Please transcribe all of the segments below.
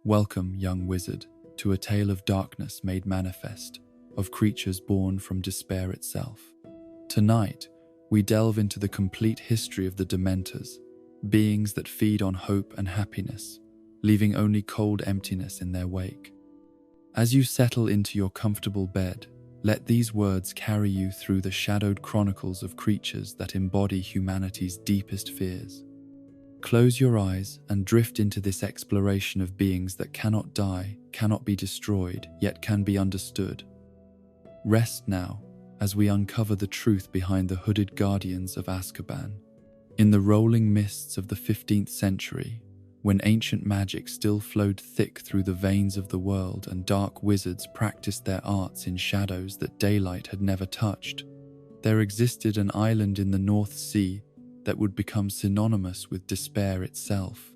Welcome, young wizard, to a tale of darkness made manifest, of creatures born from despair itself. Tonight, we delve into the complete history of the Dementors, beings that feed on hope and happiness, leaving only cold emptiness in their wake. As you settle into your comfortable bed, let these words carry you through the shadowed chronicles of creatures that embody humanity's deepest fears. Close your eyes and drift into this exploration of beings that cannot die, cannot be destroyed, yet can be understood. Rest now as we uncover the truth behind the hooded guardians of Azkaban. In the rolling mists of the 15th century, when ancient magic still flowed thick through the veins of the world and dark wizards practiced their arts in shadows that daylight had never touched, there existed an island in the North Sea that would become synonymous with despair itself.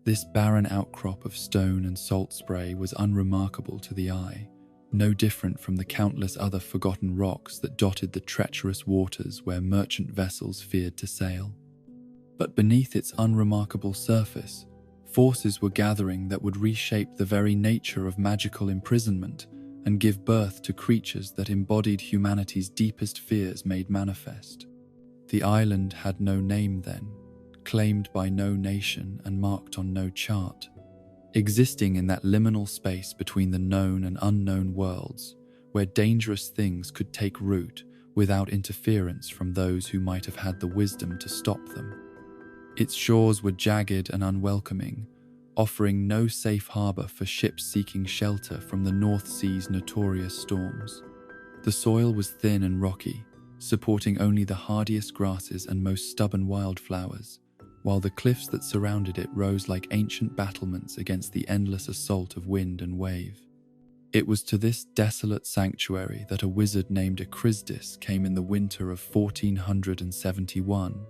This barren outcrop of stone and salt spray was unremarkable to the eye, no different from the countless other forgotten rocks that dotted the treacherous waters where merchant vessels feared to sail. But beneath its unremarkable surface, forces were gathering that would reshape the very nature of magical imprisonment and give birth to creatures that embodied humanity's deepest fears made manifest. The island had no name then, claimed by no nation and marked on no chart. Existing in that liminal space between the known and unknown worlds, where dangerous things could take root without interference from those who might have had the wisdom to stop them. Its shores were jagged and unwelcoming, offering no safe harbor for ships seeking shelter from the North Sea's notorious storms. The soil was thin and rocky, supporting only the hardiest grasses and most stubborn wildflowers, while the cliffs that surrounded it rose like ancient battlements against the endless assault of wind and wave. It was to this desolate sanctuary that a wizard named Acrisdis came in the winter of 1471,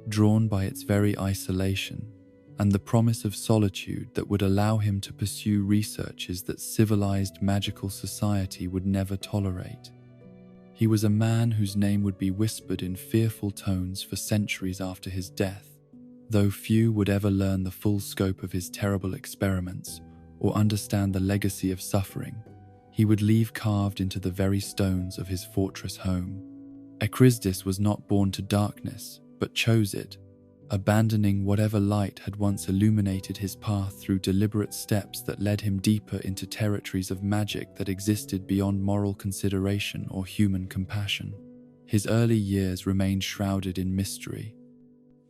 drawn by its very isolation and the promise of solitude that would allow him to pursue researches that civilized magical society would never tolerate. He was a man whose name would be whispered in fearful tones for centuries after his death, though few would ever learn the full scope of his terrible experiments or understand the legacy of suffering he would leave carved into the very stones of his fortress home. Acrisdis was not born to darkness, but chose it, abandoning whatever light had once illuminated his path through deliberate steps that led him deeper into territories of magic that existed beyond moral consideration or human compassion. His early years remained shrouded in mystery.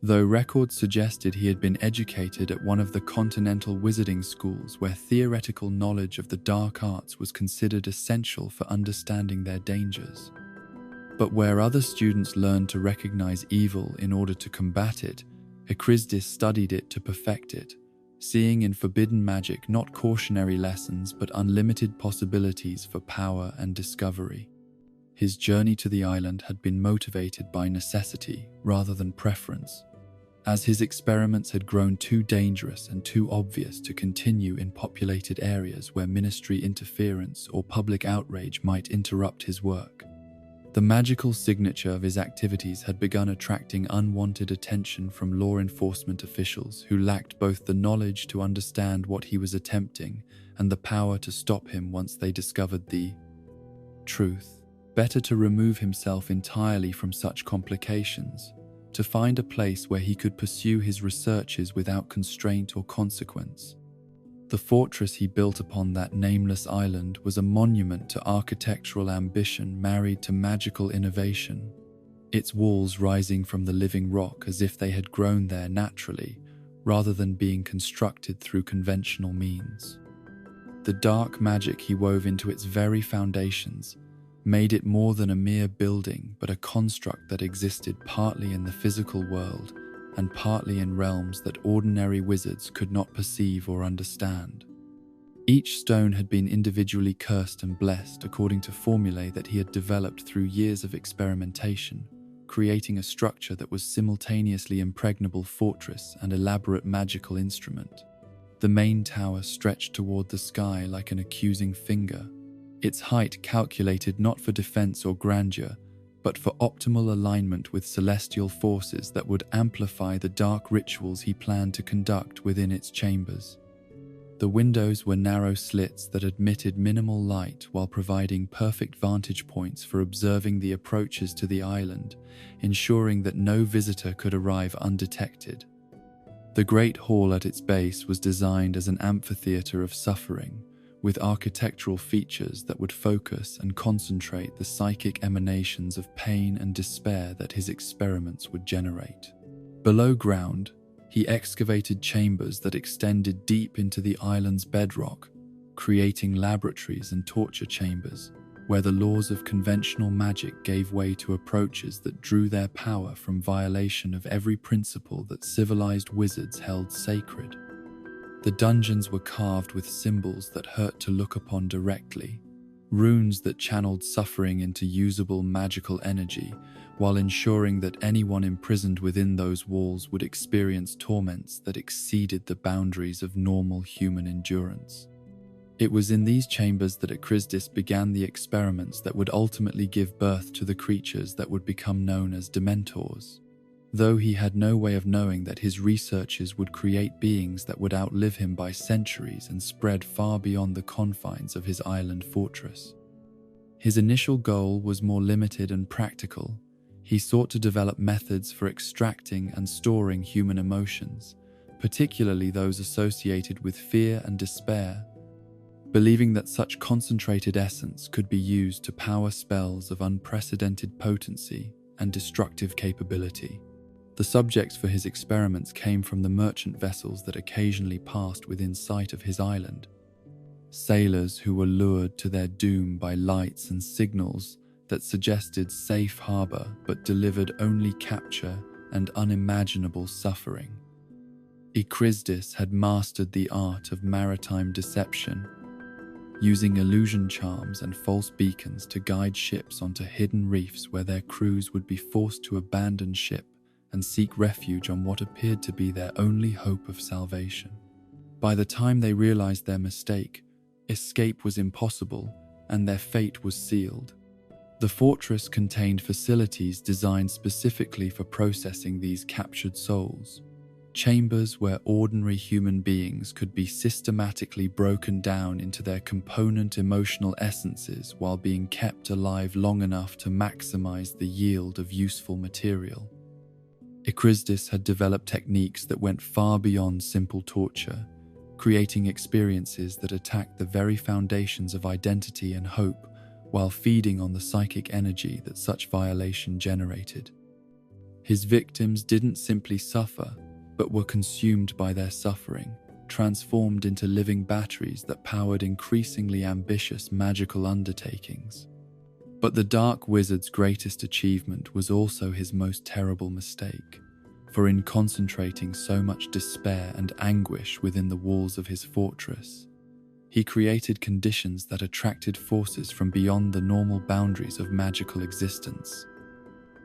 Though records suggested he had been educated at one of the continental wizarding schools where theoretical knowledge of the dark arts was considered essential for understanding their dangers. But where other students learned to recognize evil in order to combat it, Acrisdis studied it to perfect it, seeing in forbidden magic not cautionary lessons but unlimited possibilities for power and discovery. His journey to the island had been motivated by necessity rather than preference, as his experiments had grown too dangerous and too obvious to continue in populated areas where ministry interference or public outrage might interrupt his work. The magical signature of his activities had begun attracting unwanted attention from law enforcement officials who lacked both the knowledge to understand what he was attempting and the power to stop him once they discovered the truth. Better to remove himself entirely from such complications, to find a place where he could pursue his researches without constraint or consequence. The fortress he built upon that nameless island was a monument to architectural ambition married to magical innovation, its walls rising from the living rock as if they had grown there naturally, rather than being constructed through conventional means. The dark magic he wove into its very foundations made it more than a mere building, but a construct that existed partly in the physical world and partly in realms that ordinary wizards could not perceive or understand. Each stone had been individually cursed and blessed according to formulae that he had developed through years of experimentation, creating a structure that was simultaneously impregnable fortress and elaborate magical instrument. The main tower stretched toward the sky like an accusing finger, its height calculated not for defense or grandeur, but for optimal alignment with celestial forces that would amplify the dark rituals he planned to conduct within its chambers. The windows were narrow slits that admitted minimal light while providing perfect vantage points for observing the approaches to the island, ensuring that no visitor could arrive undetected. The Great Hall at its base was designed as an amphitheater of suffering, with architectural features that would focus and concentrate the psychic emanations of pain and despair that his experiments would generate. Below ground, he excavated chambers that extended deep into the island's bedrock, creating laboratories and torture chambers, where the laws of conventional magic gave way to approaches that drew their power from violation of every principle that civilized wizards held sacred. The dungeons were carved with symbols that hurt to look upon directly, runes that channeled suffering into usable magical energy, while ensuring that anyone imprisoned within those walls would experience torments that exceeded the boundaries of normal human endurance. It was in these chambers that Acrisdis began the experiments that would ultimately give birth to the creatures that would become known as Dementors, though he had no way of knowing that his researches would create beings that would outlive him by centuries and spread far beyond the confines of his island fortress. His initial goal was more limited and practical. He sought to develop methods for extracting and storing human emotions, particularly those associated with fear and despair, believing that such concentrated essence could be used to power spells of unprecedented potency and destructive capability. The subjects for his experiments came from the merchant vessels that occasionally passed within sight of his island. Sailors who were lured to their doom by lights and signals that suggested safe harbor but delivered only capture and unimaginable suffering. Acrisdis had mastered the art of maritime deception, using illusion charms and false beacons to guide ships onto hidden reefs where their crews would be forced to abandon ship and seek refuge on what appeared to be their only hope of salvation. By the time they realized their mistake, escape was impossible and their fate was sealed. The fortress contained facilities designed specifically for processing these captured souls, chambers where ordinary human beings could be systematically broken down into their component emotional essences while being kept alive long enough to maximize the yield of useful material. Acrisdis had developed techniques that went far beyond simple torture, creating experiences that attacked the very foundations of identity and hope while feeding on the psychic energy that such violation generated. His victims didn't simply suffer, but were consumed by their suffering, transformed into living batteries that powered increasingly ambitious magical undertakings. But the Dark Wizard's greatest achievement was also his most terrible mistake, for in concentrating so much despair and anguish within the walls of his fortress, he created conditions that attracted forces from beyond the normal boundaries of magical existence.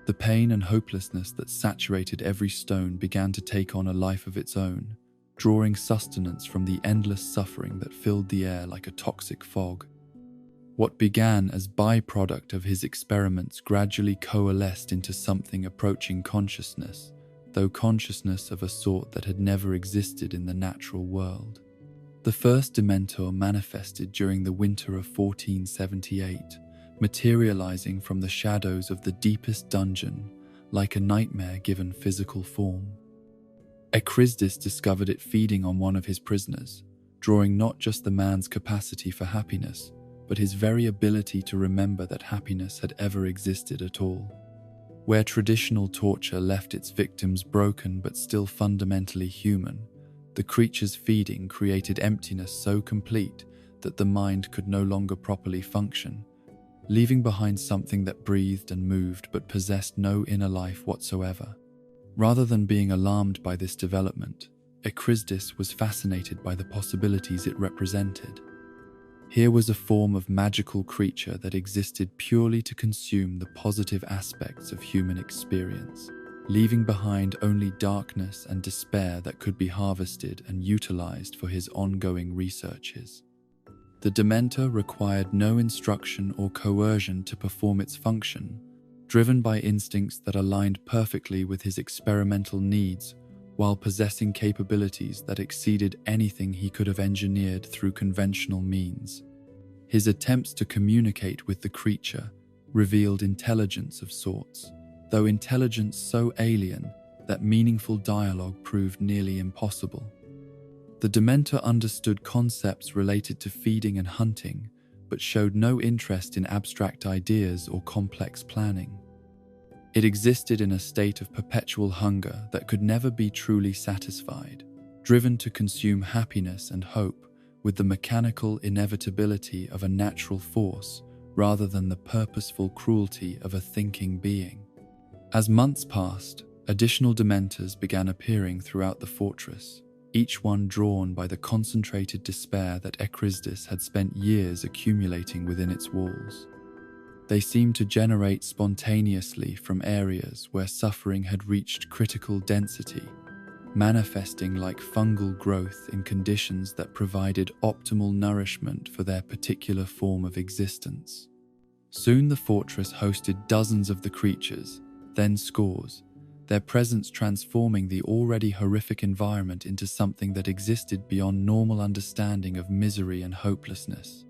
The pain and hopelessness that saturated every stone began to take on a life of its own, drawing sustenance from the endless suffering that filled the air like a toxic fog. What began as byproduct of his experiments gradually coalesced into something approaching consciousness, though consciousness of a sort that had never existed in the natural world. The first Dementor manifested during the winter of 1478, materializing from the shadows of the deepest dungeon, like a nightmare given physical form. Acrisdis discovered it feeding on one of his prisoners, drawing not just the man's capacity for happiness, but his very ability to remember that happiness had ever existed at all. Where traditional torture left its victims broken but still fundamentally human, the creature's feeding created emptiness so complete that the mind could no longer properly function, leaving behind something that breathed and moved but possessed no inner life whatsoever. Rather than being alarmed by this development, Acrisdis was fascinated by the possibilities it represented. Here was a form of magical creature that existed purely to consume the positive aspects of human experience, leaving behind only darkness and despair that could be harvested and utilized for his ongoing researches. The Dementor required no instruction or coercion to perform its function, driven by instincts that aligned perfectly with his experimental needs, while possessing capabilities that exceeded anything he could have engineered through conventional means. His attempts to communicate with the creature revealed intelligence of sorts, though intelligence so alien that meaningful dialogue proved nearly impossible. The Dementor understood concepts related to feeding and hunting, but showed no interest in abstract ideas or complex planning. It existed in a state of perpetual hunger that could never be truly satisfied, driven to consume happiness and hope with the mechanical inevitability of a natural force rather than the purposeful cruelty of a thinking being. As months passed, additional Dementors began appearing throughout the fortress, each one drawn by the concentrated despair that Ecrizdis had spent years accumulating within its walls. They seemed to generate spontaneously from areas where suffering had reached critical density, manifesting like fungal growth in conditions that provided optimal nourishment for their particular form of existence. Soon the fortress hosted dozens of the creatures, then scores, their presence transforming the already horrific environment into something that existed beyond normal understanding of misery and hopelessness.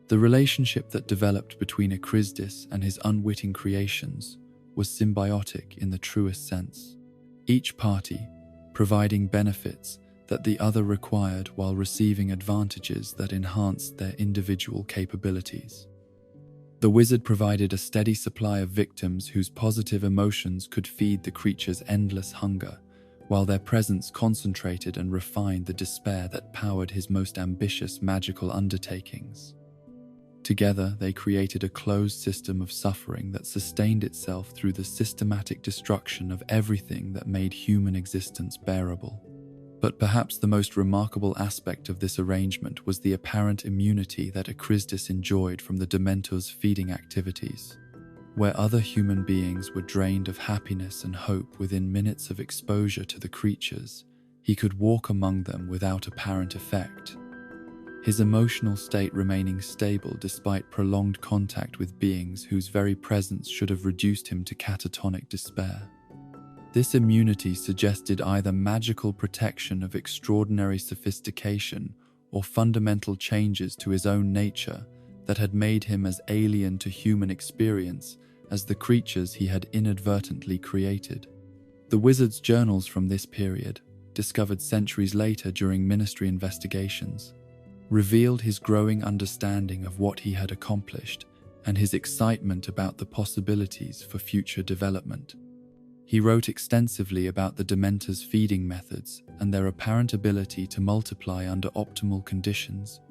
The relationship that developed between Ecrizdis and his unwitting creations was symbiotic in the truest sense, each party providing benefits that the other required while receiving advantages that enhanced their individual capabilities. The wizard provided a steady supply of victims whose positive emotions could feed the creature's endless hunger, while their presence concentrated and refined the despair that powered his most ambitious magical undertakings. Together, they created a closed system of suffering that sustained itself through the systematic destruction of everything that made human existence bearable. But perhaps the most remarkable aspect of this arrangement was the apparent immunity that Ecrizdis enjoyed from the Dementors' feeding activities. Where other human beings were drained of happiness and hope within minutes of exposure to the creatures, he could walk among them without apparent effect, his emotional state remaining stable despite prolonged contact with beings whose very presence should have reduced him to catatonic despair. This immunity suggested either magical protection of extraordinary sophistication or fundamental changes to his own nature that had made him as alien to human experience as the creatures he had inadvertently created. The wizard's journals from this period, discovered centuries later during ministry investigations, revealed his growing understanding of what he had accomplished and his excitement about the possibilities for future development. He wrote extensively about the Dementors' feeding methods and their apparent ability to multiply under optimal conditions,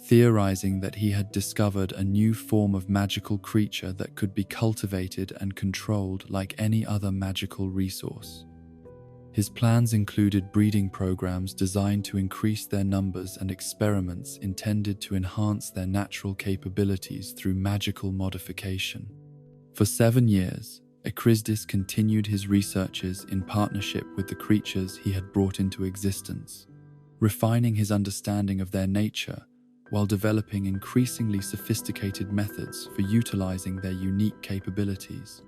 theorizing that he had discovered a new form of magical creature that could be cultivated and controlled like any other magical resource. His plans included breeding programs designed to increase their numbers and experiments intended to enhance their natural capabilities through magical modification. For 7 years, Ecrizdis continued his researches in partnership with the creatures he had brought into existence, refining his understanding of their nature while developing increasingly sophisticated methods for utilizing their unique capabilities.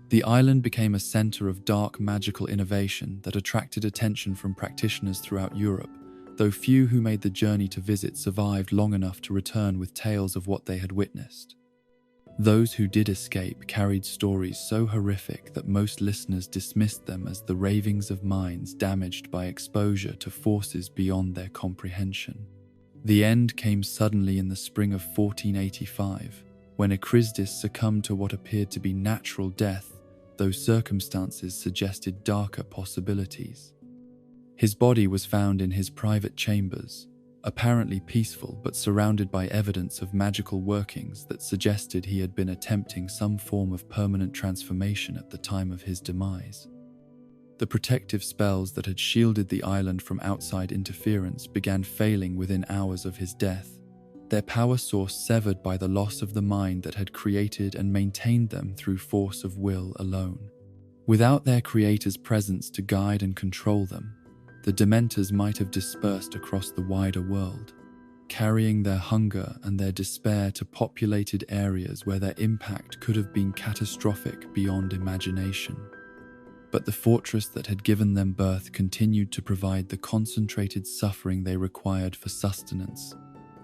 The island became a center of dark magical innovation that attracted attention from practitioners throughout Europe, though few who made the journey to visit survived long enough to return with tales of what they had witnessed. Those who did escape carried stories so horrific that most listeners dismissed them as the ravings of minds damaged by exposure to forces beyond their comprehension. The end came suddenly in the spring of 1485, when Ecrizdis succumbed to what appeared to be natural death, though circumstances suggested darker possibilities. His body was found in his private chambers, apparently peaceful but surrounded by evidence of magical workings that suggested he had been attempting some form of permanent transformation at the time of his demise. The protective spells that had shielded the island from outside interference began failing within hours of his death, their power source severed by the loss of the mind that had created and maintained them through force of will alone. Without their creator's presence to guide and control them, the Dementors might have dispersed across the wider world, carrying their hunger and their despair to populated areas where their impact could have been catastrophic beyond imagination. But the fortress that had given them birth continued to provide the concentrated suffering they required for sustenance.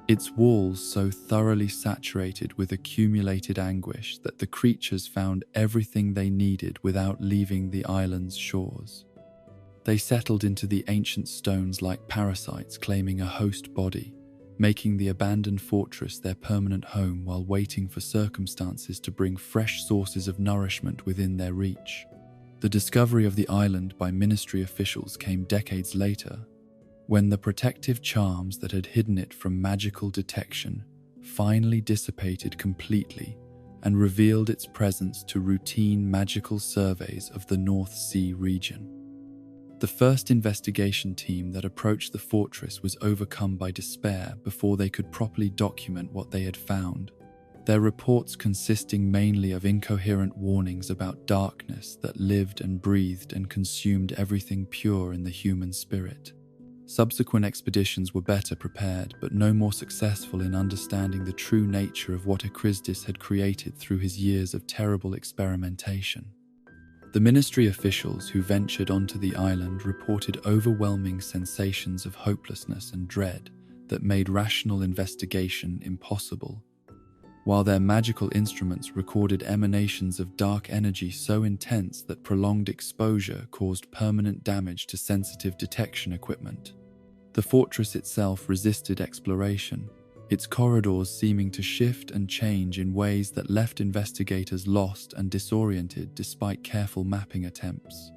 Its walls so thoroughly saturated with accumulated anguish that the creatures found everything they needed without leaving the island's shores. They settled into the ancient stones like parasites claiming a host body, making the abandoned fortress their permanent home while waiting for circumstances to bring fresh sources of nourishment within their reach. The discovery of the island by ministry officials came decades later, when the protective charms that had hidden it from magical detection finally dissipated completely and revealed its presence to routine magical surveys of the North Sea region. The first investigation team that approached the fortress was overcome by despair before they could properly document what they had found, their reports consisting mainly of incoherent warnings about darkness that lived and breathed and consumed everything pure in the human spirit. Subsequent expeditions were better prepared, but no more successful in understanding the true nature of what Acrisdis had created through his years of terrible experimentation. The ministry officials who ventured onto the island reported overwhelming sensations of hopelessness and dread that made rational investigation impossible, while their magical instruments recorded emanations of dark energy so intense that prolonged exposure caused permanent damage to sensitive detection equipment. The fortress itself resisted exploration, its corridors seeming to shift and change in ways that left investigators lost and disoriented despite careful mapping attempts.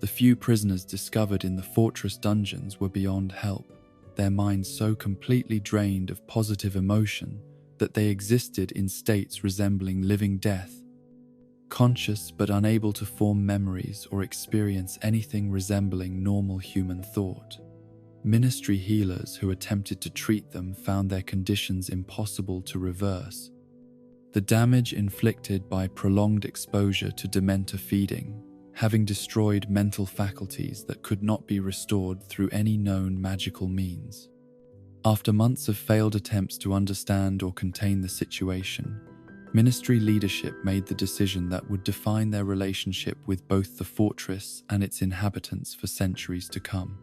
The few prisoners discovered in the fortress dungeons were beyond help, their minds so completely drained of positive emotion that they existed in states resembling living death, conscious but unable to form memories or experience anything resembling normal human thought. Ministry healers who attempted to treat them found their conditions impossible to reverse. The damage inflicted by prolonged exposure to Dementor feeding, having destroyed mental faculties that could not be restored through any known magical means. After months of failed attempts to understand or contain the situation, ministry leadership made the decision that would define their relationship with both the fortress and its inhabitants for centuries to come.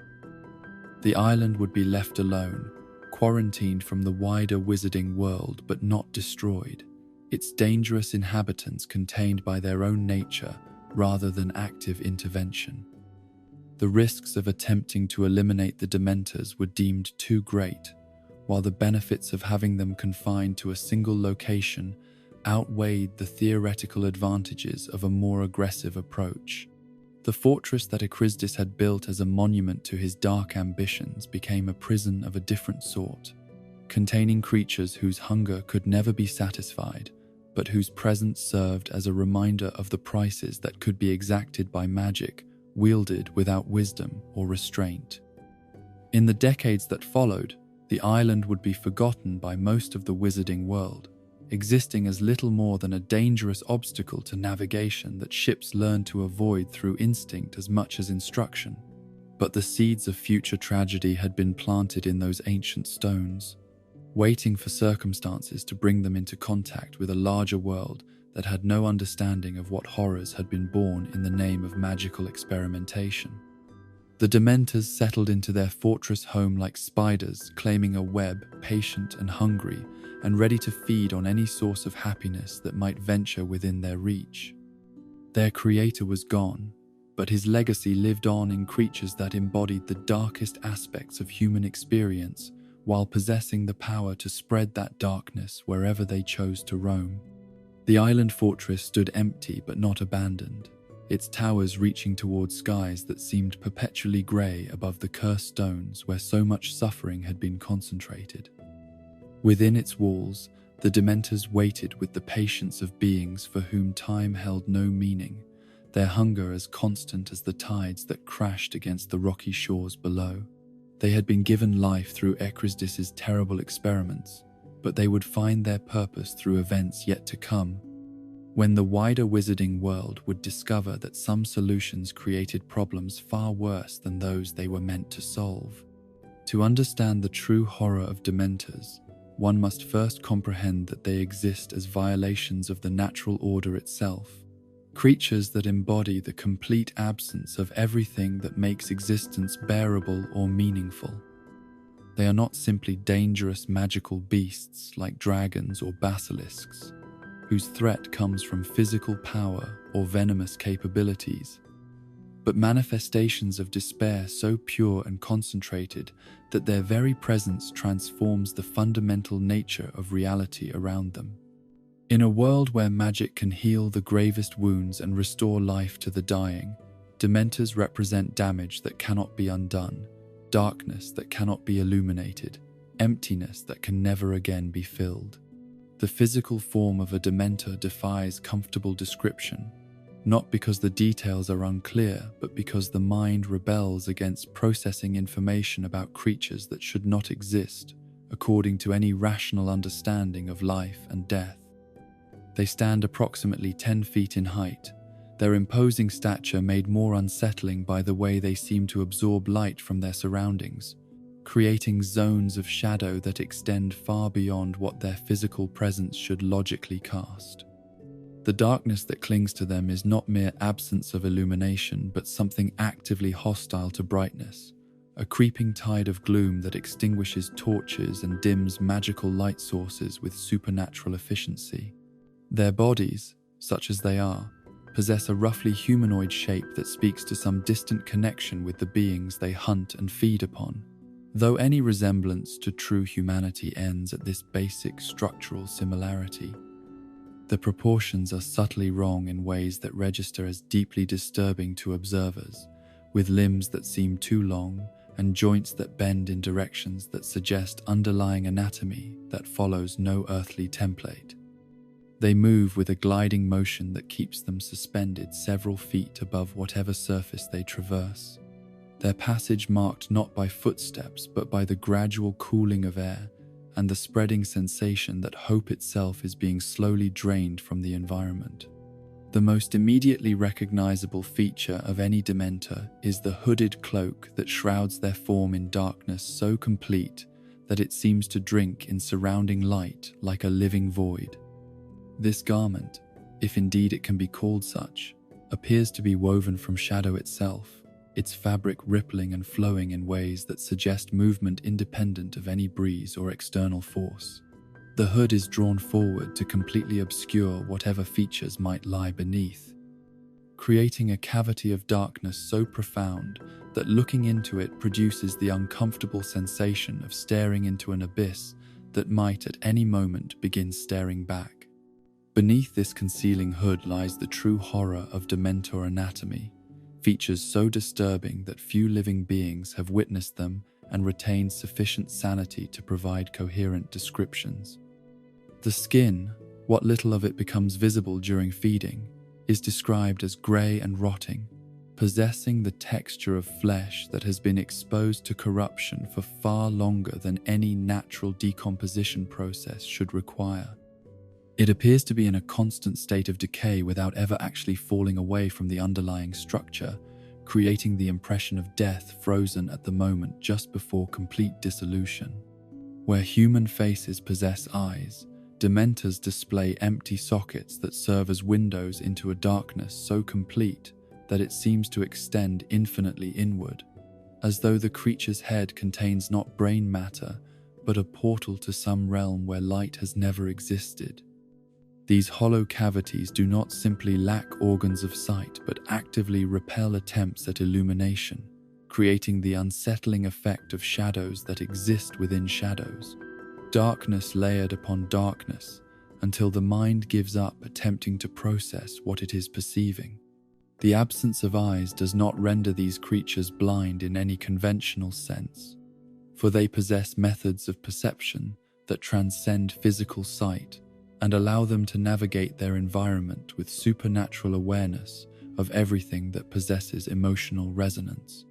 The island would be left alone, quarantined from the wider wizarding world but not destroyed, its dangerous inhabitants contained by their own nature rather than active intervention. The risks of attempting to eliminate the Dementors were deemed too great, while the benefits of having them confined to a single location outweighed the theoretical advantages of a more aggressive approach. The fortress that Acrisdis had built as a monument to his dark ambitions became a prison of a different sort, containing creatures whose hunger could never be satisfied, but whose presence served as a reminder of the prices that could be exacted by magic wielded without wisdom or restraint. In the decades that followed, the island would be forgotten by most of the wizarding world, existing as little more than a dangerous obstacle to navigation that ships learned to avoid through instinct as much as instruction. But the seeds of future tragedy had been planted in those ancient stones, waiting for circumstances to bring them into contact with a larger world that had no understanding of what horrors had been born in the name of magical experimentation. The Dementors settled into their fortress home like spiders, claiming a web, patient and hungry, and ready to feed on any source of happiness that might venture within their reach. Their creator was gone, but his legacy lived on in creatures that embodied the darkest aspects of human experience while possessing the power to spread that darkness wherever they chose to roam. The island fortress stood empty but not abandoned, its towers reaching towards skies that seemed perpetually grey above the cursed stones where so much suffering had been concentrated. Within its walls, the Dementors waited with the patience of beings for whom time held no meaning, their hunger as constant as the tides that crashed against the rocky shores below. They had been given life through Acrisdis's terrible experiments, but they would find their purpose through events yet to come, when the wider wizarding world would discover that some solutions created problems far worse than those they were meant to solve. To understand the true horror of Dementors, one must first comprehend that they exist as violations of the natural order itself, creatures that embody the complete absence of everything that makes existence bearable or meaningful. They are not simply dangerous magical beasts like dragons or basilisks, whose threat comes from physical power or venomous capabilities, but manifestations of despair so pure and concentrated that their very presence transforms the fundamental nature of reality around them. In a world where magic can heal the gravest wounds and restore life to the dying, Dementors represent damage that cannot be undone, darkness that cannot be illuminated, emptiness that can never again be filled. The physical form of a Dementor defies comfortable description, not because the details are unclear, but because the mind rebels against processing information about creatures that should not exist according to any rational understanding of life and death. They stand approximately 10 feet in height, their imposing stature made more unsettling by the way they seem to absorb light from their surroundings, creating zones of shadow that extend far beyond what their physical presence should logically cast. The darkness that clings to them is not mere absence of illumination, but something actively hostile to brightness, a creeping tide of gloom that extinguishes torches and dims magical light sources with supernatural efficiency. Their bodies, such as they are, possess a roughly humanoid shape that speaks to some distant connection with the beings they hunt and feed upon, though any resemblance to true humanity ends at this basic structural similarity. The proportions are subtly wrong in ways that register as deeply disturbing to observers, with limbs that seem too long and joints that bend in directions that suggest underlying anatomy that follows no earthly template. They move with a gliding motion that keeps them suspended several feet above whatever surface they traverse, their passage marked not by footsteps but by the gradual cooling of air and the spreading sensation that hope itself is being slowly drained from the environment. The most immediately recognizable feature of any Dementor is the hooded cloak that shrouds their form in darkness so complete that it seems to drink in surrounding light like a living void. This garment, if indeed it can be called such, appears to be woven from shadow itself, its fabric rippling and flowing in ways that suggest movement independent of any breeze or external force. The hood is drawn forward to completely obscure whatever features might lie beneath, creating a cavity of darkness so profound that looking into it produces the uncomfortable sensation of staring into an abyss that might at any moment begin staring back. Beneath this concealing hood lies the true horror of Dementor anatomy, features so disturbing that few living beings have witnessed them and retained sufficient sanity to provide coherent descriptions. The skin, what little of it becomes visible during feeding, is described as grey and rotting, possessing the texture of flesh that has been exposed to corruption for far longer than any natural decomposition process should require. It appears to be in a constant state of decay without ever actually falling away from the underlying structure, creating the impression of death frozen at the moment just before complete dissolution. Where human faces possess eyes, Dementors display empty sockets that serve as windows into a darkness so complete that it seems to extend infinitely inward, as though the creature's head contains not brain matter, but a portal to some realm where light has never existed. These hollow cavities do not simply lack organs of sight, but actively repel attempts at illumination, creating the unsettling effect of shadows that exist within shadows. Darkness layered upon darkness, until the mind gives up attempting to process what it is perceiving. The absence of eyes does not render these creatures blind in any conventional sense, for they possess methods of perception that transcend physical sight and allow them to navigate their environment with supernatural awareness of everything that possesses emotional resonance.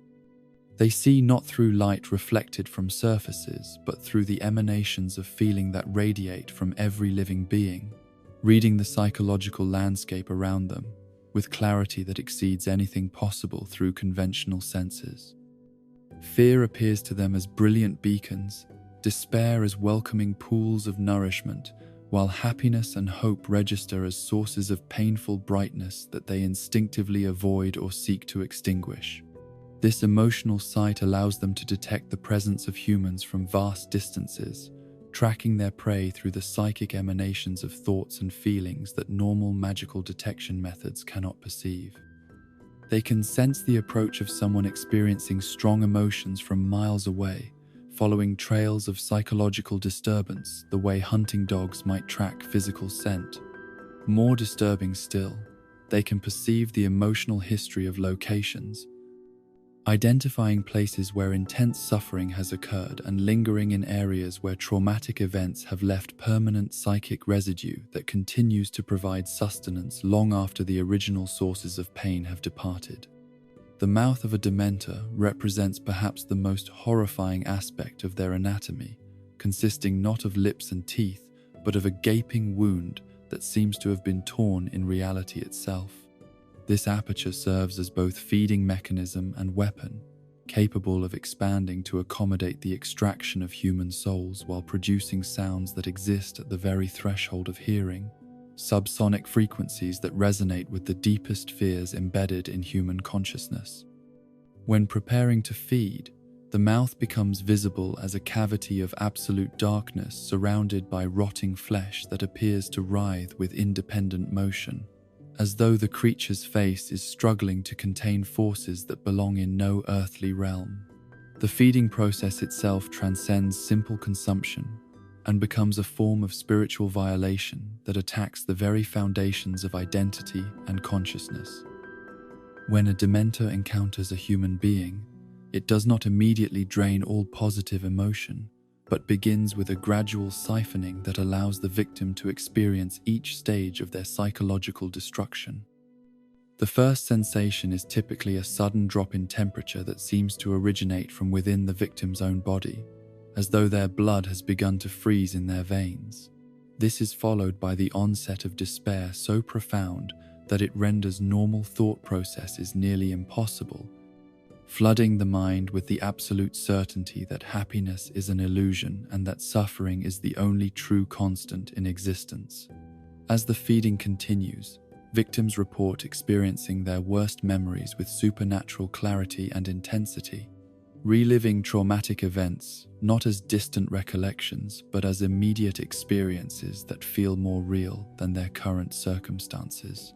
They see not through light reflected from surfaces, but through the emanations of feeling that radiate from every living being, reading the psychological landscape around them with clarity that exceeds anything possible through conventional senses. Fear appears to them as brilliant beacons, despair as welcoming pools of nourishment, while happiness and hope register as sources of painful brightness that they instinctively avoid or seek to extinguish. This emotional sight allows them to detect the presence of humans from vast distances, tracking their prey through the psychic emanations of thoughts and feelings that normal magical detection methods cannot perceive. They can sense the approach of someone experiencing strong emotions from miles away, following trails of psychological disturbance the way hunting dogs might track physical scent. More disturbing still, they can perceive the emotional history of locations, identifying places where intense suffering has occurred and lingering in areas where traumatic events have left permanent psychic residue that continues to provide sustenance long after the original sources of pain have departed. The mouth of a Dementor represents perhaps the most horrifying aspect of their anatomy, consisting not of lips and teeth, but of a gaping wound that seems to have been torn in reality itself. This aperture serves as both feeding mechanism and weapon, capable of expanding to accommodate the extraction of human souls while producing sounds that exist at the very threshold of hearing, subsonic frequencies that resonate with the deepest fears embedded in human consciousness. When preparing to feed, the mouth becomes visible as a cavity of absolute darkness surrounded by rotting flesh that appears to writhe with independent motion, as though the creature's face is struggling to contain forces that belong in no earthly realm. The feeding process itself transcends simple consumption and becomes a form of spiritual violation that attacks the very foundations of identity and consciousness. When a Dementor encounters a human being, it does not immediately drain all positive emotion, but begins with a gradual siphoning that allows the victim to experience each stage of their psychological destruction. The first sensation is typically a sudden drop in temperature that seems to originate from within the victim's own body, as though their blood has begun to freeze in their veins. This is followed by the onset of despair so profound that it renders normal thought processes nearly impossible, flooding the mind with the absolute certainty that happiness is an illusion and that suffering is the only true constant in existence. As the feeding continues, victims report experiencing their worst memories with supernatural clarity and intensity, reliving traumatic events not as distant recollections but as immediate experiences that feel more real than their current circumstances.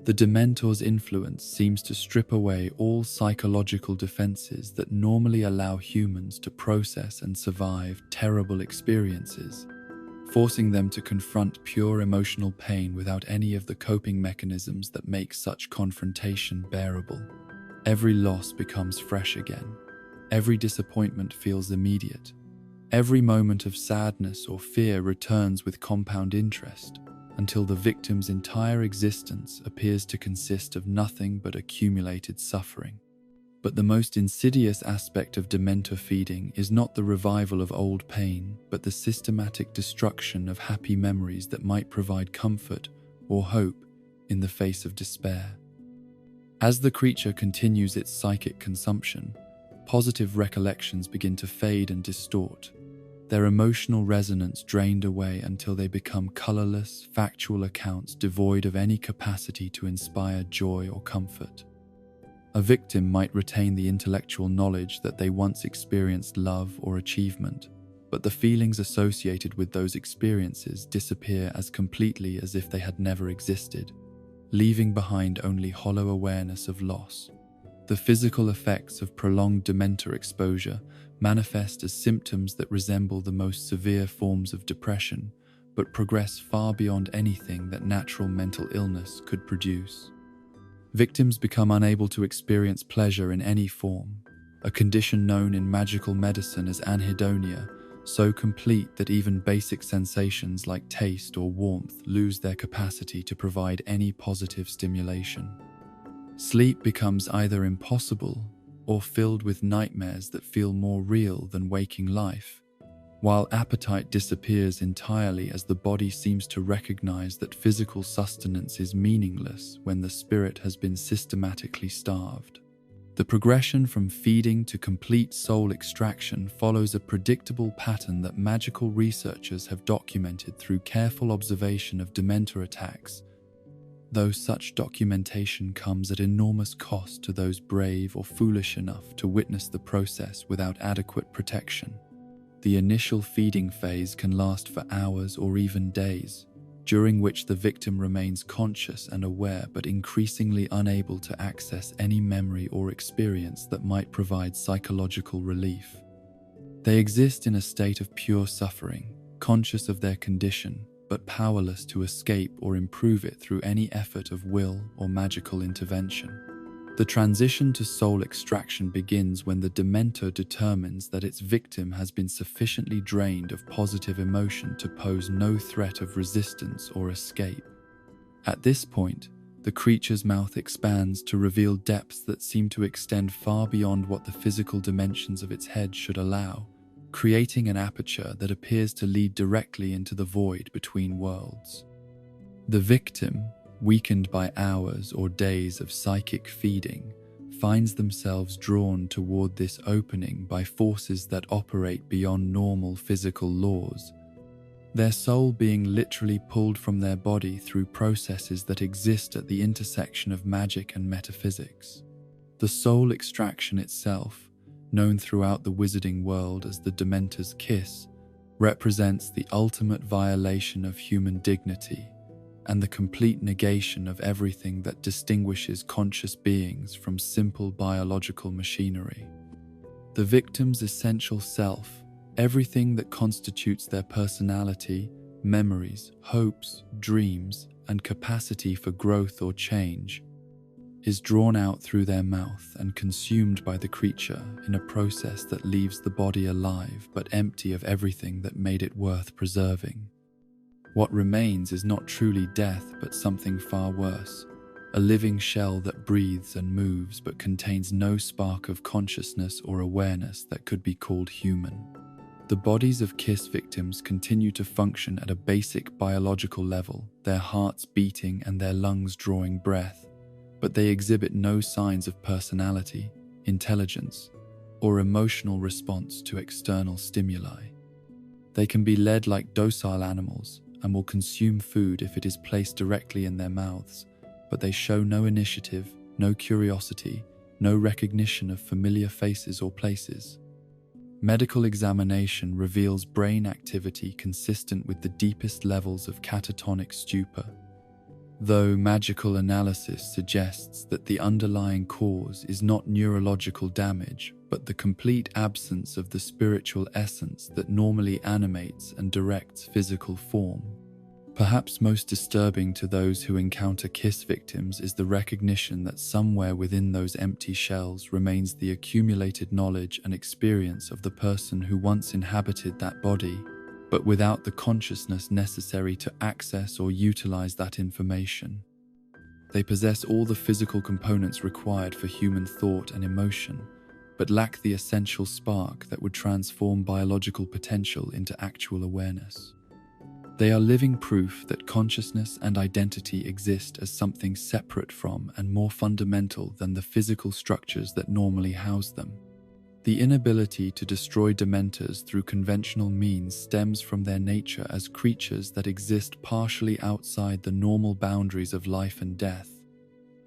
The Dementor's influence seems to strip away all psychological defenses that normally allow humans to process and survive terrible experiences, forcing them to confront pure emotional pain without any of the coping mechanisms that make such confrontation bearable. Every loss becomes fresh again. Every disappointment feels immediate. Every moment of sadness or fear returns with compound interest, until the victim's entire existence appears to consist of nothing but accumulated suffering. But the most insidious aspect of Dementor feeding is not the revival of old pain, but the systematic destruction of happy memories that might provide comfort or hope in the face of despair. As the creature continues its psychic consumption, positive recollections begin to fade and distort, their emotional resonance drained away until they become colorless, factual accounts devoid of any capacity to inspire joy or comfort. A victim might retain the intellectual knowledge that they once experienced love or achievement, but the feelings associated with those experiences disappear as completely as if they had never existed, leaving behind only hollow awareness of loss. The physical effects of prolonged Dementor exposure manifest as symptoms that resemble the most severe forms of depression, but progress far beyond anything that natural mental illness could produce. Victims become unable to experience pleasure in any form, a condition known in magical medicine as anhedonia, so complete that even basic sensations like taste or warmth lose their capacity to provide any positive stimulation. Sleep becomes either impossible or filled with nightmares that feel more real than waking life, while appetite disappears entirely as the body seems to recognize that physical sustenance is meaningless when the spirit has been systematically starved. The progression from feeding to complete soul extraction follows a predictable pattern that magical researchers have documented through careful observation of Dementor attacks, though such documentation comes at enormous cost to those brave or foolish enough to witness the process without adequate protection. The initial feeding phase can last for hours or even days, during which the victim remains conscious and aware but increasingly unable to access any memory or experience that might provide psychological relief. They exist in a state of pure suffering, conscious of their condition, but powerless to escape or improve it through any effort of will or magical intervention. The transition to soul extraction begins when the Dementor determines that its victim has been sufficiently drained of positive emotion to pose no threat of resistance or escape. At this point, the creature's mouth expands to reveal depths that seem to extend far beyond what the physical dimensions of its head should allow, creating an aperture that appears to lead directly into the void between worlds. The victim, weakened by hours or days of psychic feeding, finds themselves drawn toward this opening by forces that operate beyond normal physical laws, their soul being literally pulled from their body through processes that exist at the intersection of magic and metaphysics. The soul extraction itself, known throughout the wizarding world as the Dementor's kiss, represents the ultimate violation of human dignity and the complete negation of everything that distinguishes conscious beings from simple biological machinery. The victim's essential self, everything that constitutes their personality, memories, hopes, dreams, and capacity for growth or change, is drawn out through their mouth and consumed by the creature in a process that leaves the body alive but empty of everything that made it worth preserving. What remains is not truly death but something far worse, a living shell that breathes and moves but contains no spark of consciousness or awareness that could be called human. The bodies of kiss victims continue to function at a basic biological level, their hearts beating and their lungs drawing breath, but they exhibit no signs of personality, intelligence, or emotional response to external stimuli. They can be led like docile animals and will consume food if it is placed directly in their mouths, but they show no initiative, no curiosity, no recognition of familiar faces or places. Medical examination reveals brain activity consistent with the deepest levels of catatonic stupor, though magical analysis suggests that the underlying cause is not neurological damage, but the complete absence of the spiritual essence that normally animates and directs physical form. Perhaps most disturbing to those who encounter kiss victims is the recognition that somewhere within those empty shells remains the accumulated knowledge and experience of the person who once inhabited that body, but without the consciousness necessary to access or utilize that information. They possess all the physical components required for human thought and emotion, but lack the essential spark that would transform biological potential into actual awareness. They are living proof that consciousness and identity exist as something separate from and more fundamental than the physical structures that normally house them. The inability to destroy Dementors through conventional means stems from their nature as creatures that exist partially outside the normal boundaries of life and death.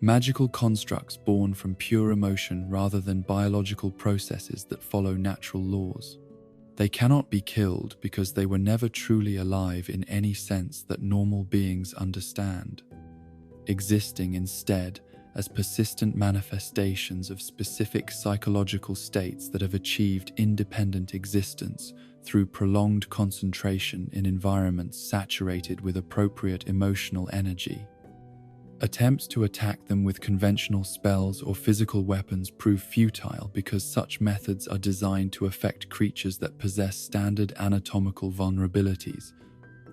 Magical constructs born from pure emotion rather than biological processes that follow natural laws. They cannot be killed because they were never truly alive in any sense that normal beings understand, existing instead as persistent manifestations of specific psychological states that have achieved independent existence through prolonged concentration in environments saturated with appropriate emotional energy. Attempts to attack them with conventional spells or physical weapons prove futile because such methods are designed to affect creatures that possess standard anatomical vulnerabilities,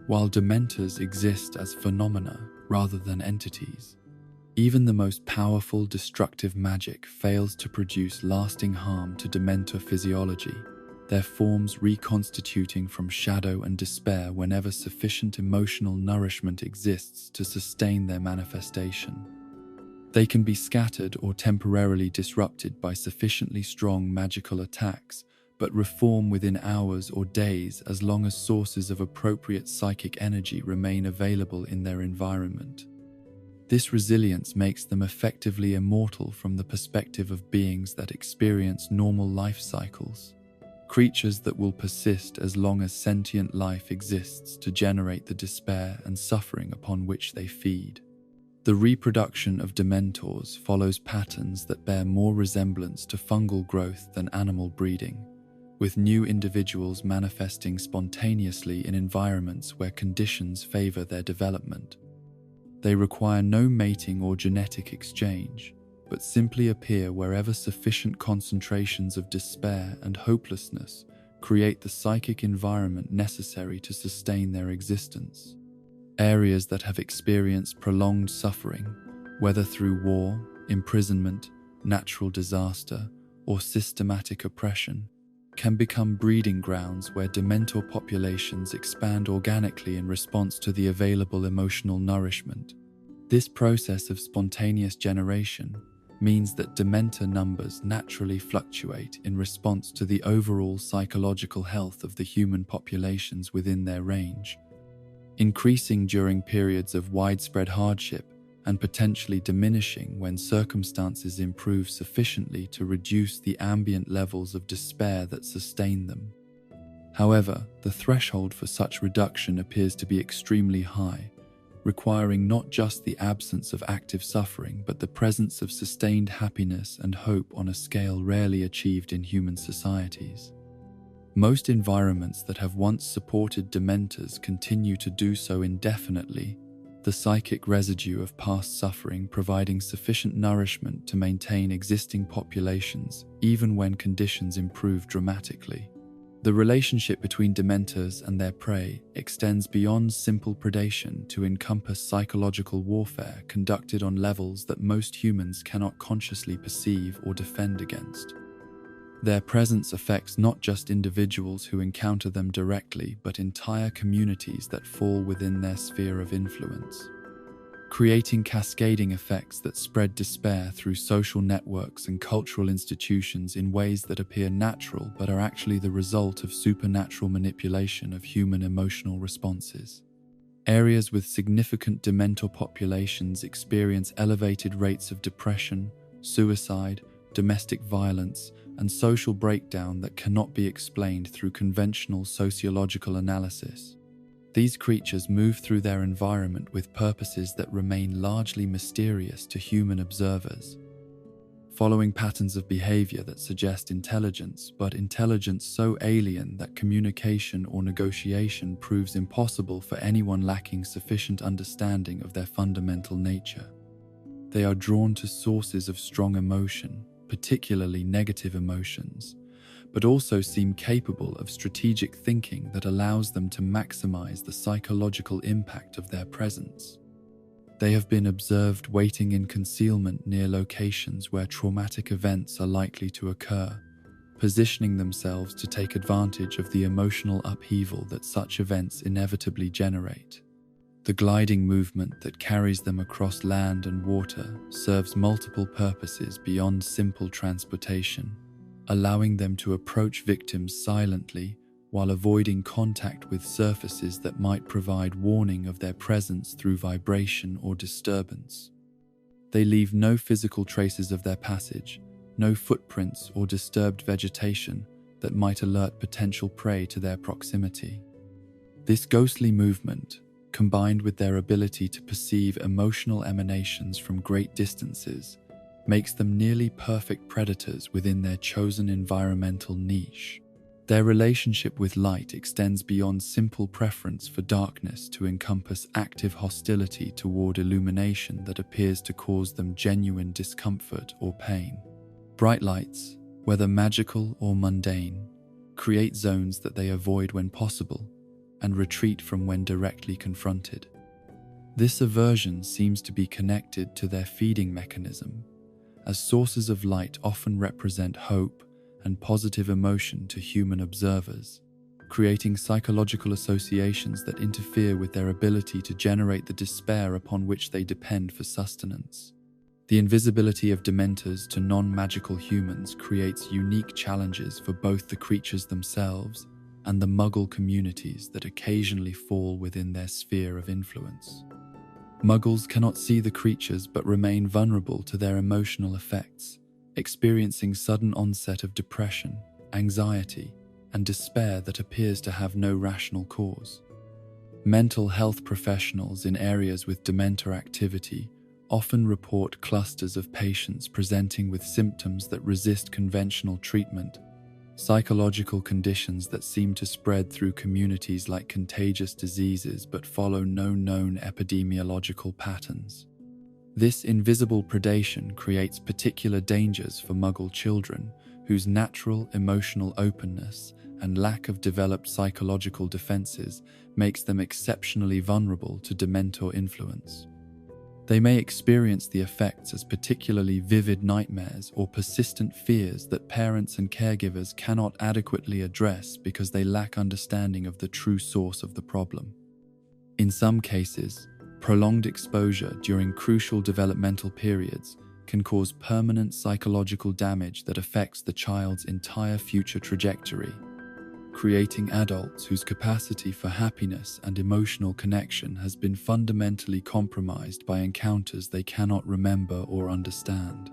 while Dementors exist as phenomena rather than entities. Even the most powerful destructive magic fails to produce lasting harm to Dementor physiology, their forms reconstituting from shadow and despair whenever sufficient emotional nourishment exists to sustain their manifestation. They can be scattered or temporarily disrupted by sufficiently strong magical attacks, but reform within hours or days as long as sources of appropriate psychic energy remain available in their environment. This resilience makes them effectively immortal from the perspective of beings that experience normal life cycles, creatures that will persist as long as sentient life exists to generate the despair and suffering upon which they feed. The reproduction of Dementors follows patterns that bear more resemblance to fungal growth than animal breeding, with new individuals manifesting spontaneously in environments where conditions favor their development. They require no mating or genetic exchange, but simply appear wherever sufficient concentrations of despair and hopelessness create the psychic environment necessary to sustain their existence. Areas that have experienced prolonged suffering, whether through war, imprisonment, natural disaster, or systematic oppression, can become breeding grounds where Dementor populations expand organically in response to the available emotional nourishment. This process of spontaneous generation means that Dementor numbers naturally fluctuate in response to the overall psychological health of the human populations within their range, increasing during periods of widespread hardship and potentially diminishing when circumstances improve sufficiently to reduce the ambient levels of despair that sustain them. However, the threshold for such reduction appears to be extremely high, requiring not just the absence of active suffering but the presence of sustained happiness and hope on a scale rarely achieved in human societies. Most environments that have once supported Dementors continue to do so indefinitely, the psychic residue of past suffering providing sufficient nourishment to maintain existing populations even when conditions improve dramatically. The relationship between Dementors and their prey extends beyond simple predation to encompass psychological warfare conducted on levels that most humans cannot consciously perceive or defend against. Their presence affects not just individuals who encounter them directly, but entire communities that fall within their sphere of influence, creating cascading effects that spread despair through social networks and cultural institutions in ways that appear natural but are actually the result of supernatural manipulation of human emotional responses. Areas with significant Dementor populations experience elevated rates of depression, suicide, domestic violence, and social breakdown that cannot be explained through conventional sociological analysis. These creatures move through their environment with purposes that remain largely mysterious to human observers, following patterns of behavior that suggest intelligence, but intelligence so alien that communication or negotiation proves impossible for anyone lacking sufficient understanding of their fundamental nature. They are drawn to sources of strong emotion, particularly negative emotions, but also seem capable of strategic thinking that allows them to maximize the psychological impact of their presence. They have been observed waiting in concealment near locations where traumatic events are likely to occur, positioning themselves to take advantage of the emotional upheaval that such events inevitably generate. The gliding movement that carries them across land and water serves multiple purposes beyond simple transportation, allowing them to approach victims silently while avoiding contact with surfaces that might provide warning of their presence through vibration or disturbance. They leave no physical traces of their passage, no footprints or disturbed vegetation that might alert potential prey to their proximity. This ghostly movement, combined with their ability to perceive emotional emanations from great distances, makes them nearly perfect predators within their chosen environmental niche. Their relationship with light extends beyond simple preference for darkness to encompass active hostility toward illumination that appears to cause them genuine discomfort or pain. Bright lights, whether magical or mundane, create zones that they avoid when possible and retreat from when directly confronted. This aversion seems to be connected to their feeding mechanism, as sources of light often represent hope and positive emotion to human observers, creating psychological associations that interfere with their ability to generate the despair upon which they depend for sustenance. The invisibility of Dementors to non-magical humans creates unique challenges for both the creatures themselves and the Muggle communities that occasionally fall within their sphere of influence. Muggles cannot see the creatures but remain vulnerable to their emotional effects, experiencing sudden onset of depression, anxiety, and despair that appears to have no rational cause. Mental health professionals in areas with Dementor activity often report clusters of patients presenting with symptoms that resist conventional treatment, psychological conditions that seem to spread through communities like contagious diseases but follow no known epidemiological patterns. This invisible predation creates particular dangers for Muggle children whose natural emotional openness and lack of developed psychological defenses makes them exceptionally vulnerable to Dementor influence. They may experience the effects as particularly vivid nightmares or persistent fears that parents and caregivers cannot adequately address because they lack understanding of the true source of the problem. In some cases, prolonged exposure during crucial developmental periods can cause permanent psychological damage that affects the child's entire future trajectory, creating adults whose capacity for happiness and emotional connection has been fundamentally compromised by encounters they cannot remember or understand.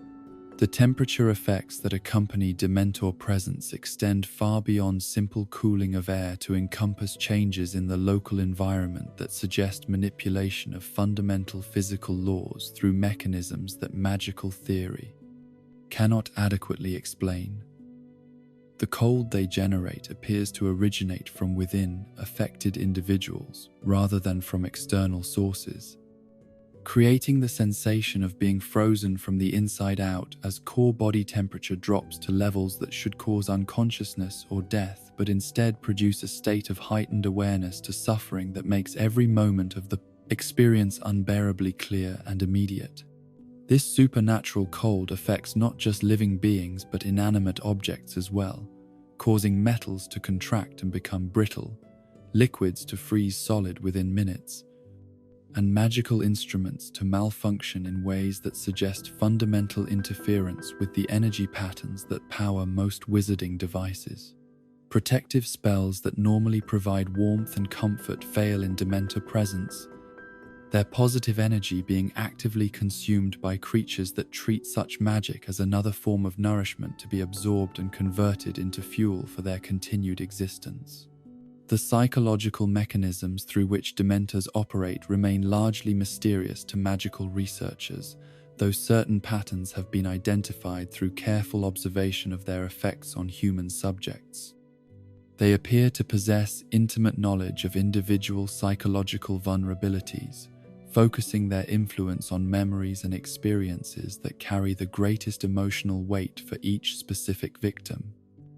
The temperature effects that accompany Dementor presence extend far beyond simple cooling of air to encompass changes in the local environment that suggest manipulation of fundamental physical laws through mechanisms that magical theory cannot adequately explain. The cold they generate appears to originate from within affected individuals rather than from external sources, creating the sensation of being frozen from the inside out as core body temperature drops to levels that should cause unconsciousness or death but instead produce a state of heightened awareness to suffering that makes every moment of the experience unbearably clear and immediate. This supernatural cold affects not just living beings but inanimate objects as well, causing metals to contract and become brittle, liquids to freeze solid within minutes, and magical instruments to malfunction in ways that suggest fundamental interference with the energy patterns that power most wizarding devices. Protective spells that normally provide warmth and comfort fail in Dementor presence, their positive energy being actively consumed by creatures that treat such magic as another form of nourishment to be absorbed and converted into fuel for their continued existence. The psychological mechanisms through which Dementors operate remain largely mysterious to magical researchers, though certain patterns have been identified through careful observation of their effects on human subjects. They appear to possess intimate knowledge of individual psychological vulnerabilities, focusing their influence on memories and experiences that carry the greatest emotional weight for each specific victim.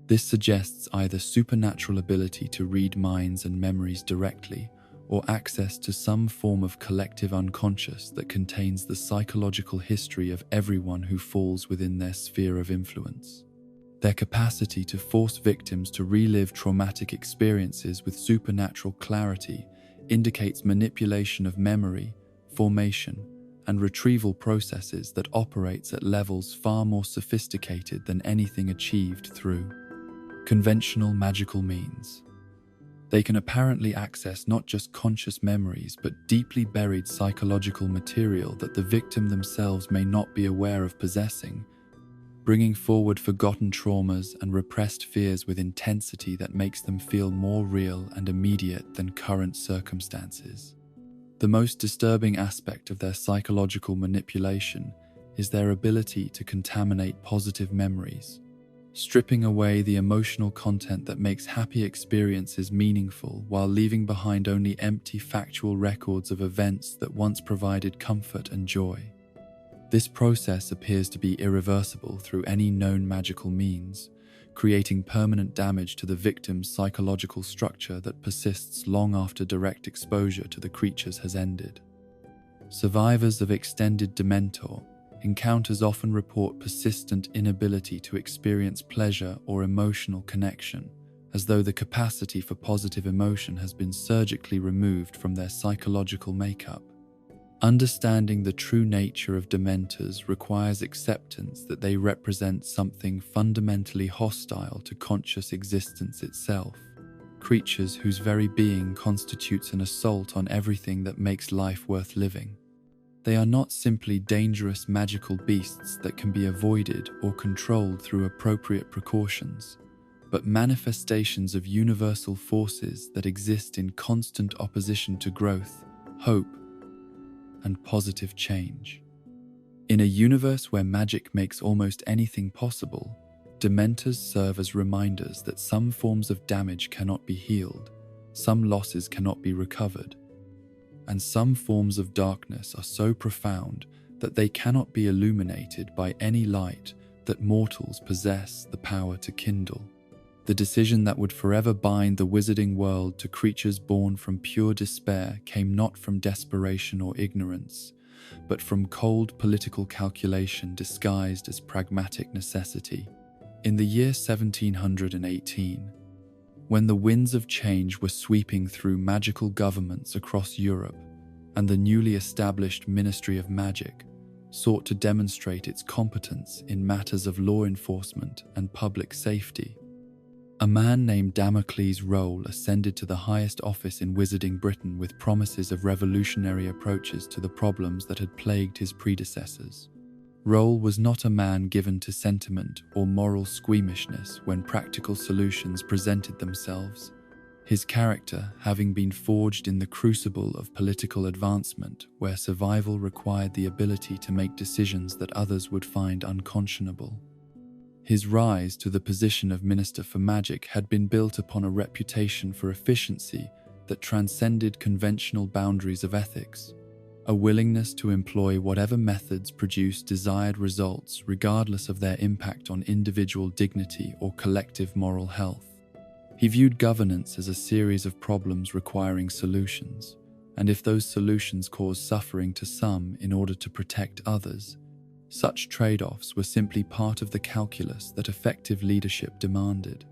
This suggests either supernatural ability to read minds and memories directly, or access to some form of collective unconscious that contains the psychological history of everyone who falls within their sphere of influence. Their capacity to force victims to relive traumatic experiences with supernatural clarity indicates manipulation of memory, formation, and retrieval processes that operates at levels far more sophisticated than anything achieved through conventional magical means. They can apparently access not just conscious memories but deeply buried psychological material that the victim themselves may not be aware of possessing, bringing forward forgotten traumas and repressed fears with intensity that makes them feel more real and immediate than current circumstances. The most disturbing aspect of their psychological manipulation is their ability to contaminate positive memories, stripping away the emotional content that makes happy experiences meaningful while leaving behind only empty factual records of events that once provided comfort and joy. This process appears to be irreversible through any known magical means, creating permanent damage to the victim's psychological structure that persists long after direct exposure to the creatures has ended. Survivors of extended Dementor encounters often report persistent inability to experience pleasure or emotional connection, as though the capacity for positive emotion has been surgically removed from their psychological makeup. Understanding the true nature of Dementors requires acceptance that they represent something fundamentally hostile to conscious existence itself, creatures whose very being constitutes an assault on everything that makes life worth living. They are not simply dangerous magical beasts that can be avoided or controlled through appropriate precautions, but manifestations of universal forces that exist in constant opposition to growth, hope, and positive change. In a universe where magic makes almost anything possible, Dementors serve as reminders that some forms of damage cannot be healed, some losses cannot be recovered, and some forms of darkness are so profound that they cannot be illuminated by any light that mortals possess the power to kindle. The decision that would forever bind the wizarding world to creatures born from pure despair came not from desperation or ignorance, but from cold political calculation disguised as pragmatic necessity. In the year 1718, when the winds of change were sweeping through magical governments across Europe, and the newly established Ministry of Magic sought to demonstrate its competence in matters of law enforcement and public safety, a man named Damocles Roll ascended to the highest office in Wizarding Britain with promises of revolutionary approaches to the problems that had plagued his predecessors. Roll was not a man given to sentiment or moral squeamishness when practical solutions presented themselves, his character having been forged in the crucible of political advancement where survival required the ability to make decisions that others would find unconscionable. His rise to the position of Minister for Magic had been built upon a reputation for efficiency that transcended conventional boundaries of ethics, a willingness to employ whatever methods produce desired results regardless of their impact on individual dignity or collective moral health. He viewed governance as a series of problems requiring solutions, and if those solutions caused suffering to some in order to protect others, such trade-offs were simply part of the calculus that effective leadership demanded.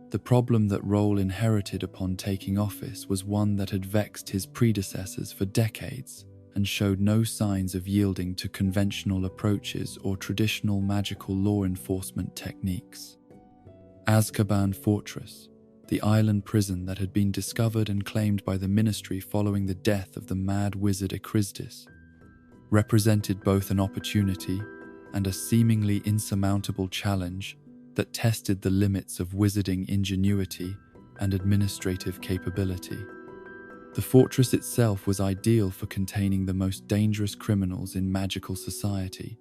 The problem that Roll inherited upon taking office was one that had vexed his predecessors for decades and showed no signs of yielding to conventional approaches or traditional magical law enforcement techniques. Azkaban Fortress, the island prison that had been discovered and claimed by the Ministry following the death of the mad wizard Echrisdis, represented both an opportunity and a seemingly insurmountable challenge that tested the limits of wizarding ingenuity and administrative capability. The fortress itself was ideal for containing the most dangerous criminals in magical society,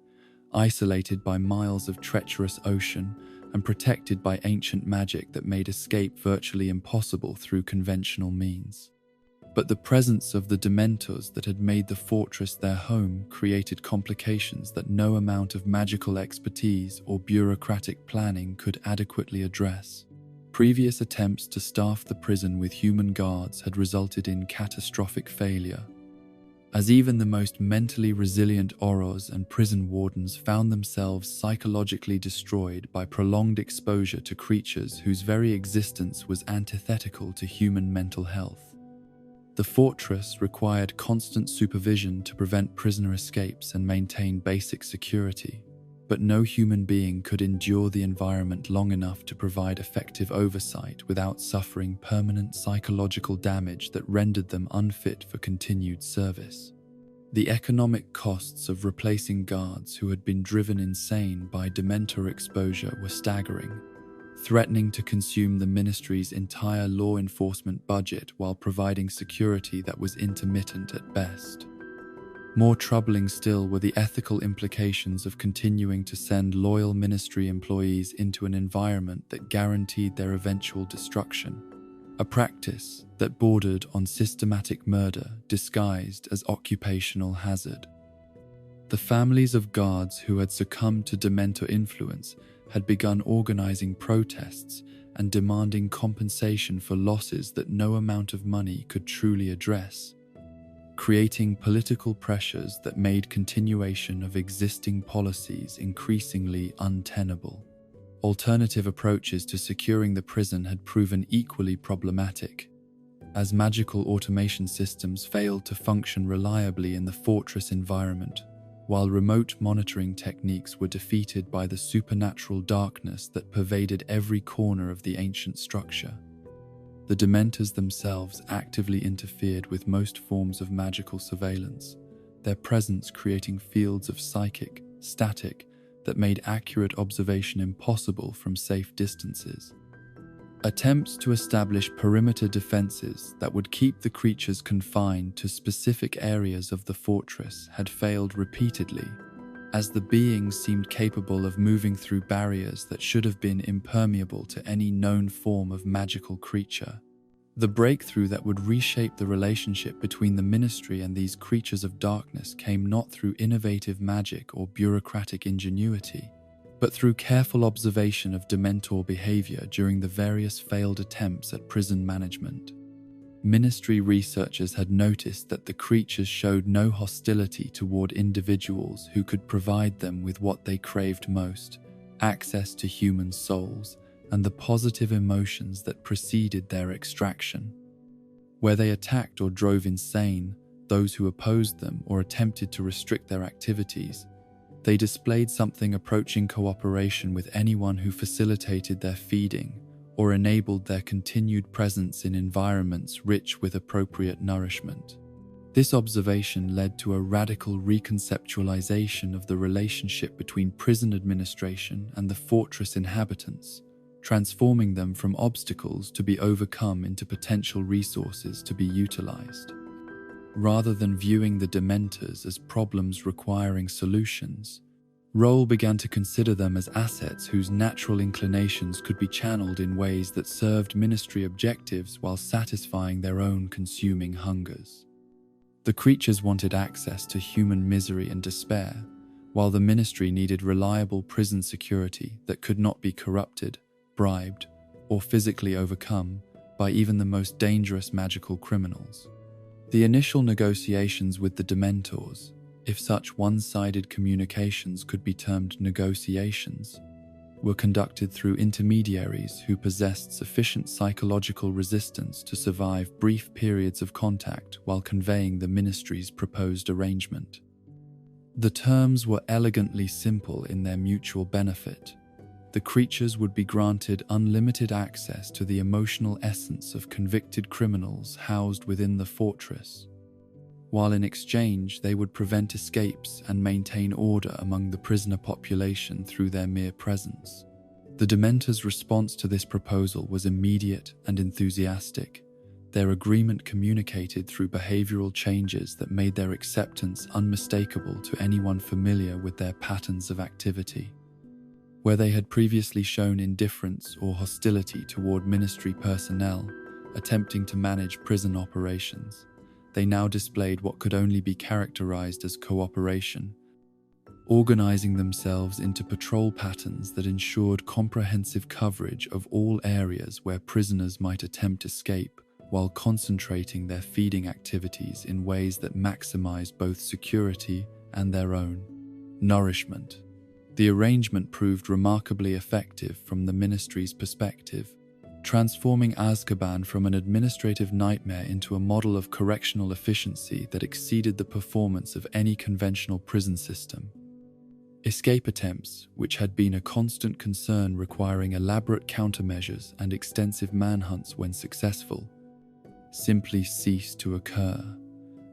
isolated by miles of treacherous ocean and protected by ancient magic that made escape virtually impossible through conventional means. But the presence of the Dementors that had made the fortress their home created complications that no amount of magical expertise or bureaucratic planning could adequately address. Previous attempts to staff the prison with human guards had resulted in catastrophic failure, as even the most mentally resilient Aurors and prison wardens found themselves psychologically destroyed by prolonged exposure to creatures whose very existence was antithetical to human mental health. The fortress required constant supervision to prevent prisoner escapes and maintain basic security, but no human being could endure the environment long enough to provide effective oversight without suffering permanent psychological damage that rendered them unfit for continued service. The economic costs of replacing guards who had been driven insane by Dementor exposure were staggering, threatening to consume the Ministry's entire law enforcement budget while providing security that was intermittent at best. More troubling still were the ethical implications of continuing to send loyal Ministry employees into an environment that guaranteed their eventual destruction, a practice that bordered on systematic murder disguised as occupational hazard. The families of guards who had succumbed to Dementor influence had begun organizing protests and demanding compensation for losses that no amount of money could truly address, creating political pressures that made continuation of existing policies increasingly untenable. Alternative approaches to securing the prison had proven equally problematic. as magical automation systems failed to function reliably in the fortress environment, while remote monitoring techniques were defeated by the supernatural darkness that pervaded every corner of the ancient structure. The Dementors themselves actively interfered with most forms of magical surveillance, their presence creating fields of psychic static that made accurate observation impossible from safe distances. Attempts to establish perimeter defenses that would keep the creatures confined to specific areas of the fortress had failed repeatedly, as the beings seemed capable of moving through barriers that should have been impermeable to any known form of magical creature. The breakthrough that would reshape the relationship between the Ministry and these creatures of darkness came not through innovative magic or bureaucratic ingenuity, but through careful observation of Dementor behavior during the various failed attempts at prison management. Ministry researchers had noticed that the creatures showed no hostility toward individuals who could provide them with what they craved most: access to human souls and the positive emotions that preceded their extraction. Where they attacked or drove insane those who opposed them or attempted to restrict their activities, they displayed something approaching cooperation with anyone who facilitated their feeding or enabled their continued presence in environments rich with appropriate nourishment. This observation led to a radical reconceptualization of the relationship between prison administration and the fortress inhabitants, transforming them from obstacles to be overcome into potential resources to be utilized. Rather than viewing the Dementors as problems requiring solutions, Roll began to consider them as assets whose natural inclinations could be channeled in ways that served Ministry objectives while satisfying their own consuming hungers. The creatures wanted access to human misery and despair, while the Ministry needed reliable prison security that could not be corrupted, bribed, or physically overcome by even the most dangerous magical criminals. The initial negotiations with the Dementors, if such one-sided communications could be termed negotiations, were conducted through intermediaries who possessed sufficient psychological resistance to survive brief periods of contact while conveying the Ministry's proposed arrangement. The terms were elegantly simple in their mutual benefit. The creatures would be granted unlimited access to the emotional essence of convicted criminals housed within the fortress, while in exchange they would prevent escapes and maintain order among the prisoner population through their mere presence. The Dementors' response to this proposal was immediate and enthusiastic, their agreement communicated through behavioral changes that made their acceptance unmistakable to anyone familiar with their patterns of activity. Where they had previously shown indifference or hostility toward Ministry personnel attempting to manage prison operations, they now displayed what could only be characterized as cooperation, organizing themselves into patrol patterns that ensured comprehensive coverage of all areas where prisoners might attempt escape, while concentrating their feeding activities in ways that maximized both security and their own nourishment. The arrangement proved remarkably effective from the Ministry's perspective, transforming Azkaban from an administrative nightmare into a model of correctional efficiency that exceeded the performance of any conventional prison system. Escape attempts, which had been a constant concern requiring elaborate countermeasures and extensive manhunts when successful, simply ceased to occur,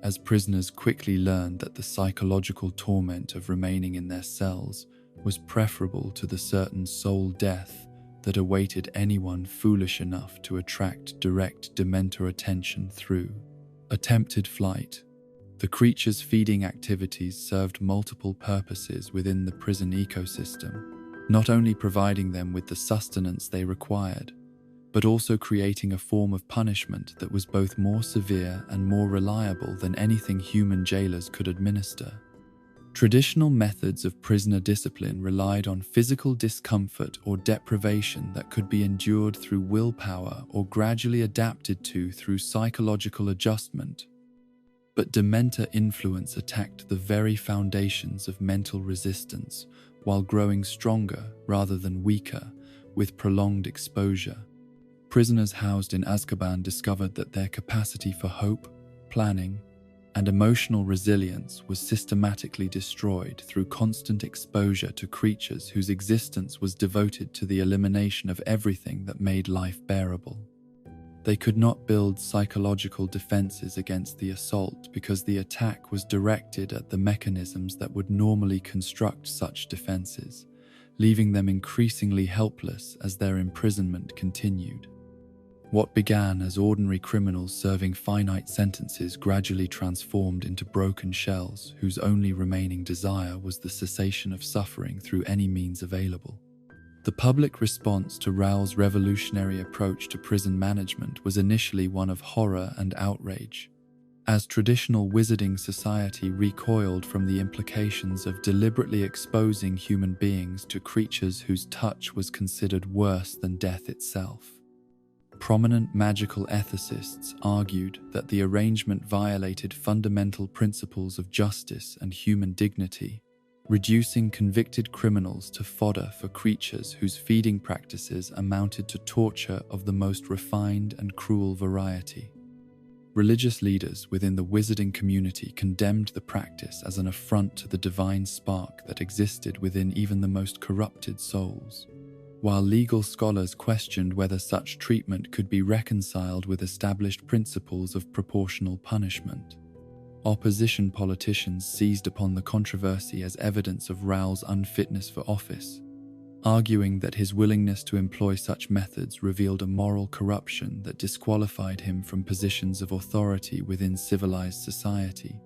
as prisoners quickly learned that the psychological torment of remaining in their cells was preferable to the certain soul death that awaited anyone foolish enough to attract direct Dementor attention through attempted flight. The creatures' feeding activities served multiple purposes within the prison ecosystem, not only providing them with the sustenance they required, but also creating a form of punishment that was both more severe and more reliable than anything human jailers could administer. Traditional methods of prisoner discipline relied on physical discomfort or deprivation that could be endured through willpower or gradually adapted to through psychological adjustment. But Dementor influence attacked the very foundations of mental resistance while growing stronger rather than weaker with prolonged exposure. prisoners housed in Azkaban discovered that their capacity for hope, planning, and emotional resilience was systematically destroyed through constant exposure to creatures whose existence was devoted to the elimination of everything that made life bearable. They could not build psychological defenses against the assault because the attack was directed at the mechanisms that would normally construct such defenses, leaving them increasingly helpless as their imprisonment continued. What began as ordinary criminals serving finite sentences gradually transformed into broken shells whose only remaining desire was the cessation of suffering through any means available. The public response to Rowell's revolutionary approach to prison management was initially one of horror and outrage, as traditional wizarding society recoiled from the implications of deliberately exposing human beings to creatures whose touch was considered worse than death itself. Prominent magical ethicists argued that the arrangement violated fundamental principles of justice and human dignity, reducing convicted criminals to fodder for creatures whose feeding practices amounted to torture of the most refined and cruel variety. Religious leaders within the wizarding community condemned the practice as an affront to the divine spark that existed within even the most corrupted souls, while legal scholars questioned whether such treatment could be reconciled with established principles of proportional punishment. Opposition politicians seized upon the controversy as evidence of Rowell's unfitness for office, arguing that his willingness to employ such methods revealed a moral corruption that disqualified him from positions of authority within civilized society.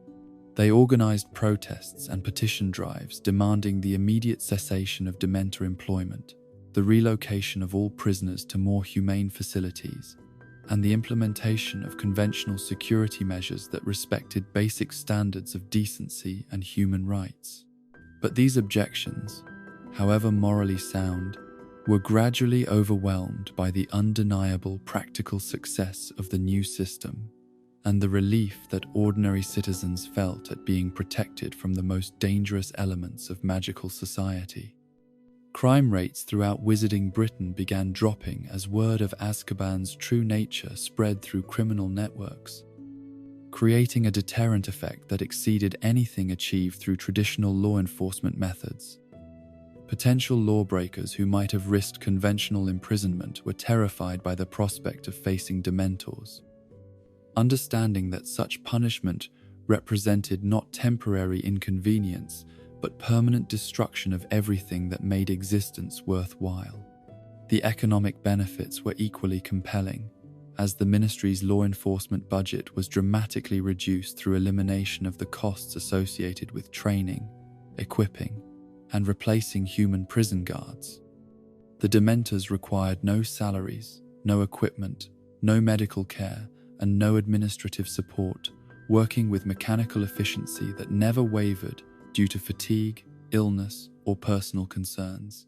They organized protests and petition drives demanding the immediate cessation of Dementor employment, the relocation of all prisoners to more humane facilities, and the implementation of conventional security measures that respected basic standards of decency and human rights. But these objections, however morally sound, were gradually overwhelmed by the undeniable practical success of the new system and the relief that ordinary citizens felt at being protected from the most dangerous elements of magical society. Crime rates throughout Wizarding Britain began dropping as word of Azkaban's true nature spread through criminal networks, creating a deterrent effect that exceeded anything achieved through traditional law enforcement methods. Potential lawbreakers who might have risked conventional imprisonment were terrified by the prospect of facing Dementors, understanding that such punishment represented not temporary inconvenience but permanent destruction of everything that made existence worthwhile. The economic benefits were equally compelling, as the ministry's law enforcement budget was dramatically reduced through elimination of the costs associated with training, equipping, and replacing human prison guards. The Dementors required no salaries, no equipment, no medical care, and no administrative support, working with mechanical efficiency that never wavered due to fatigue, illness, or personal concerns.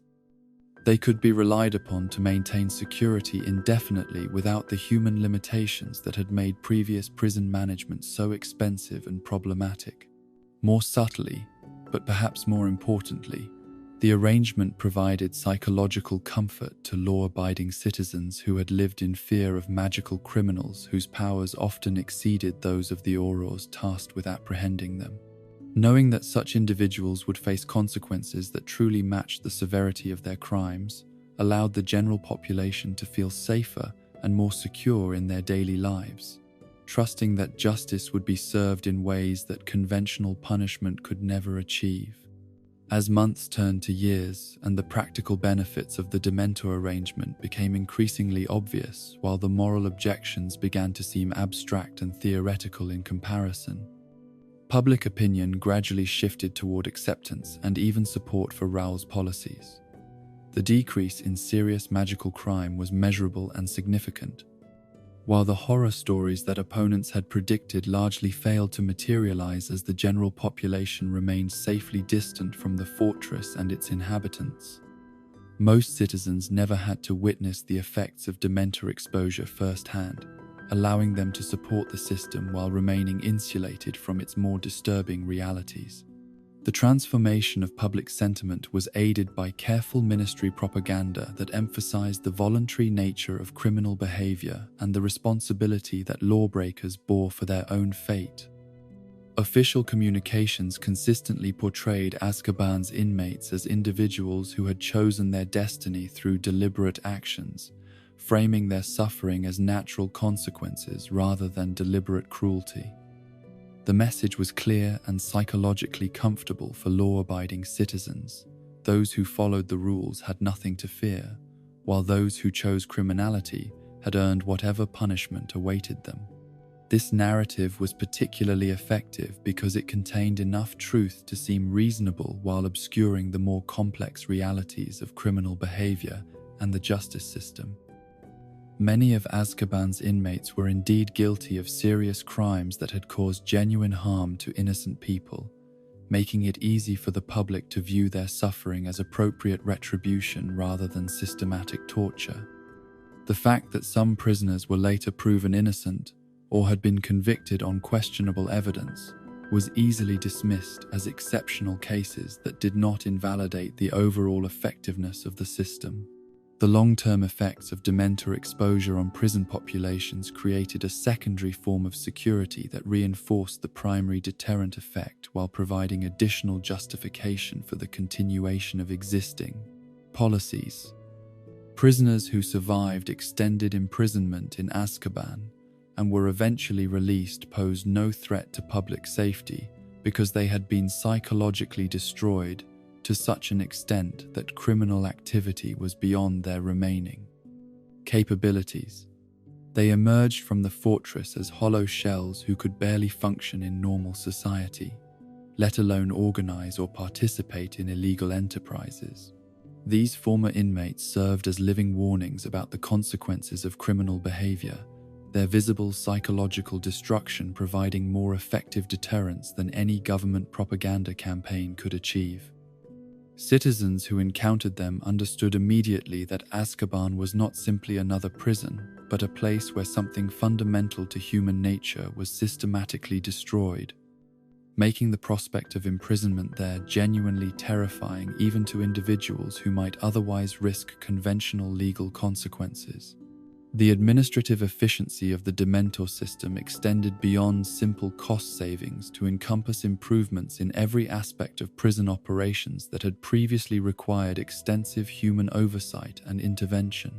They could be relied upon to maintain security indefinitely without the human limitations that had made previous prison management so expensive and problematic. More subtly, but perhaps more importantly, the arrangement provided psychological comfort to law-abiding citizens who had lived in fear of magical criminals whose powers often exceeded those of the Aurors tasked with apprehending them. Knowing that such individuals would face consequences that truly matched the severity of their crimes allowed the general population to feel safer and more secure in their daily lives, trusting that justice would be served in ways that conventional punishment could never achieve. As months turned to years and the practical benefits of the Dementor arrangement became increasingly obvious while the moral objections began to seem abstract and theoretical in comparison, public opinion gradually shifted toward acceptance and even support for Rowell's policies. The decrease in serious magical crime was measurable and significant, while the horror stories that opponents had predicted largely failed to materialize as the general population remained safely distant from the fortress and its inhabitants. Most citizens never had to witness the effects of Dementor exposure firsthand, allowing them to support the system while remaining insulated from its more disturbing realities. The transformation of public sentiment was aided by careful ministry propaganda that emphasized the voluntary nature of criminal behavior and the responsibility that lawbreakers bore for their own fate. Official communications consistently portrayed Azkaban's inmates as individuals who had chosen their destiny through deliberate actions, framing their suffering as natural consequences rather than deliberate cruelty. The message was clear and psychologically comfortable for law-abiding citizens. Those who followed the rules had nothing to fear, while those who chose criminality had earned whatever punishment awaited them. This narrative was particularly effective because it contained enough truth to seem reasonable while obscuring the more complex realities of criminal behavior and the justice system. Many of Azkaban's inmates were indeed guilty of serious crimes that had caused genuine harm to innocent people, making it easy for the public to view their suffering as appropriate retribution rather than systematic torture. The fact that some prisoners were later proven innocent or had been convicted on questionable evidence was easily dismissed as exceptional cases that did not invalidate the overall effectiveness of the system. The long-term effects of Dementor exposure on prison populations created a secondary form of security that reinforced the primary deterrent effect while providing additional justification for the continuation of existing policies. Prisoners who survived extended imprisonment in Azkaban and were eventually released posed no threat to public safety because they had been psychologically destroyed to such an extent that criminal activity was beyond their remaining capabilities. They emerged from the fortress as hollow shells who could barely function in normal society, let alone organize or participate in illegal enterprises. These former inmates served as living warnings about the consequences of criminal behavior, their visible psychological destruction providing more effective deterrence than any government propaganda campaign could achieve. Citizens who encountered them understood immediately that Azkaban was not simply another prison, but a place where something fundamental to human nature was systematically destroyed, making the prospect of imprisonment there genuinely terrifying even to individuals who might otherwise risk conventional legal consequences. The administrative efficiency of the Dementor system extended beyond simple cost savings to encompass improvements in every aspect of prison operations that had previously required extensive human oversight and intervention.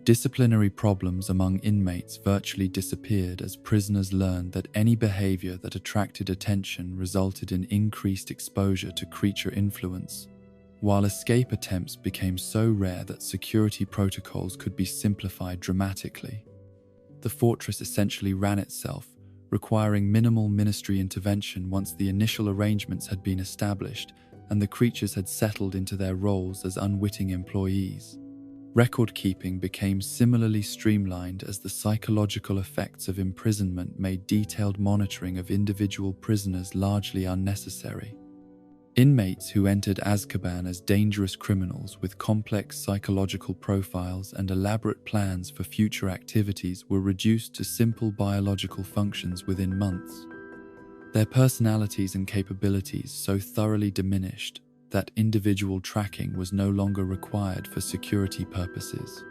Disciplinary problems among inmates virtually disappeared as prisoners learned that any behavior that attracted attention resulted in increased exposure to creature influence, while escape attempts became so rare that security protocols could be simplified dramatically. The fortress essentially ran itself, requiring minimal ministry intervention once the initial arrangements had been established and the creatures had settled into their roles as unwitting employees. Record-keeping became similarly streamlined as the psychological effects of imprisonment made detailed monitoring of individual prisoners largely unnecessary. Inmates who entered Azkaban as dangerous criminals with complex psychological profiles and elaborate plans for future activities were reduced to simple biological functions within months. Their personalities and capabilities so thoroughly diminished that individual tracking was no longer required for security purposes.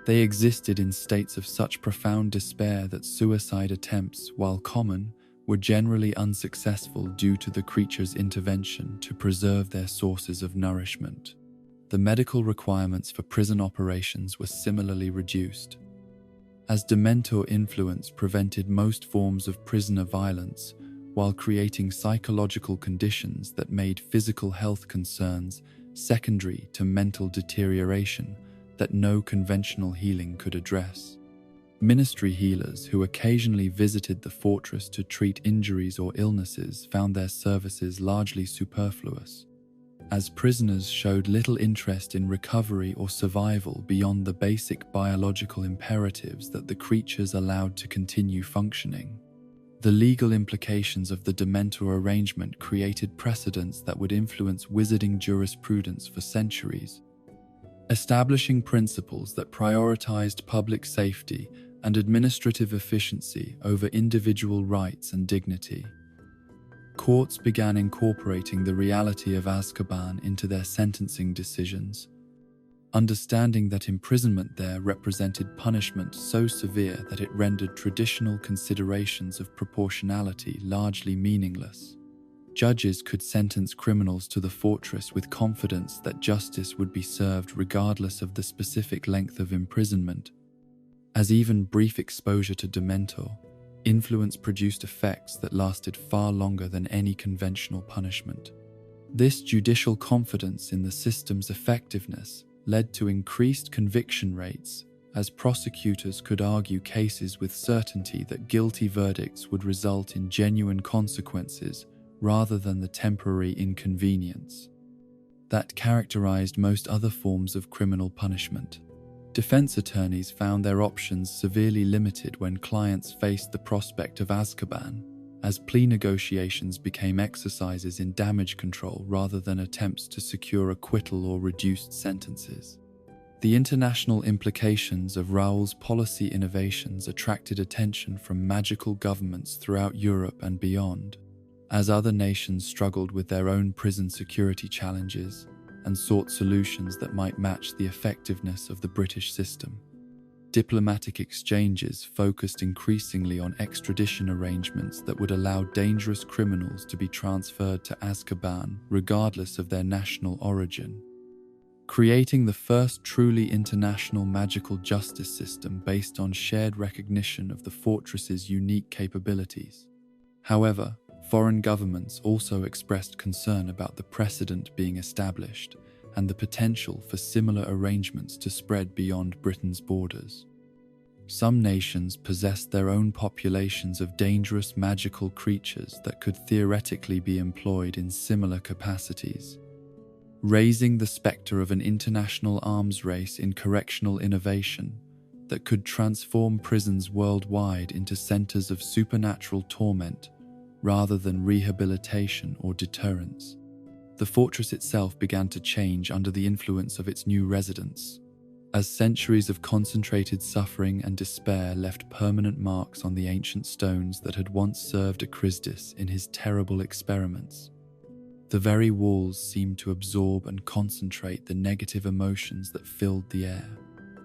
They existed in states of such profound despair that suicide attempts, while common, were generally unsuccessful due to the creature's intervention to preserve their sources of nourishment. The medical requirements for prison operations were similarly reduced. As Dementor influence prevented most forms of prisoner violence, while creating psychological conditions that made physical health concerns secondary to mental deterioration that no conventional healing could address. Ministry healers who occasionally visited the fortress to treat injuries or illnesses found their services largely superfluous, as prisoners showed little interest in recovery or survival beyond the basic biological imperatives that the creatures allowed to continue functioning. The legal implications of the Dementor arrangement created precedents that would influence wizarding jurisprudence for centuries, establishing principles that prioritized public safety and administrative efficiency over individual rights and dignity. courts began incorporating the reality of Azkaban into their sentencing decisions, understanding that imprisonment there represented punishment so severe that it rendered traditional considerations of proportionality largely meaningless. Judges could sentence criminals to the fortress with confidence that justice would be served regardless of the specific length of imprisonment, as even brief exposure to Dementor influence produced effects that lasted far longer than any conventional punishment. This judicial confidence in the system's effectiveness led to increased conviction rates, as prosecutors could argue cases with certainty that guilty verdicts would result in genuine consequences rather than the temporary inconvenience that characterized most other forms of criminal punishment. Defense attorneys found their options severely limited when clients faced the prospect of Azkaban, as plea negotiations became exercises in damage control rather than attempts to secure acquittal or reduced sentences. The international implications of Raoul's policy innovations attracted attention from magical governments throughout Europe and beyond, as other nations struggled with their own prison security challenges and sought solutions that might match the effectiveness of the British system. Diplomatic exchanges focused increasingly on extradition arrangements that would allow dangerous criminals to be transferred to Azkaban regardless of their national origin, creating the first truly international magical justice system based on shared recognition of the fortress's unique capabilities. However, foreign governments also expressed concern about the precedent being established and the potential for similar arrangements to spread beyond Britain's borders. Some nations possessed their own populations of dangerous magical creatures that could theoretically be employed in similar capacities, raising the spectre of an international arms race in correctional innovation that could transform prisons worldwide into centers of supernatural torment rather than rehabilitation or deterrence. The fortress itself began to change under the influence of its new residents, as centuries of concentrated suffering and despair left permanent marks on the ancient stones that had once served Acrisdis in his terrible experiments. The very walls seemed to absorb and concentrate the negative emotions that filled the air,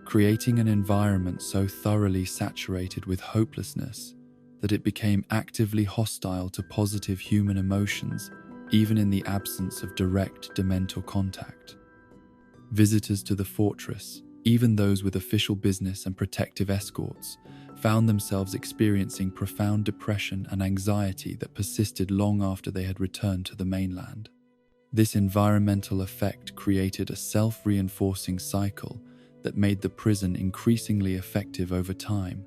creating an environment so thoroughly saturated with hopelessness that it became actively hostile to positive human emotions, even in the absence of direct Dementor contact. Visitors to the fortress, even those with official business and protective escorts, found themselves experiencing profound depression and anxiety that persisted long after they had returned to the mainland. This environmental effect created a self-reinforcing cycle that made the prison increasingly effective over time,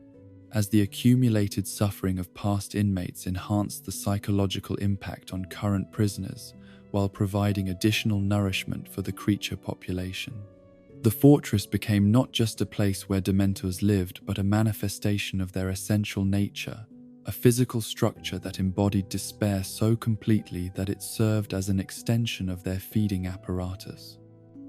as the accumulated suffering of past inmates enhanced the psychological impact on current prisoners while providing additional nourishment for the creature population. The fortress became not just a place where Dementors lived, but a manifestation of their essential nature, a physical structure that embodied despair so completely that it served as an extension of their feeding apparatus.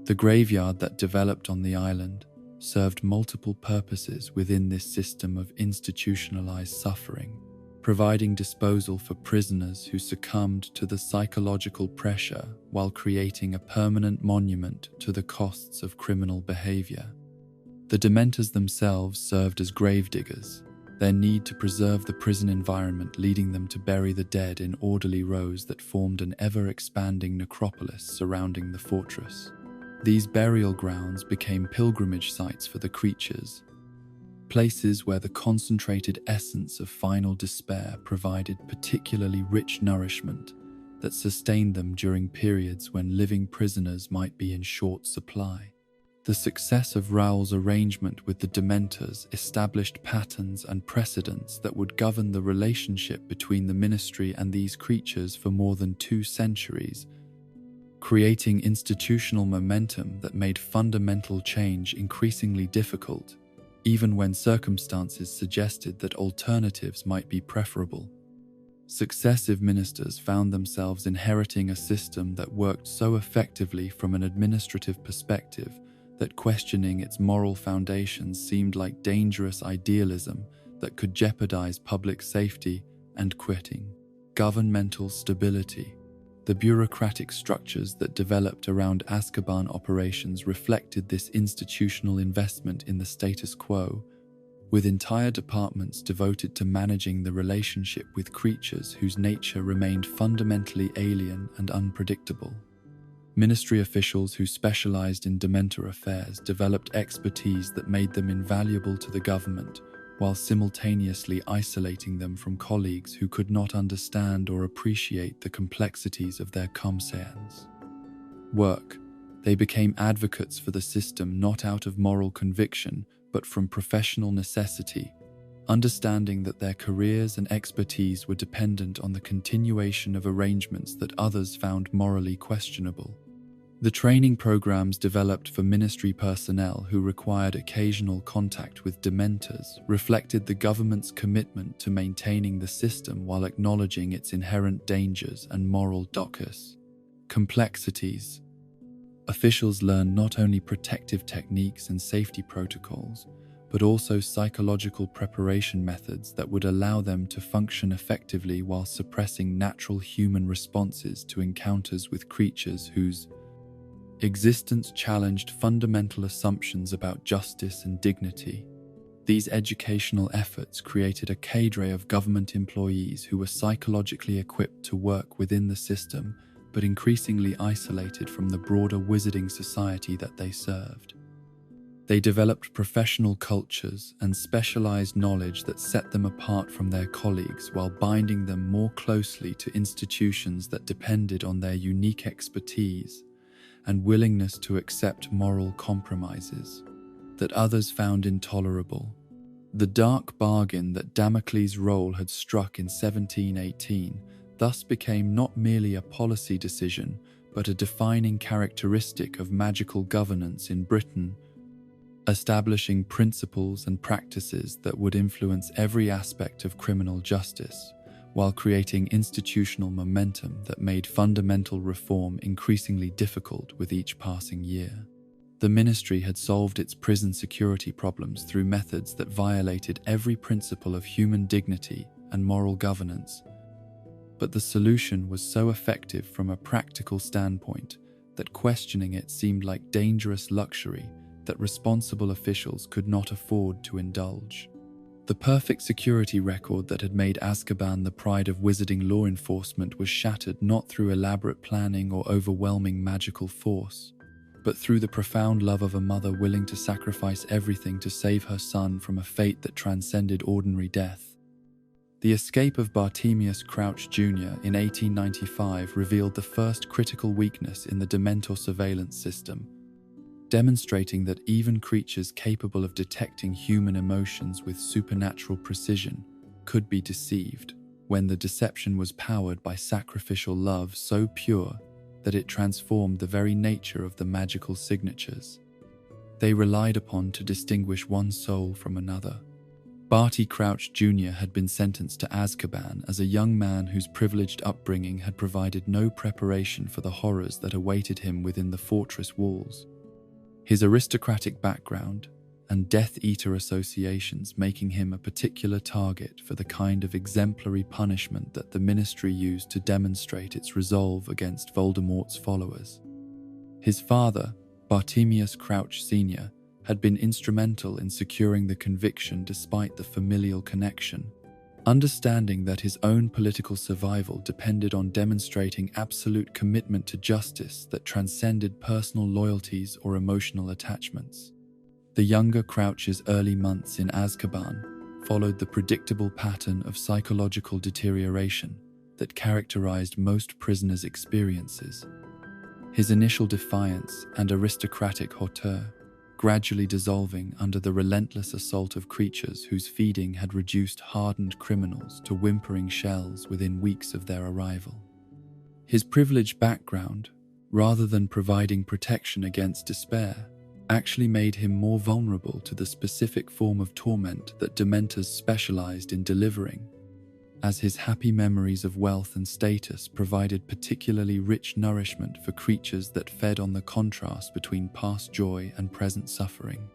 The graveyard that developed on the island served multiple purposes within this system of institutionalized suffering, providing disposal for prisoners who succumbed to the psychological pressure while creating a permanent monument to the costs of criminal behavior. The Dementors themselves served as gravediggers, their need to preserve the prison environment leading them to bury the dead in orderly rows that formed an ever-expanding necropolis surrounding the fortress. These burial grounds became pilgrimage sites for the creatures, places where the concentrated essence of final despair provided particularly rich nourishment that sustained them during periods when living prisoners might be in short supply. The success of Raoul's arrangement with the Dementors established patterns and precedents that would govern the relationship between the Ministry and these creatures for more than 2 centuries, creating institutional momentum that made fundamental change increasingly difficult, even when circumstances suggested that alternatives might be preferable. Successive ministers found themselves inheriting a system that worked so effectively from an administrative perspective that questioning its moral foundations seemed like dangerous idealism that could jeopardize public safety and quitting. governmental stability. The bureaucratic structures that developed around Azkaban operations reflected this institutional investment in the status quo, with entire departments devoted to managing the relationship with creatures whose nature remained fundamentally alien and unpredictable. Ministry officials who specialized in Dementor affairs developed expertise that made them invaluable to the government, while simultaneously isolating them from colleagues who could not understand or appreciate the complexities of their comscience. Work. They became advocates for the system not out of moral conviction, but from professional necessity, understanding that their careers and expertise were dependent on the continuation of arrangements that others found morally questionable. The training programs developed for ministry personnel who required occasional contact with Dementors reflected the government's commitment to maintaining the system while acknowledging its inherent dangers and moral complexities. Officials learned not only protective techniques and safety protocols, but also psychological preparation methods that would allow them to function effectively while suppressing natural human responses to encounters with creatures whose existence challenged fundamental assumptions about justice and dignity. These educational efforts created a cadre of government employees who were psychologically equipped to work within the system, but increasingly isolated from the broader wizarding society that they served. They developed professional cultures and specialized knowledge that set them apart from their colleagues while binding them more closely to institutions that depended on their unique expertise and willingness to accept moral compromises that others found intolerable. The dark bargain that Damocles' role had struck in 1718 thus became not merely a policy decision, but a defining characteristic of magical governance in Britain, establishing principles and practices that would influence every aspect of criminal justice, while creating institutional momentum that made fundamental reform increasingly difficult with each passing year. The ministry had solved its prison security problems through methods that violated every principle of human dignity and moral governance, but the solution was so effective from a practical standpoint that questioning it seemed like dangerous luxury that responsible officials could not afford to indulge. The perfect security record that had made Azkaban the pride of wizarding law enforcement was shattered not through elaborate planning or overwhelming magical force, but through the profound love of a mother willing to sacrifice everything to save her son from a fate that transcended ordinary death. The escape of Bartemius Crouch Jr. in 1895 revealed the first critical weakness in the Dementor surveillance system, demonstrating that even creatures capable of detecting human emotions with supernatural precision could be deceived when the deception was powered by sacrificial love so pure that it transformed the very nature of the magical signatures they relied upon to distinguish one soul from another. Barty Crouch Jr. had been sentenced to Azkaban as a young man whose privileged upbringing had provided no preparation for the horrors that awaited him within the fortress walls. His aristocratic background and Death Eater associations making him a particular target for the kind of exemplary punishment that the ministry used to demonstrate its resolve against Voldemort's followers. His father, Bartemius Crouch Sr., had been instrumental in securing the conviction despite the familial connection, understanding that his own political survival depended on demonstrating absolute commitment to justice that transcended personal loyalties or emotional attachments. The younger Crouch's early months in Azkaban followed the predictable pattern of psychological deterioration that characterized most prisoners' experiences. His initial defiance and aristocratic hauteur gradually dissolving under the relentless assault of creatures whose feeding had reduced hardened criminals to whimpering shells within weeks of their arrival. His privileged background, rather than providing protection against despair, actually made him more vulnerable to the specific form of torment that Dementors specialized in delivering, as his happy memories of wealth and status provided particularly rich nourishment for creatures that fed on the contrast between past joy and present suffering.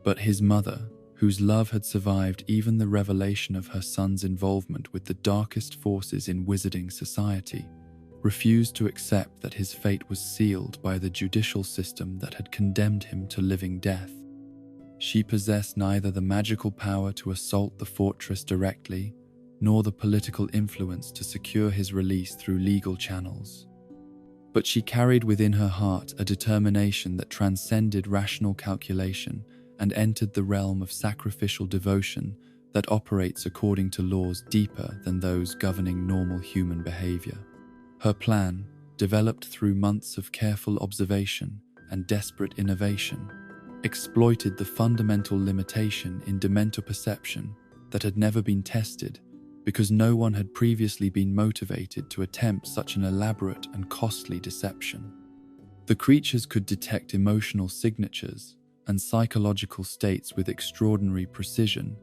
But his mother, whose love had survived even the revelation of her son's involvement with the darkest forces in wizarding society, refused to accept that his fate was sealed by the judicial system that had condemned him to living death. She possessed neither the magical power to assault the fortress directly, nor the political influence to secure his release through legal channels. But she carried within her heart a determination that transcended rational calculation and entered the realm of sacrificial devotion that operates according to laws deeper than those governing normal human behavior. Her plan, developed through months of careful observation and desperate innovation, exploited the fundamental limitation in Dementor perception that had never been tested because no one had previously been motivated to attempt such an elaborate and costly deception. The creatures could detect emotional signatures and psychological states with extraordinary precision,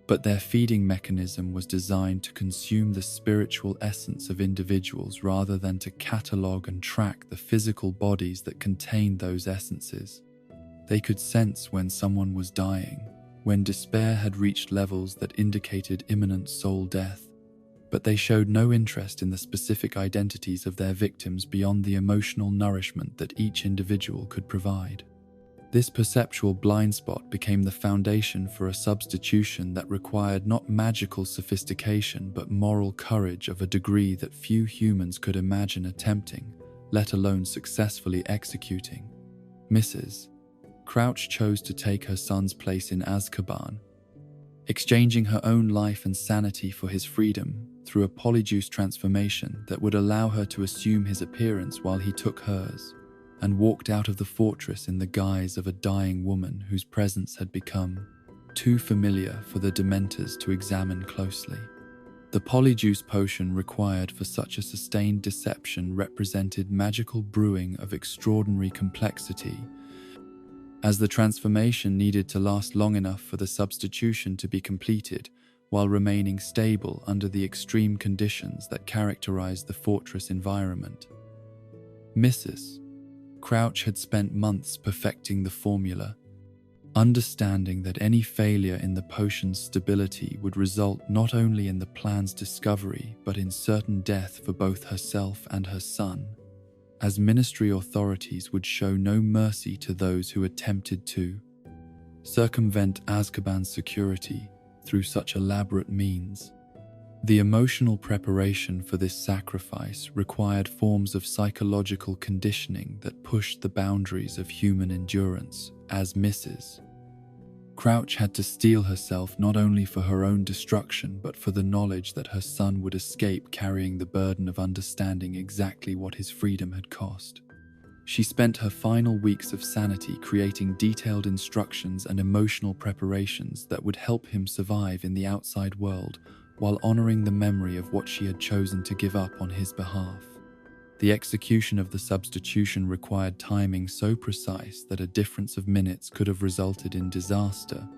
but their feeding mechanism was designed to consume the spiritual essence of individuals rather than to catalogue and track the physical bodies that contained those essences. They could sense when someone was dying, when despair had reached levels that indicated imminent soul death, but they showed no interest in the specific identities of their victims beyond the emotional nourishment that each individual could provide. This perceptual blind spot became the foundation for a substitution that required not magical sophistication but moral courage of a degree that few humans could imagine attempting, let alone successfully executing. Mrs. Crouch chose to take her son's place in Azkaban, exchanging her own life and sanity for his freedom through a polyjuice transformation that would allow her to assume his appearance while he took hers, and walked out of the fortress in the guise of a dying woman whose presence had become too familiar for the Dementors to examine closely. The polyjuice potion required for such a sustained deception represented magical brewing of extraordinary complexity, as the transformation needed to last long enough for the substitution to be completed while remaining stable under the extreme conditions that characterized the fortress environment. Mrs. Crouch had spent months perfecting the formula, understanding that any failure in the potion's stability would result not only in the plan's discovery but in certain death for both herself and her son, as ministry authorities would show no mercy to those who attempted to circumvent Azkaban's security through such elaborate means. The emotional preparation for this sacrifice required forms of psychological conditioning that pushed the boundaries of human endurance, as Mrs. Crouch had to steel herself not only for her own destruction but for the knowledge that her son would escape carrying the burden of understanding exactly what his freedom had cost. She spent her final weeks of sanity creating detailed instructions and emotional preparations that would help him survive in the outside world while honoring the memory of what she had chosen to give up on his behalf. The execution of the substitution required timing so precise that a difference of minutes could have resulted in disaster,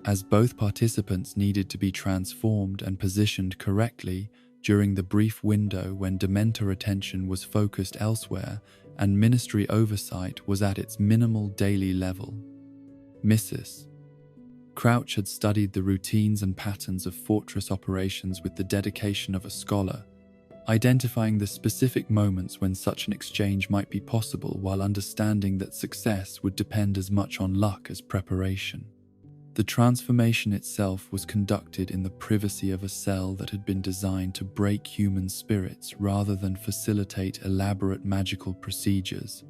as both participants needed to be transformed and positioned correctly during the brief window when Dementor attention was focused elsewhere and ministry oversight was at its minimal daily level. Mrs. Crouch had studied the routines and patterns of fortress operations with the dedication of a scholar, identifying the specific moments when such an exchange might be possible while understanding that success would depend as much on luck as preparation. The transformation itself was conducted in the privacy of a cell that had been designed to break human spirits rather than facilitate elaborate magical procedures,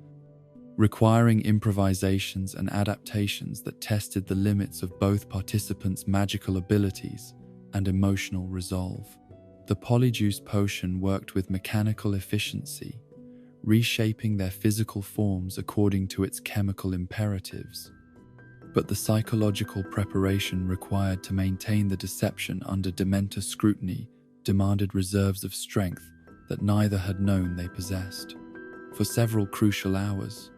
requiring improvisations and adaptations that tested the limits of both participants' magical abilities and emotional resolve. The polyjuice potion worked with mechanical efficiency, reshaping their physical forms according to its chemical imperatives. But the psychological preparation required to maintain the deception under Dementor scrutiny demanded reserves of strength that neither had known they possessed. For several crucial hours,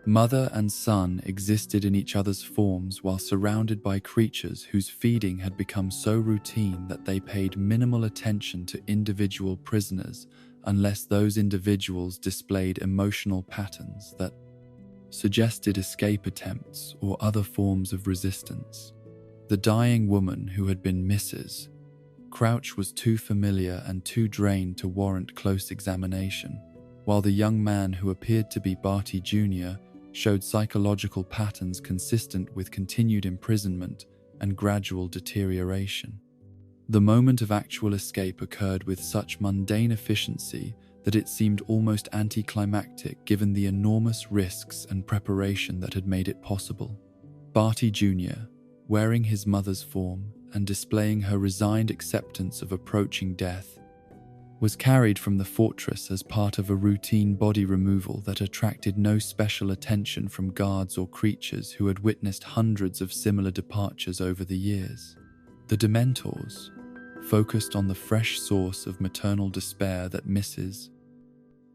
mother and son existed in each other's forms while surrounded by creatures whose feeding had become so routine that they paid minimal attention to individual prisoners unless those individuals displayed emotional patterns that suggested escape attempts or other forms of resistance. The dying woman who had been Mrs. Crouch was too familiar and too drained to warrant close examination, while the young man who appeared to be Barty Jr. showed psychological patterns consistent with continued imprisonment and gradual deterioration. The moment of actual escape occurred with such mundane efficiency that it seemed almost anticlimactic given the enormous risks and preparation that had made it possible. Barty Jr., wearing his mother's form and displaying her resigned acceptance of approaching death, was carried from the fortress as part of a routine body removal that attracted no special attention from guards or creatures who had witnessed hundreds of similar departures over the years. The Dementors, focused on the fresh source of maternal despair that Mrs.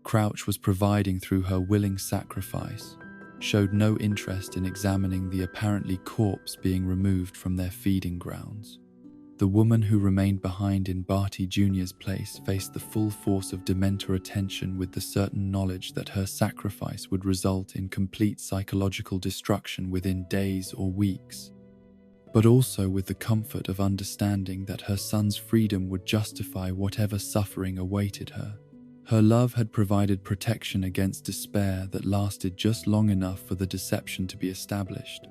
Crouch was providing through her willing sacrifice, showed no interest in examining the apparently corpse being removed from their feeding grounds. The woman who remained behind in Barty Jr.'s place faced the full force of Dementor attention with the certain knowledge that her sacrifice would result in complete psychological destruction within days or weeks, but also with the comfort of understanding that her son's freedom would justify whatever suffering awaited her. Her love had provided protection against despair that lasted just long enough for the deception to be established,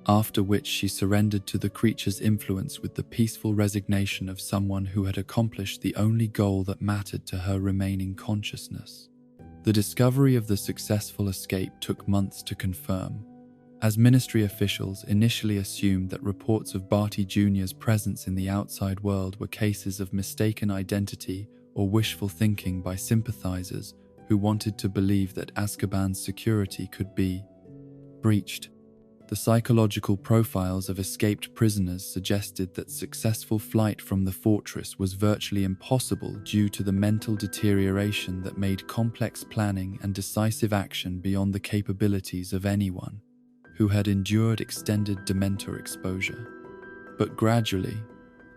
after which she surrendered to the creature's influence with the peaceful resignation of someone who had accomplished the only goal that mattered to her remaining consciousness. The discovery of the successful escape took months to confirm, as ministry officials initially assumed that reports of Barty Jr.'s presence in the outside world were cases of mistaken identity or wishful thinking by sympathizers who wanted to believe that Azkaban's security could be breached. The psychological profiles of escaped prisoners suggested that successful flight from the fortress was virtually impossible due to the mental deterioration that made complex planning and decisive action beyond the capabilities of anyone who had endured extended Dementor exposure. But gradually,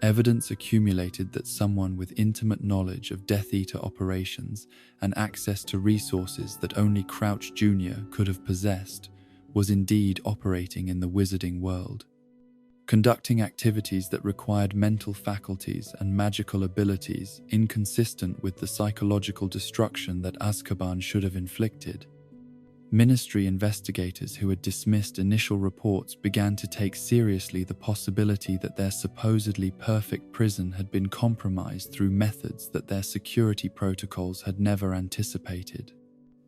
evidence accumulated that someone with intimate knowledge of Death Eater operations and access to resources that only Crouch Jr. could have possessed was indeed operating in the wizarding world, conducting activities that required mental faculties and magical abilities inconsistent with the psychological destruction that Azkaban should have inflicted. Ministry investigators who had dismissed initial reports began to take seriously the possibility that their supposedly perfect prison had been compromised through methods that their security protocols had never anticipated.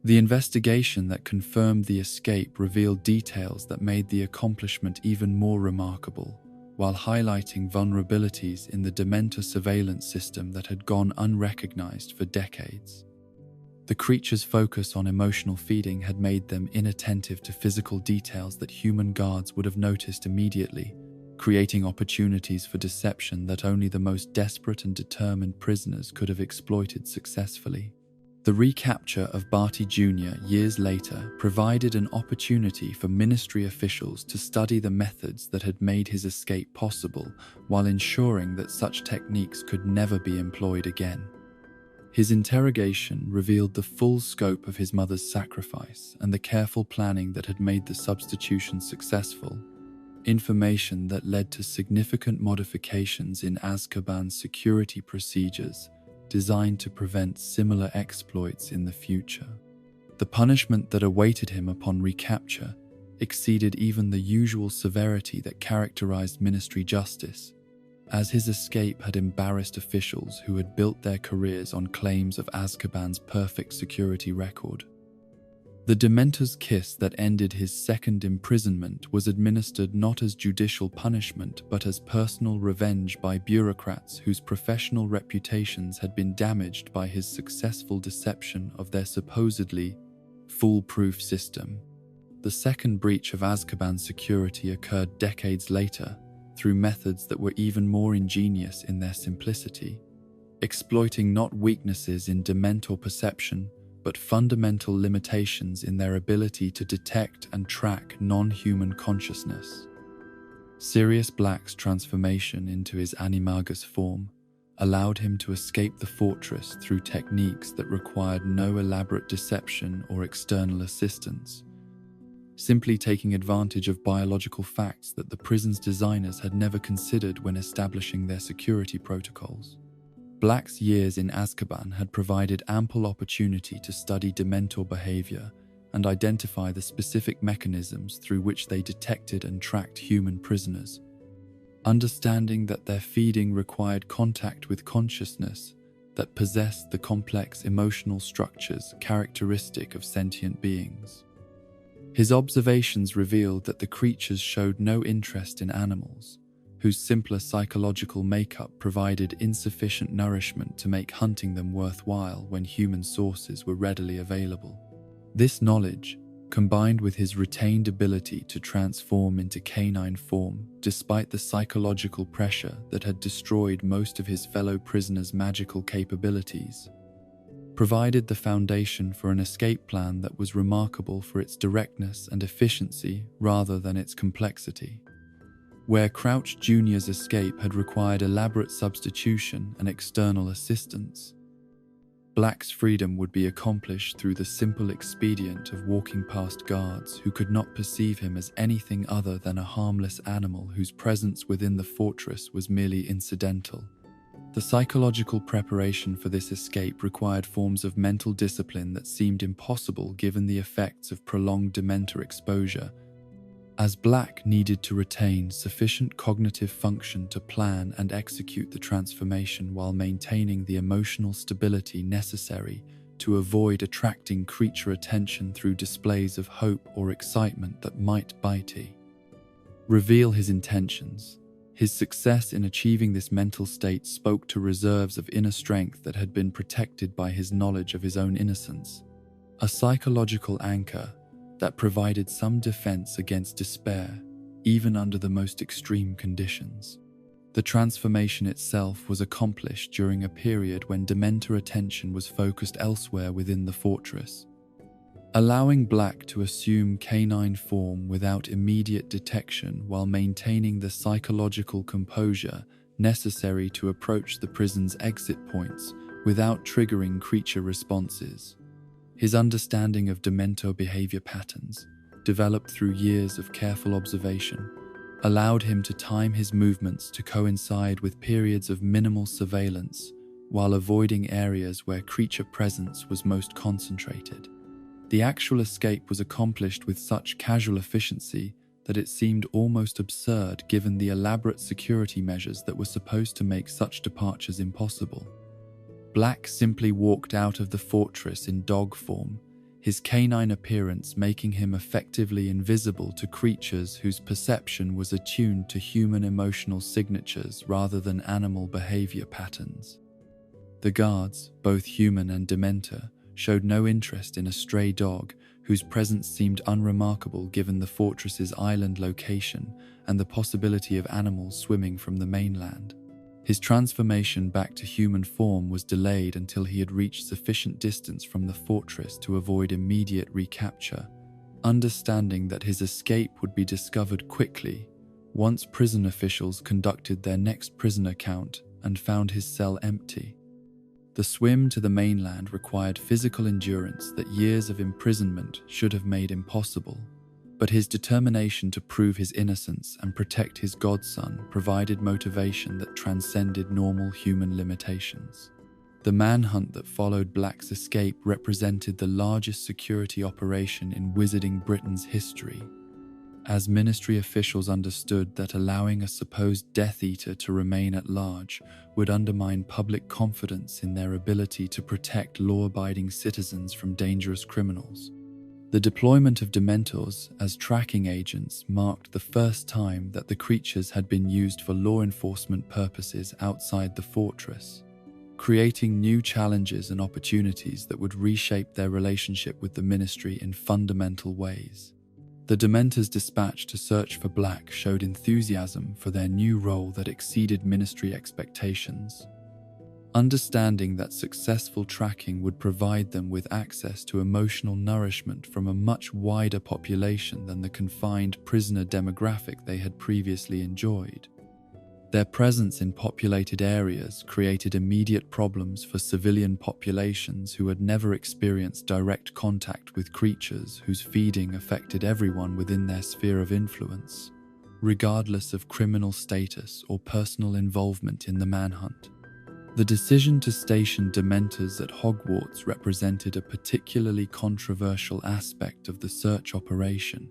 The investigation that confirmed the escape revealed details that made the accomplishment even more remarkable, while highlighting vulnerabilities in the Dementor surveillance system that had gone unrecognized for decades. The creature's focus on emotional feeding had made them inattentive to physical details that human guards would have noticed immediately, creating opportunities for deception that only the most desperate and determined prisoners could have exploited successfully. The recapture of Barty Jr. years later provided an opportunity for ministry officials to study the methods that had made his escape possible while ensuring that such techniques could never be employed again. His interrogation revealed the full scope of his mother's sacrifice and the careful planning that had made the substitution successful, information that led to significant modifications in Azkaban's security procedures designed to prevent similar exploits in the future. The punishment that awaited him upon recapture exceeded even the usual severity that characterized ministry justice, as his escape had embarrassed officials who had built their careers on claims of Azkaban's perfect security record. The Dementor's kiss that ended his second imprisonment was administered not as judicial punishment but as personal revenge by bureaucrats whose professional reputations had been damaged by his successful deception of their supposedly foolproof system. The second breach of Azkaban's security occurred decades later through methods that were even more ingenious in their simplicity, exploiting not weaknesses in Dementor perception but fundamental limitations in their ability to detect and track non-human consciousness. Sirius Black's transformation into his animagus form allowed him to escape the fortress through techniques that required no elaborate deception or external assistance. simply taking advantage of biological facts that the prison's designers had never considered when establishing their security protocols. Black's years in Azkaban had provided ample opportunity to study Dementor behavior and identify the specific mechanisms through which they detected and tracked human prisoners. Understanding that their feeding required contact with consciousness that possessed the complex emotional structures characteristic of sentient beings. His observations revealed that the creatures showed no interest in animals, whose simpler psychological makeup provided insufficient nourishment to make hunting them worthwhile when human sources were readily available. This knowledge, combined with his retained ability to transform into canine form despite the psychological pressure that had destroyed most of his fellow prisoners' magical capabilities, provided the foundation for an escape plan that was remarkable for its directness and efficiency rather than its complexity. Where Crouch Jr.'s escape had required elaborate substitution and external assistance, Black's freedom would be accomplished through the simple expedient of walking past guards who could not perceive him as anything other than a harmless animal whose presence within the fortress was merely incidental. The psychological preparation for this escape required forms of mental discipline that seemed impossible given the effects of prolonged Dementor exposure, as Black needed to retain sufficient cognitive function to plan and execute the transformation while maintaining the emotional stability necessary to avoid attracting creature attention through displays of hope or excitement that might reveal his intentions. His success in achieving this mental state spoke to reserves of inner strength that had been protected by his knowledge of his own innocence, a psychological anchor that provided some defense against despair, even under the most extreme conditions. The transformation itself was accomplished during a period when Dementor attention was focused elsewhere within the fortress, allowing Black to assume canine form without immediate detection while maintaining the psychological composure necessary to approach the prison's exit points without triggering creature responses. His understanding of Dementor behavior patterns, developed through years of careful observation, allowed him to time his movements to coincide with periods of minimal surveillance while avoiding areas where creature presence was most concentrated. The actual escape was accomplished with such casual efficiency that it seemed almost absurd given the elaborate security measures that were supposed to make such departures impossible. Black simply walked out of the fortress in dog form, his canine appearance making him effectively invisible to creatures whose perception was attuned to human emotional signatures rather than animal behavior patterns. The guards, both human and Dementor, showed no interest in a stray dog whose presence seemed unremarkable given the fortress's island location and the possibility of animals swimming from the mainland. His transformation back to human form was delayed until he had reached sufficient distance from the fortress to avoid immediate recapture, understanding that his escape would be discovered quickly once prison officials conducted their next prisoner count and found his cell empty. The swim to the mainland required physical endurance that years of imprisonment should have made impossible, but his determination to prove his innocence and protect his godson provided motivation that transcended normal human limitations. The manhunt that followed Black's escape represented the largest security operation in Wizarding Britain's history, as ministry officials understood that allowing a supposed Death Eater to remain at large would undermine public confidence in their ability to protect law-abiding citizens from dangerous criminals. The deployment of Dementors as tracking agents marked the first time that the creatures had been used for law enforcement purposes outside the fortress, creating new challenges and opportunities that would reshape their relationship with the ministry in fundamental ways. The Dementors dispatched to search for Black showed enthusiasm for their new role that exceeded ministry expectations, understanding that successful tracking would provide them with access to emotional nourishment from a much wider population than the confined prisoner demographic they had previously enjoyed. Their presence in populated areas created immediate problems for civilian populations who had never experienced direct contact with creatures whose feeding affected everyone within their sphere of influence, regardless of criminal status or personal involvement in the manhunt. The decision to station Dementors at Hogwarts represented a particularly controversial aspect of the search operation,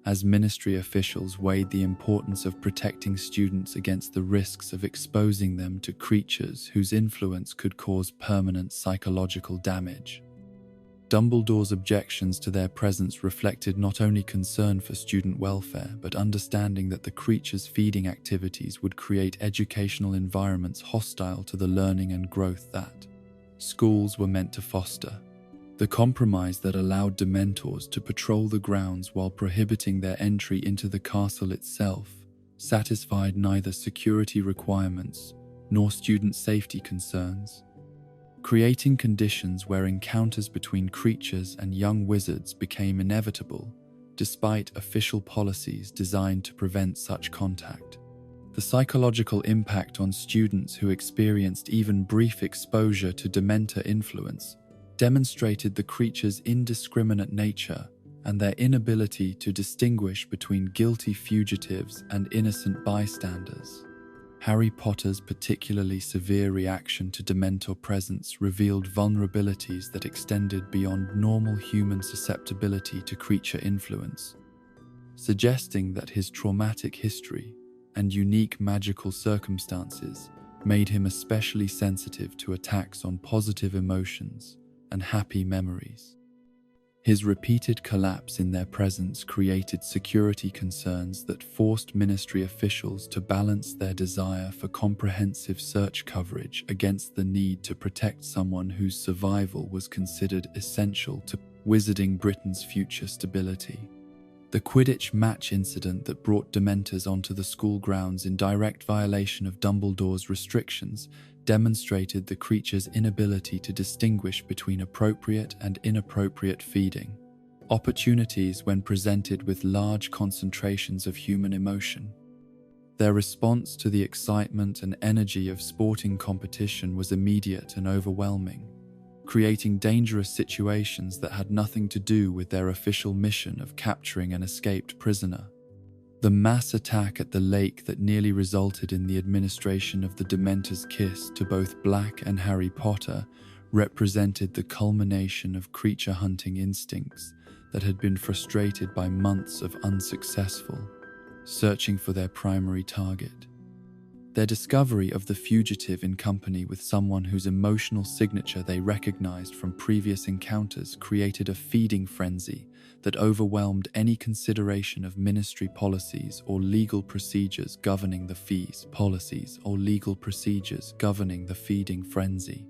as ministry officials weighed the importance of protecting students against the risks of exposing them to creatures whose influence could cause permanent psychological damage. Dumbledore's objections to their presence reflected not only concern for student welfare, but understanding that the creatures' feeding activities would create educational environments hostile to the learning and growth that schools were meant to foster. The compromise that allowed Dementors to patrol the grounds while prohibiting their entry into the castle itself satisfied neither security requirements nor student safety concerns, creating conditions where encounters between creatures and young wizards became inevitable, despite official policies designed to prevent such contact. The psychological impact on students who experienced even brief exposure to Dementor influence demonstrated the creature's indiscriminate nature and their inability to distinguish between guilty fugitives and innocent bystanders. Harry Potter's particularly severe reaction to Dementor presence revealed vulnerabilities that extended beyond normal human susceptibility to creature influence, suggesting that his traumatic history and unique magical circumstances made him especially sensitive to attacks on positive emotions and happy memories. His repeated collapse in their presence created security concerns that forced ministry officials to balance their desire for comprehensive search coverage against the need to protect someone whose survival was considered essential to Wizarding Britain's future stability. The Quidditch match incident that brought Dementors onto the school grounds in direct violation of Dumbledore's restrictions demonstrated the creature's inability to distinguish between appropriate and inappropriate feeding opportunities when presented with large concentrations of human emotion. Their response to the excitement and energy of sporting competition was immediate and overwhelming, creating dangerous situations that had nothing to do with their official mission of capturing an escaped prisoner. The mass attack at the lake that nearly resulted in the administration of the Dementor's kiss to both Black and Harry Potter represented the culmination of creature hunting instincts that had been frustrated by months of unsuccessful searching for their primary target. Their discovery of the fugitive in company with someone whose emotional signature they recognized from previous encounters created a feeding frenzy that overwhelmed any consideration of ministry policies or legal procedures governing the feeding frenzy.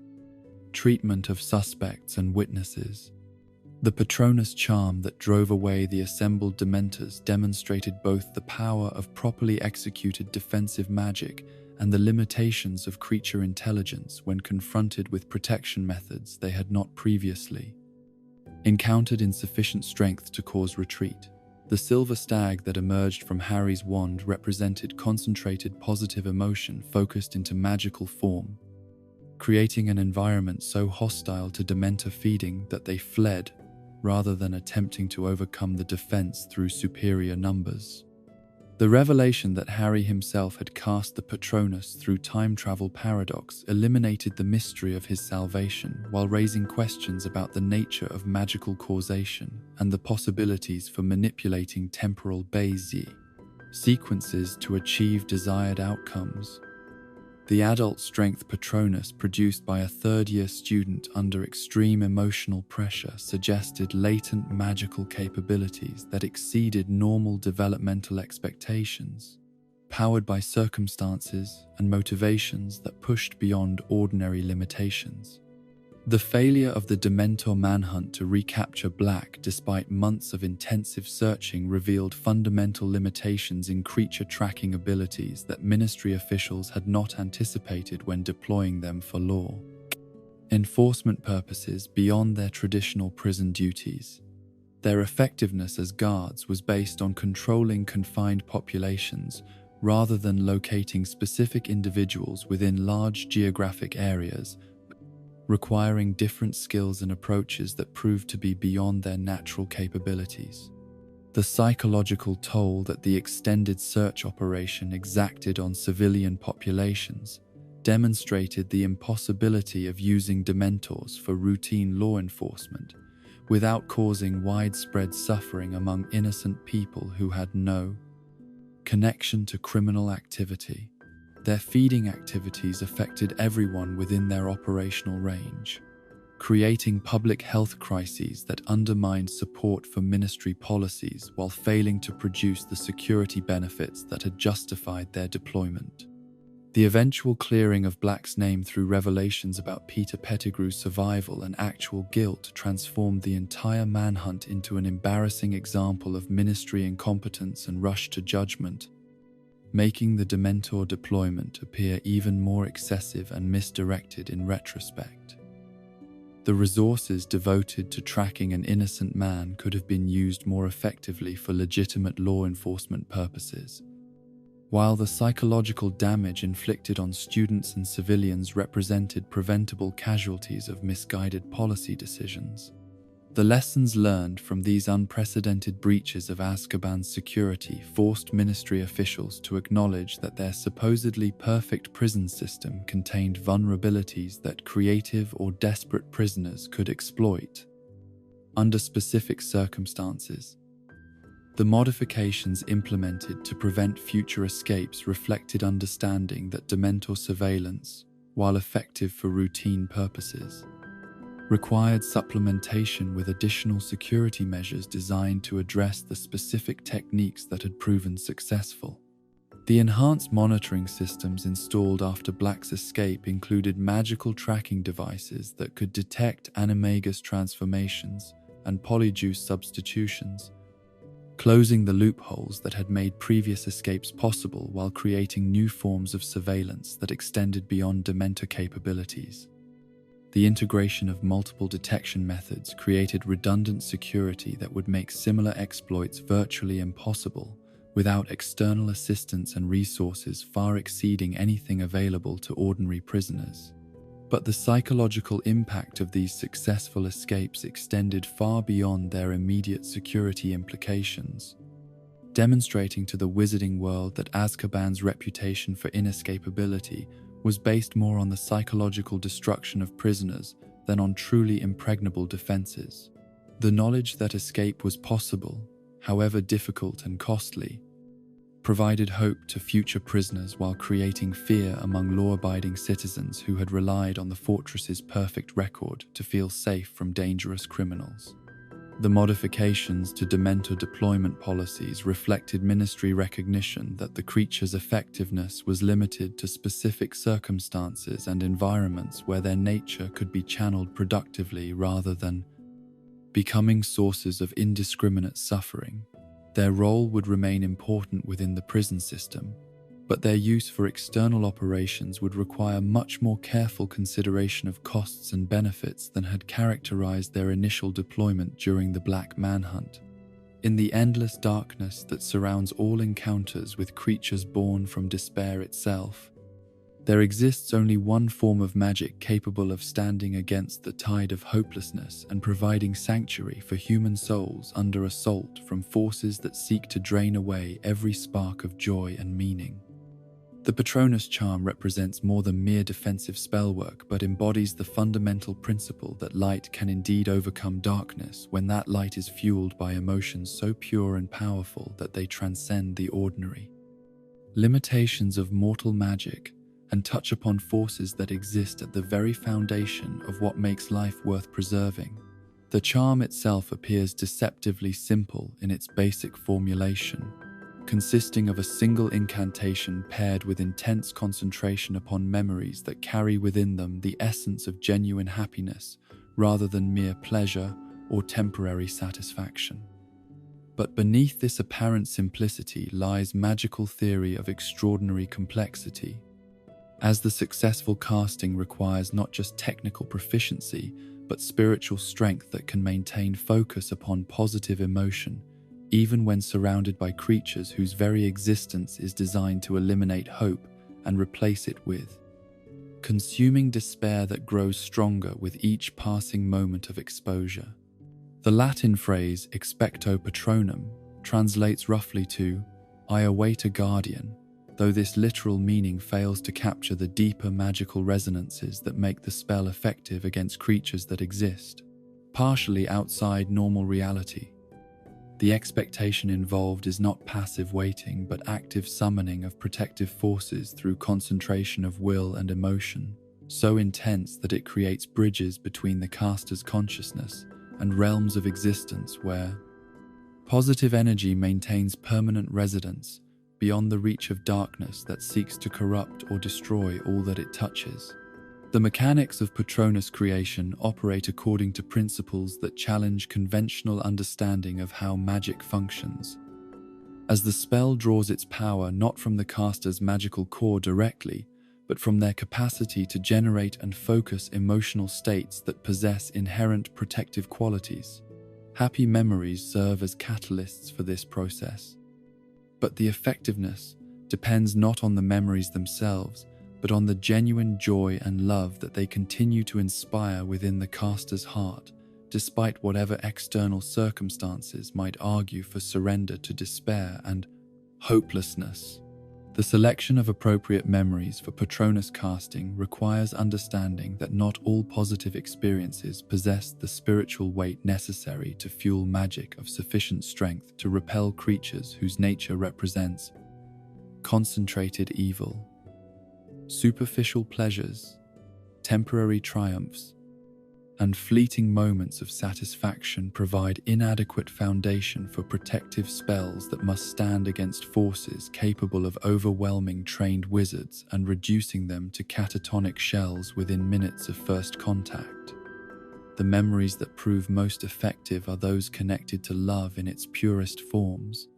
Treatment of suspects and witnesses. The Patronus charm that drove away the assembled Dementors demonstrated both the power of properly executed defensive magic and the limitations of creature intelligence when confronted with protection methods they had not previously encountered in sufficient strength to cause retreat. The silver stag that emerged from Harry's wand represented concentrated positive emotion focused into magical form, creating an environment so hostile to Dementor feeding that they fled rather than attempting to overcome the defense through superior numbers. The revelation that Harry himself had cast the Patronus through time travel paradox eliminated the mystery of his salvation while raising questions about the nature of magical causation and the possibilities for manipulating temporal Bayesian sequences to achieve desired outcomes. The adult strength Patronus produced by a third-year student under extreme emotional pressure suggested latent magical capabilities that exceeded normal developmental expectations, powered by circumstances and motivations that pushed beyond ordinary limitations. The failure of the Dementor manhunt to recapture Black despite months of intensive searching revealed fundamental limitations in creature tracking abilities that ministry officials had not anticipated when deploying them for law enforcement purposes beyond their traditional prison duties. Their effectiveness as guards was based on controlling confined populations rather than locating specific individuals within large geographic areas, requiring different skills and approaches that proved to be beyond their natural capabilities. The psychological toll that the extended search operation exacted on civilian populations demonstrated the impossibility of using Dementors for routine law enforcement without causing widespread suffering among innocent people who had no connection to criminal activity. Their feeding activities affected everyone within their operational range, creating public health crises that undermined support for ministry policies while failing to produce the security benefits that had justified their deployment. The eventual clearing of Black's name through revelations about Peter Pettigrew's survival and actual guilt transformed the entire manhunt into an embarrassing example of ministry incompetence and rush to judgment, making the Dementor deployment appear even more excessive and misdirected in retrospect. The resources devoted to tracking an innocent man could have been used more effectively for legitimate law enforcement purposes, while the psychological damage inflicted on students and civilians represented preventable casualties of misguided policy decisions. The lessons learned from these unprecedented breaches of Azkaban's security forced ministry officials to acknowledge that their supposedly perfect prison system contained vulnerabilities that creative or desperate prisoners could exploit under specific circumstances. The modifications implemented to prevent future escapes reflected understanding that Dementor surveillance, while effective for routine purposes, required supplementation with additional security measures designed to address the specific techniques that had proven successful. The enhanced monitoring systems installed after Black's escape included magical tracking devices that could detect animagus transformations and polyjuice substitutions, closing the loopholes that had made previous escapes possible while creating new forms of surveillance that extended beyond Dementor capabilities. The integration of multiple detection methods created redundant security that would make similar exploits virtually impossible without external assistance and resources far exceeding anything available to ordinary prisoners. But the psychological impact of these successful escapes extended far beyond their immediate security implications, demonstrating to the wizarding world that Azkaban's reputation for inescapability was based more on the psychological destruction of prisoners than on truly impregnable defenses. The knowledge that escape was possible, however difficult and costly, provided hope to future prisoners while creating fear among law-abiding citizens who had relied on the fortress's perfect record to feel safe from dangerous criminals. The modifications to Dementor deployment policies reflected ministry recognition that the creature's effectiveness was limited to specific circumstances and environments where their nature could be channeled productively rather than becoming sources of indiscriminate suffering. Their role would remain important within the prison system, but their use for external operations would require much more careful consideration of costs and benefits than had characterized their initial deployment during the Black Manhunt. In the endless darkness that surrounds all encounters with creatures born from despair itself, there exists only one form of magic capable of standing against the tide of hopelessness and providing sanctuary for human souls under assault from forces that seek to drain away every spark of joy and meaning. The Patronus charm represents more than mere defensive spellwork, but embodies the fundamental principle that light can indeed overcome darkness when that light is fueled by emotions so pure and powerful that they transcend the ordinary limitations of mortal magic and touch upon forces that exist at the very foundation of what makes life worth preserving. The charm itself appears deceptively simple in its basic formulation, consisting of a single incantation paired with intense concentration upon memories that carry within them the essence of genuine happiness rather than mere pleasure or temporary satisfaction. But beneath this apparent simplicity lies magical theory of extraordinary complexity, as the successful casting requires not just technical proficiency, but spiritual strength that can maintain focus upon positive emotion, even when surrounded by creatures whose very existence is designed to eliminate hope and replace it with consuming despair that grows stronger with each passing moment of exposure. The Latin phrase expecto patronum translates roughly to "I await a guardian," though this literal meaning fails to capture the deeper magical resonances that make the spell effective against creatures that exist partially outside normal reality. The expectation involved is not passive waiting, but active summoning of protective forces through concentration of will and emotion, so intense that it creates bridges between the caster's consciousness and realms of existence where positive energy maintains permanent residence beyond the reach of darkness that seeks to corrupt or destroy all that it touches. The mechanics of Patronus creation operate according to principles that challenge conventional understanding of how magic functions, as the spell draws its power not from the caster's magical core directly, but from their capacity to generate and focus emotional states that possess inherent protective qualities. Happy memories serve as catalysts for this process. But the effectiveness depends not on the memories themselves, but on the genuine joy and love that they continue to inspire within the caster's heart, despite whatever external circumstances might argue for surrender to despair and hopelessness. The selection of appropriate memories for Patronus casting requires understanding that not all positive experiences possess the spiritual weight necessary to fuel magic of sufficient strength to repel creatures whose nature represents concentrated evil. Superficial pleasures, temporary triumphs, and fleeting moments of satisfaction provide inadequate foundation for protective spells that must stand against forces capable of overwhelming trained wizards and reducing them to catatonic shells within minutes of first contact. The memories that prove most effective are those connected to love in its purest forms,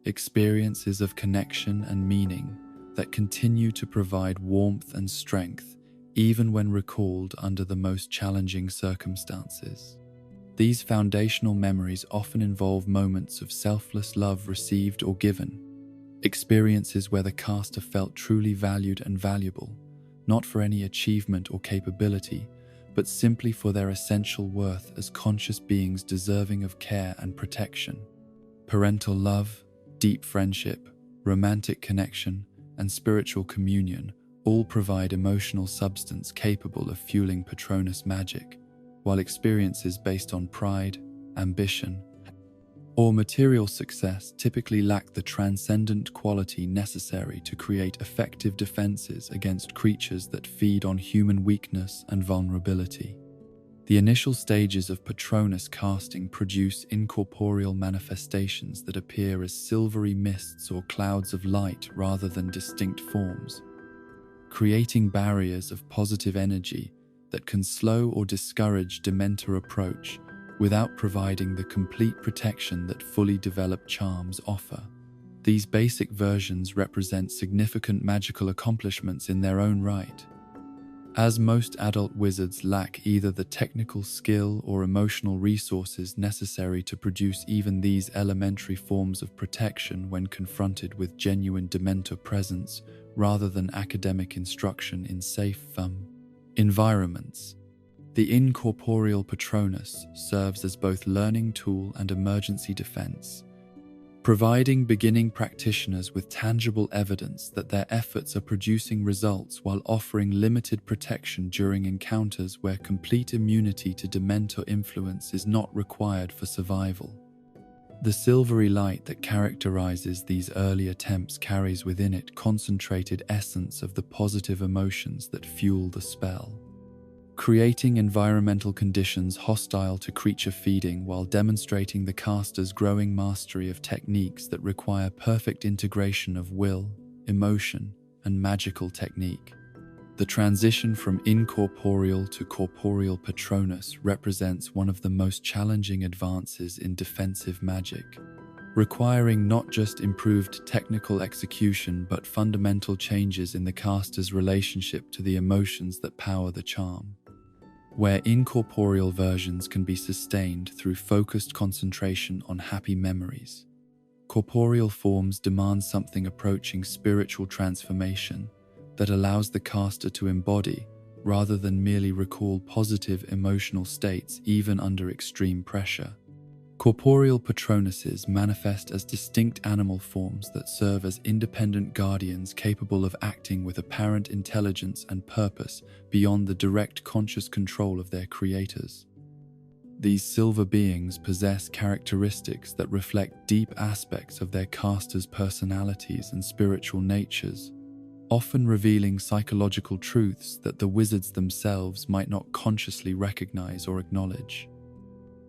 experiences of connection and meaning that continue to provide warmth and strength even when recalled under the most challenging circumstances. These foundational memories often involve moments of selfless love received or given, experiences where the caster felt truly valued and valuable, not for any achievement or capability, but simply for their essential worth as conscious beings deserving of care and protection. Parental love, deep friendship, romantic connection, and spiritual communion all provide emotional substance capable of fueling Patronus magic, while experiences based on pride, ambition, or material success typically lack the transcendent quality necessary to create effective defenses against creatures that feed on human weakness and vulnerability. The initial stages of Patronus casting produce incorporeal manifestations that appear as silvery mists or clouds of light rather than distinct forms, creating barriers of positive energy that can slow or discourage Dementor approach without providing the complete protection that fully developed charms offer. These basic versions represent significant magical accomplishments in their own right, as most adult wizards lack either the technical skill or emotional resources necessary to produce even these elementary forms of protection when confronted with genuine Dementor presence rather than academic instruction in safe environments. The incorporeal Patronus serves as both learning tool and emergency defense, providing beginning practitioners with tangible evidence that their efforts are producing results while offering limited protection during encounters where complete immunity to Dementor influence is not required for survival. The silvery light that characterizes these early attempts carries within it concentrated essence of the positive emotions that fuel the spell, creating environmental conditions hostile to creature feeding while demonstrating the caster's growing mastery of techniques that require perfect integration of will, emotion, and magical technique. The transition from incorporeal to corporeal Patronus represents one of the most challenging advances in defensive magic, requiring not just improved technical execution but fundamental changes in the caster's relationship to the emotions that power the charm. Where incorporeal versions can be sustained through focused concentration on happy memories, corporeal forms demand something approaching spiritual transformation that allows the caster to embody, rather than merely recall, positive emotional states even under extreme pressure. Corporeal patronuses manifest as distinct animal forms that serve as independent guardians capable of acting with apparent intelligence and purpose beyond the direct conscious control of their creators. These silver beings possess characteristics that reflect deep aspects of their casters' personalities and spiritual natures, often revealing psychological truths that the wizards themselves might not consciously recognize or acknowledge.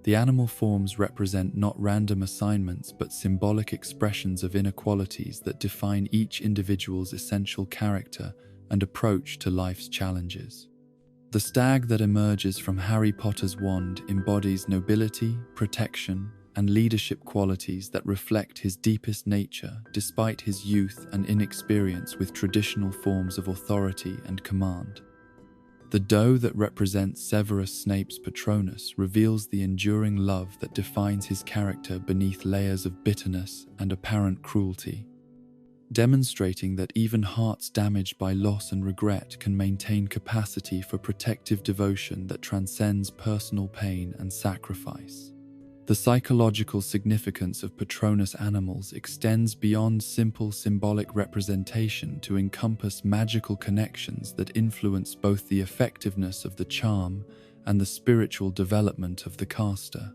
The animal forms represent not random assignments but symbolic expressions of inner qualities that define each individual's essential character and approach to life's challenges. The stag that emerges from Harry Potter's wand embodies nobility, protection, and leadership qualities that reflect his deepest nature despite his youth and inexperience with traditional forms of authority and command. The doe that represents Severus Snape's Patronus reveals the enduring love that defines his character beneath layers of bitterness and apparent cruelty, demonstrating that even hearts damaged by loss and regret can maintain capacity for protective devotion that transcends personal pain and sacrifice. The psychological significance of Patronus animals extends beyond simple symbolic representation to encompass magical connections that influence both the effectiveness of the charm and the spiritual development of the caster.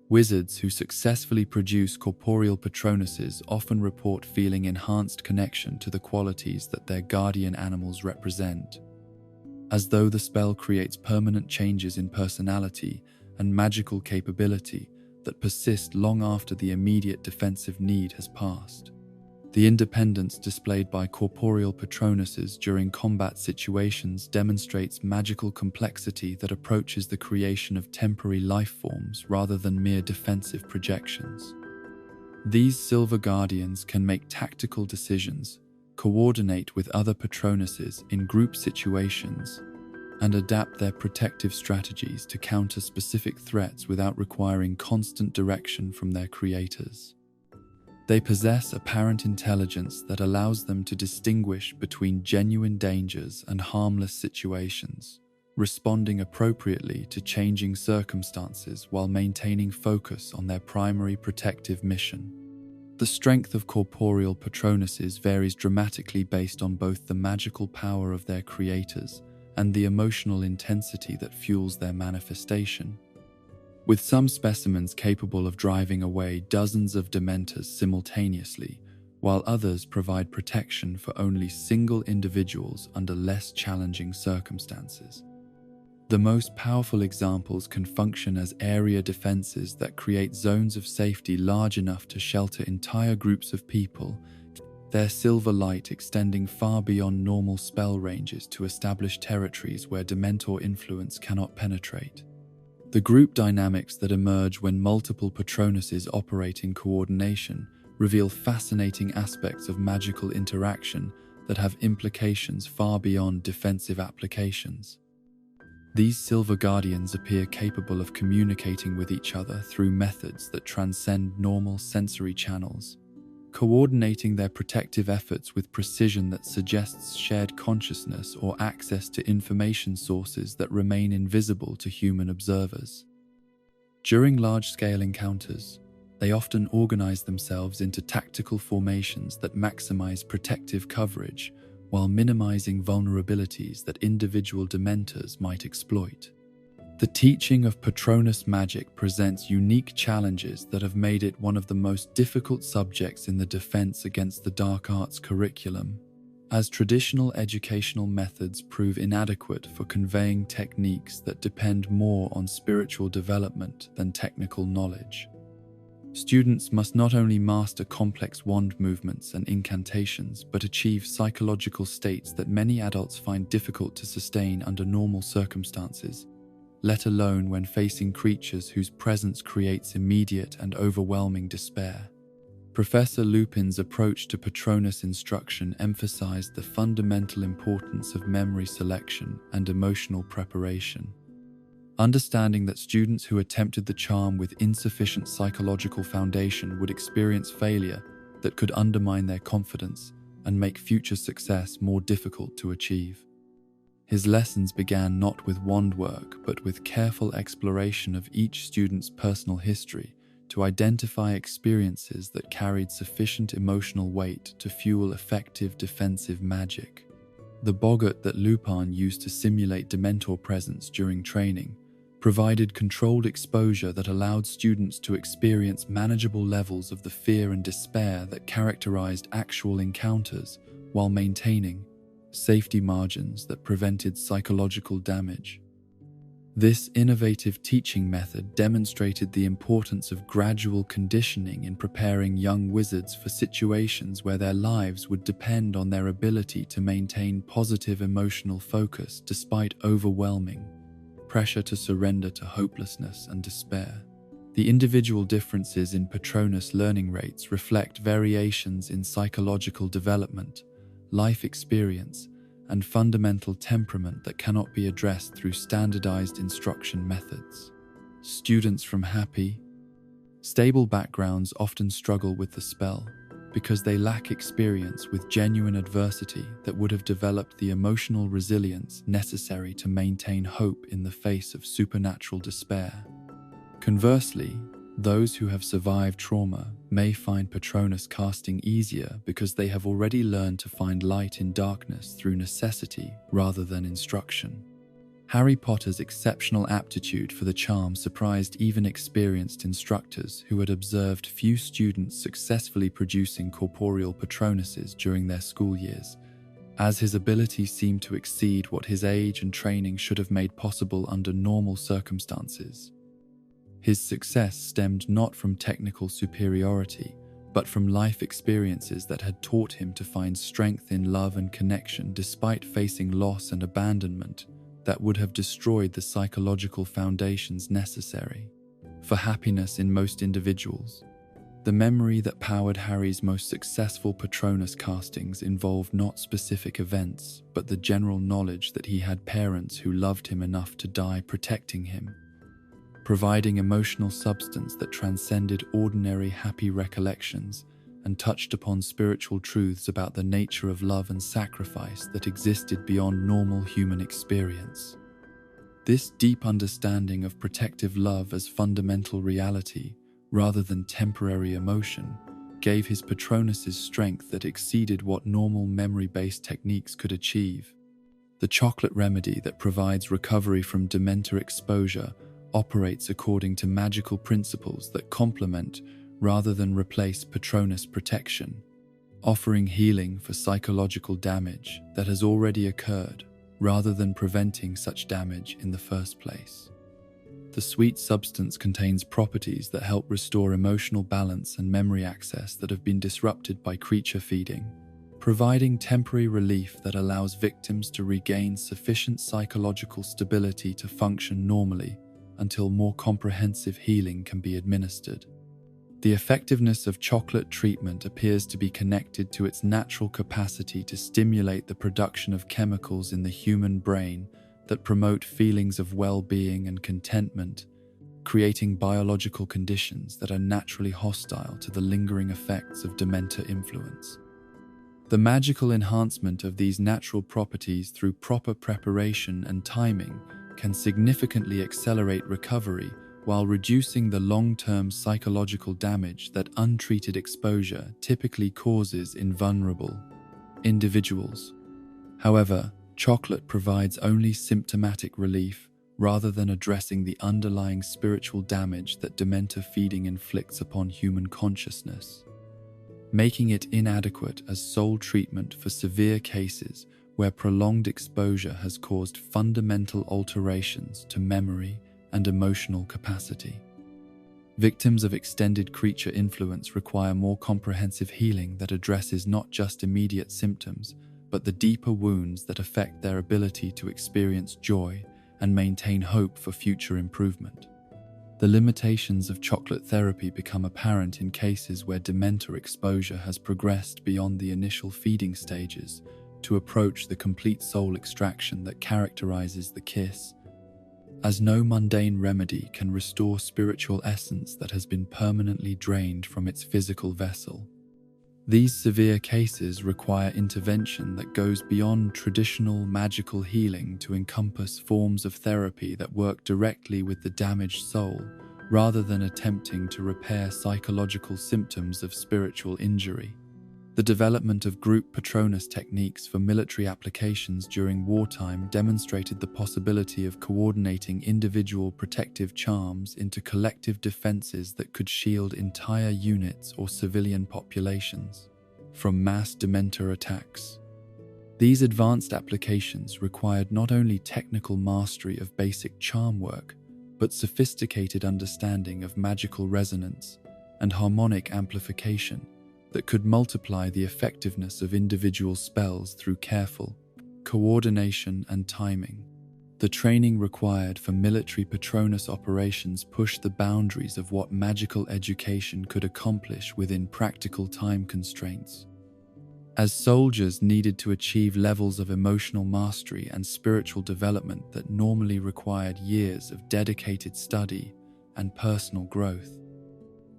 Wizards who successfully produce corporeal Patronuses often report feeling enhanced connection to the qualities that their guardian animals represent, as though the spell creates permanent changes in personality and magical capability that persist long after the immediate defensive need has passed. The independence displayed by corporeal Patronuses during combat situations demonstrates magical complexity that approaches the creation of temporary life forms rather than mere defensive projections. These silver guardians can make tactical decisions, coordinate with other Patronuses in group situations, and adapt their protective strategies to counter specific threats without requiring constant direction from their creators. They possess apparent intelligence that allows them to distinguish between genuine dangers and harmless situations, responding appropriately to changing circumstances while maintaining focus on their primary protective mission. The strength of corporeal Patronuses varies dramatically based on both the magical power of their creators and the emotional intensity that fuels their manifestation, with some specimens capable of driving away dozens of Dementors simultaneously, while others provide protection for only single individuals under less challenging circumstances. The most powerful examples can function as area defenses that create zones of safety large enough to shelter entire groups of people, their silver light extending far beyond normal spell ranges to establish territories where Dementor influence cannot penetrate. The group dynamics that emerge when multiple Patronuses operate in coordination reveal fascinating aspects of magical interaction that have implications far beyond defensive applications. These silver guardians appear capable of communicating with each other through methods that transcend normal sensory channels, coordinating their protective efforts with precision that suggests shared consciousness or access to information sources that remain invisible to human observers. During large-scale encounters, they often organize themselves into tactical formations that maximize protective coverage while minimizing vulnerabilities that individual Dementors might exploit. The teaching of Patronus magic presents unique challenges that have made it one of the most difficult subjects in the Defense Against the Dark Arts curriculum, as traditional educational methods prove inadequate for conveying techniques that depend more on spiritual development than technical knowledge. Students must not only master complex wand movements and incantations, but achieve psychological states that many adults find difficult to sustain under normal circumstances, let alone when facing creatures whose presence creates immediate and overwhelming despair. Professor Lupin's approach to Patronus instruction emphasized the fundamental importance of memory selection and emotional preparation. Understanding that students who attempted the charm with insufficient psychological foundation would experience failure that could undermine their confidence and make future success more difficult to achieve. His lessons began not with wand work, but with careful exploration of each student's personal history to identify experiences that carried sufficient emotional weight to fuel effective defensive magic. The boggart that Lupin used to simulate Dementor presence during training provided controlled exposure that allowed students to experience manageable levels of the fear and despair that characterized actual encounters while maintaining safety margins that prevented psychological damage. This innovative teaching method demonstrated the importance of gradual conditioning in preparing young wizards for situations where their lives would depend on their ability to maintain positive emotional focus despite overwhelming pressure to surrender to hopelessness and despair. The individual differences in Patronus learning rates reflect variations in psychological development, life experience, and fundamental temperament that cannot be addressed through standardized instruction methods. Students from happy, stable backgrounds often struggle with the spell because they lack experience with genuine adversity that would have developed the emotional resilience necessary to maintain hope in the face of supernatural despair. Conversely, those who have survived trauma may find Patronus casting easier because they have already learned to find light in darkness through necessity rather than instruction. Harry Potter's exceptional aptitude for the charm surprised even experienced instructors who had observed few students successfully producing corporeal Patronuses during their school years, as his ability seemed to exceed what his age and training should have made possible under normal circumstances. His success stemmed not from technical superiority, but from life experiences that had taught him to find strength in love and connection despite facing loss and abandonment that would have destroyed the psychological foundations necessary for happiness in most individuals. The memory that powered Harry's most successful Patronus castings involved not specific events, but the general knowledge that he had parents who loved him enough to die protecting him, providing emotional substance that transcended ordinary happy recollections and touched upon spiritual truths about the nature of love and sacrifice that existed beyond normal human experience. This deep understanding of protective love as fundamental reality, rather than temporary emotion, gave his Patronuses strength that exceeded what normal memory-based techniques could achieve. The chocolate remedy that provides recovery from Dementor exposure operates according to magical principles that complement rather than replace Patronus protection, offering healing for psychological damage that has already occurred rather than preventing such damage in the first place. The sweet substance contains properties that help restore emotional balance and memory access that have been disrupted by creature feeding, providing temporary relief that allows victims to regain sufficient psychological stability to function normally until more comprehensive healing can be administered. The effectiveness of chocolate treatment appears to be connected to its natural capacity to stimulate the production of chemicals in the human brain that promote feelings of well-being and contentment, creating biological conditions that are naturally hostile to the lingering effects of Dementor influence. The magical enhancement of these natural properties through proper preparation and timing can significantly accelerate recovery while reducing the long-term psychological damage that untreated exposure typically causes in vulnerable individuals. However, chocolate provides only symptomatic relief rather than addressing the underlying spiritual damage that Dementor feeding inflicts upon human consciousness, making it inadequate as sole treatment for severe cases where prolonged exposure has caused fundamental alterations to memory and emotional capacity. Victims of extended creature influence require more comprehensive healing that addresses not just immediate symptoms, but the deeper wounds that affect their ability to experience joy and maintain hope for future improvement. The limitations of chocolate therapy become apparent in cases where Dementor exposure has progressed beyond the initial feeding stages to approach the complete soul extraction that characterizes the kiss, as no mundane remedy can restore spiritual essence that has been permanently drained from its physical vessel. These severe cases require intervention that goes beyond traditional magical healing to encompass forms of therapy that work directly with the damaged soul, rather than attempting to repair psychological symptoms of spiritual injury. The development of group Patronus techniques for military applications during wartime demonstrated the possibility of coordinating individual protective charms into collective defenses that could shield entire units or civilian populations from mass Dementor attacks. These advanced applications required not only technical mastery of basic charm work, but sophisticated understanding of magical resonance and harmonic amplification that could multiply the effectiveness of individual spells through careful coordination and timing. The training required for military Patronus operations pushed the boundaries of what magical education could accomplish within practical time constraints. As soldiers needed to achieve levels of emotional mastery and spiritual development that normally required years of dedicated study and personal growth,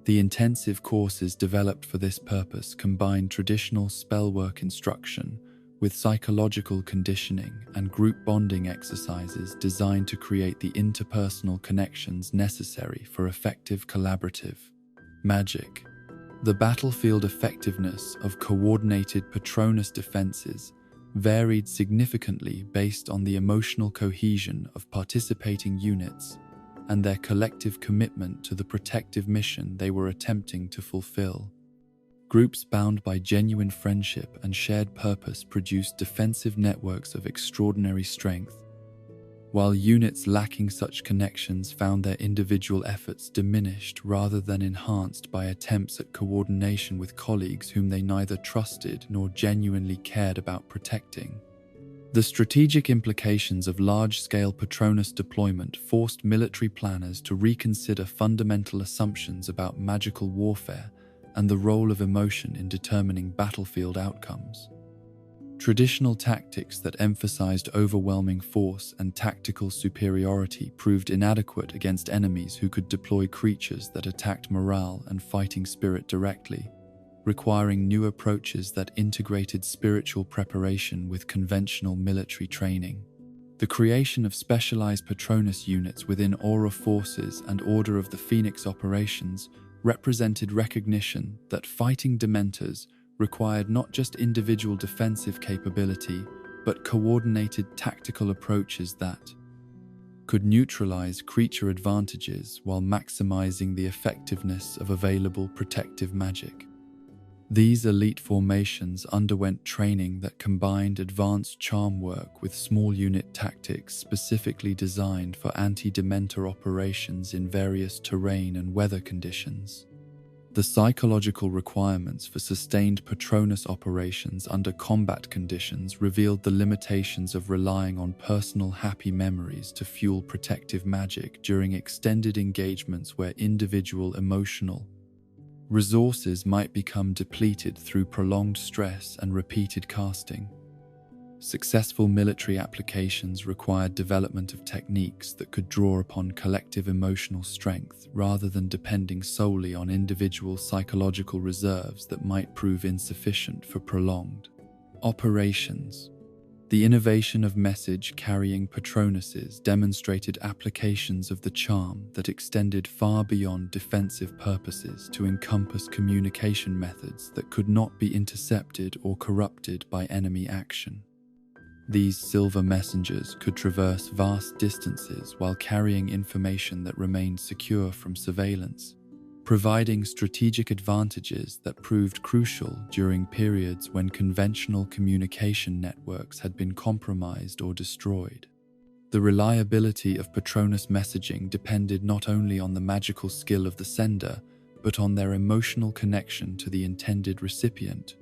the intensive courses developed for this purpose combined traditional spellwork instruction with psychological conditioning and group bonding exercises designed to create the interpersonal connections necessary for effective collaborative magic. The battlefield effectiveness of coordinated Patronus defenses varied significantly based on the emotional cohesion of participating units and their collective commitment to the protective mission they were attempting to fulfill. Groups bound by genuine friendship and shared purpose produced defensive networks of extraordinary strength, while units lacking such connections found their individual efforts diminished rather than enhanced by attempts at coordination with colleagues whom they neither trusted nor genuinely cared about protecting. The strategic implications of large-scale Patronus deployment forced military planners to reconsider fundamental assumptions about magical warfare and the role of emotion in determining battlefield outcomes. Traditional tactics that emphasized overwhelming force and tactical superiority proved inadequate against enemies who could deploy creatures that attacked morale and fighting spirit directly, requiring new approaches that integrated spiritual preparation with conventional military training. The creation of specialized Patronus units within Aura Forces and Order of the Phoenix operations represented recognition that fighting Dementors required not just individual defensive capability, but coordinated tactical approaches that could neutralize creature advantages while maximizing the effectiveness of available protective magic. These elite formations underwent training that combined advanced charm work with small unit tactics specifically designed for anti-Dementor operations in various terrain and weather conditions. The psychological requirements for sustained Patronus operations under combat conditions revealed the limitations of relying on personal happy memories to fuel protective magic during extended engagements where individual emotional resources might become depleted through prolonged stress and repeated casting. Successful military applications required development of techniques that could draw upon collective emotional strength rather than depending solely on individual psychological reserves that might prove insufficient for prolonged operations. The innovation of message-carrying Patronuses demonstrated applications of the charm that extended far beyond defensive purposes to encompass communication methods that could not be intercepted or corrupted by enemy action. These silver messengers could traverse vast distances while carrying information that remained secure from surveillance, providing strategic advantages that proved crucial during periods when conventional communication networks had been compromised or destroyed. The reliability of Patronus messaging depended not only on the magical skill of the sender, but on their emotional connection to the intended recipient.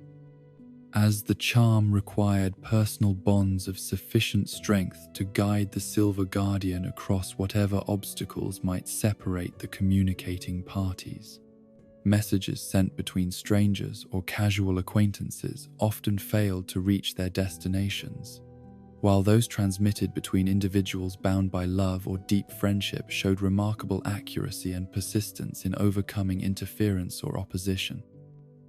As the charm required personal bonds of sufficient strength to guide the Silver Guardian across whatever obstacles might separate the communicating parties. Messages sent between strangers or casual acquaintances often failed to reach their destinations, while those transmitted between individuals bound by love or deep friendship showed remarkable accuracy and persistence in overcoming interference or opposition.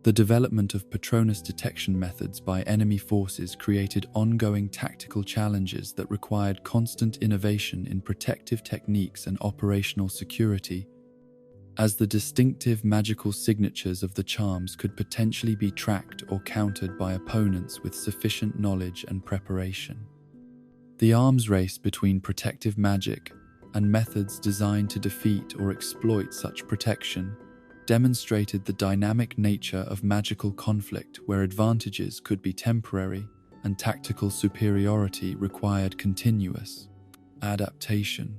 The development of Patronus detection methods by enemy forces created ongoing tactical challenges that required constant innovation in protective techniques and operational security, as the distinctive magical signatures of the charms could potentially be tracked or countered by opponents with sufficient knowledge and preparation. The arms race between protective magic and methods designed to defeat or exploit such protection demonstrated the dynamic nature of magical conflict, where advantages could be temporary and tactical superiority required continuous adaptation.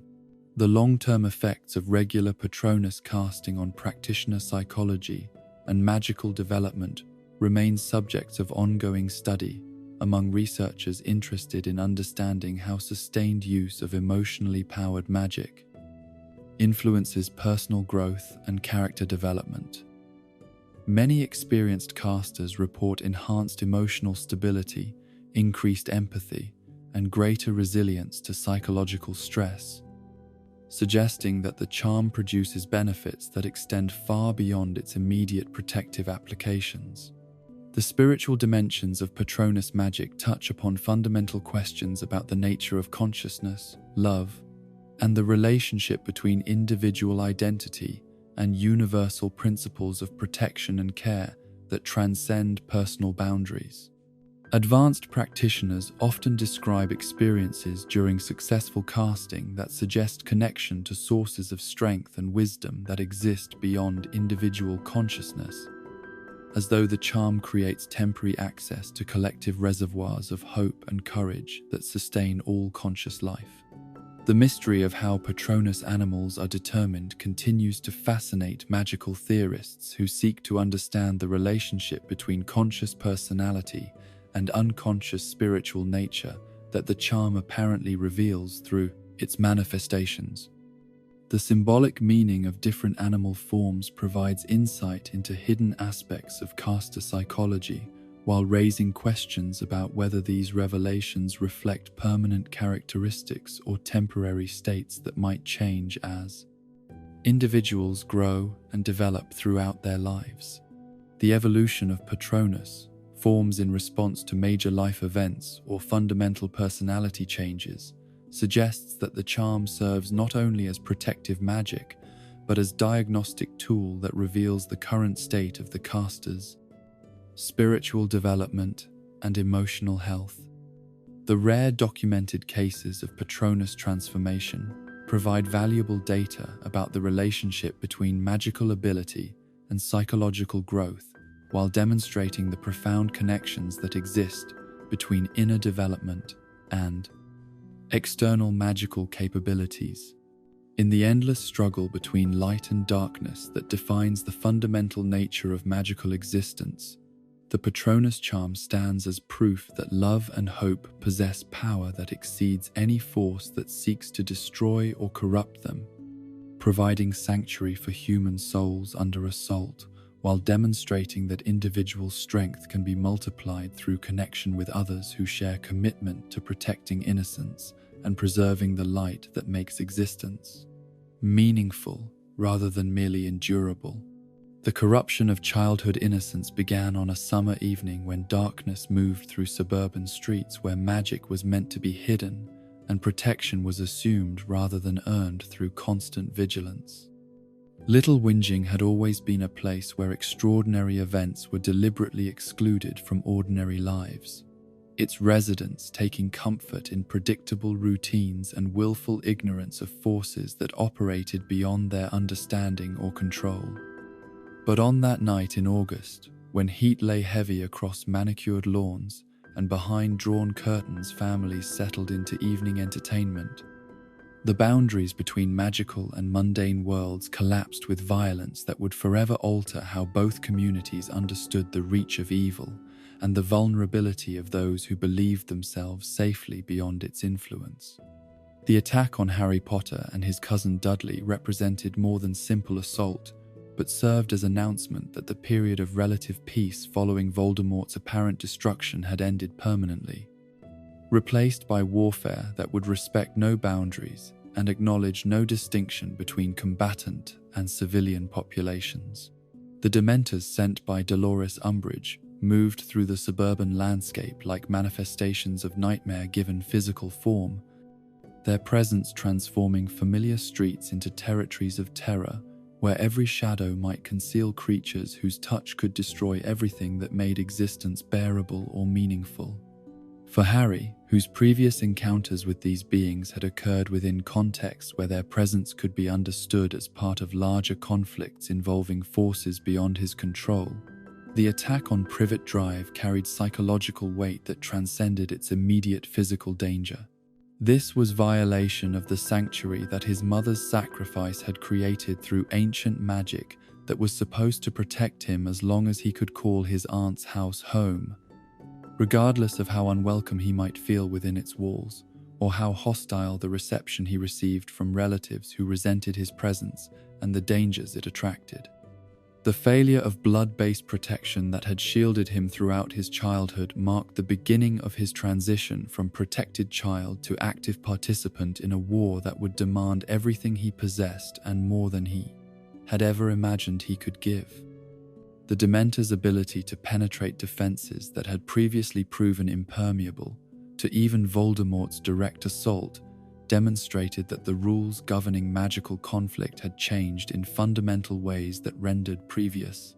The long-term effects of regular Patronus casting on practitioner psychology and magical development remain subjects of ongoing study among researchers interested in understanding how sustained use of emotionally powered magic influences personal growth and character development. Many experienced casters report enhanced emotional stability, increased empathy, and greater resilience to psychological stress, suggesting that the charm produces benefits that extend far beyond its immediate protective applications. The spiritual dimensions of Patronus magic touch upon fundamental questions about the nature of consciousness, love, and the relationship between individual identity and universal principles of protection and care that transcend personal boundaries. Advanced practitioners often describe experiences during successful casting that suggest connection to sources of strength and wisdom that exist beyond individual consciousness, as though the charm creates temporary access to collective reservoirs of hope and courage that sustain all conscious life. The mystery of how Patronus animals are determined continues to fascinate magical theorists who seek to understand the relationship between conscious personality and unconscious spiritual nature that the charm apparently reveals through its manifestations. The symbolic meaning of different animal forms provides insight into hidden aspects of caster psychology, while raising questions about whether these revelations reflect permanent characteristics or temporary states that might change as individuals grow and develop throughout their lives. The evolution of Patronus forms in response to major life events or fundamental personality changes suggests that the charm serves not only as protective magic, but as diagnostic tool that reveals the current state of the caster's spiritual development and emotional health. The rare documented cases of Patronus transformation provide valuable data about the relationship between magical ability and psychological growth, while demonstrating the profound connections that exist between inner development and external magical capabilities. In the endless struggle between light and darkness that defines the fundamental nature of magical existence, the Patronus charm stands as proof that love and hope possess power that exceeds any force that seeks to destroy or corrupt them, providing sanctuary for human souls under assault, while demonstrating that individual strength can be multiplied through connection with others who share commitment to protecting innocence and preserving the light that makes existence meaningful rather than merely endurable. The corruption of childhood innocence began on a summer evening when darkness moved through suburban streets where magic was meant to be hidden and protection was assumed rather than earned through constant vigilance. Little Whinging had always been a place where extraordinary events were deliberately excluded from ordinary lives, its residents taking comfort in predictable routines and willful ignorance of forces that operated beyond their understanding or control. But on that night in August, when heat lay heavy across manicured lawns and behind drawn curtains families settled into evening entertainment, the boundaries between magical and mundane worlds collapsed with violence that would forever alter how both communities understood the reach of evil and the vulnerability of those who believed themselves safely beyond its influence. The attack on Harry Potter and his cousin Dudley represented more than simple assault, but served as announcement that the period of relative peace following Voldemort's apparent destruction had ended permanently. replaced by warfare that would respect no boundaries and acknowledge no distinction between combatant and civilian populations. The Dementors sent by Dolores Umbridge moved through the suburban landscape like manifestations of nightmare given physical form, their presence transforming familiar streets into territories of terror where every shadow might conceal creatures whose touch could destroy everything that made existence bearable or meaningful. For Harry, whose previous encounters with these beings had occurred within contexts where their presence could be understood as part of larger conflicts involving forces beyond his control, the attack on Privet Drive carried psychological weight that transcended its immediate physical danger. This was violation of the sanctuary that his mother's sacrifice had created through ancient magic that was supposed to protect him as long as he could call his aunt's house home, regardless of how unwelcome he might feel within its walls, or how hostile the reception he received from relatives who resented his presence and the dangers it attracted. The failure of blood-based protection that had shielded him throughout his childhood marked the beginning of his transition from protected child to active participant in a war that would demand everything he possessed and more than he had ever imagined he could give. The Dementors' ability to penetrate defenses that had previously proven impermeable to even Voldemort's direct assault demonstrated that the rules governing magical conflict had changed in fundamental ways that rendered previous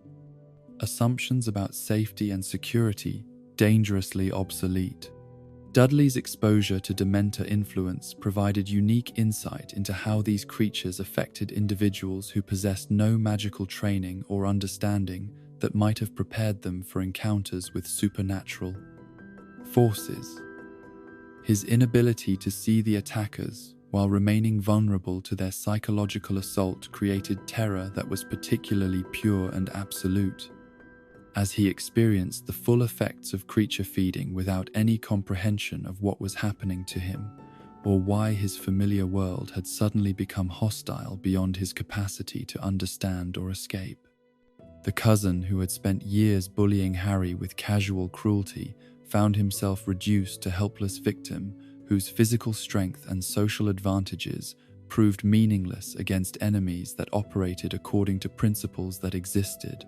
assumptions about safety and security dangerously obsolete. Dudley's exposure to Dementor influence provided unique insight into how these creatures affected individuals who possessed no magical training or understanding that might have prepared them for encounters with supernatural forces. His inability to see the attackers while remaining vulnerable to their psychological assault created terror that was particularly pure and absolute, as he experienced the full effects of creature feeding without any comprehension of what was happening to him, or why his familiar world had suddenly become hostile beyond his capacity to understand or escape. The cousin who had spent years bullying Harry with casual cruelty found himself reduced to helpless victim whose physical strength and social advantages proved meaningless against enemies that operated according to principles that existed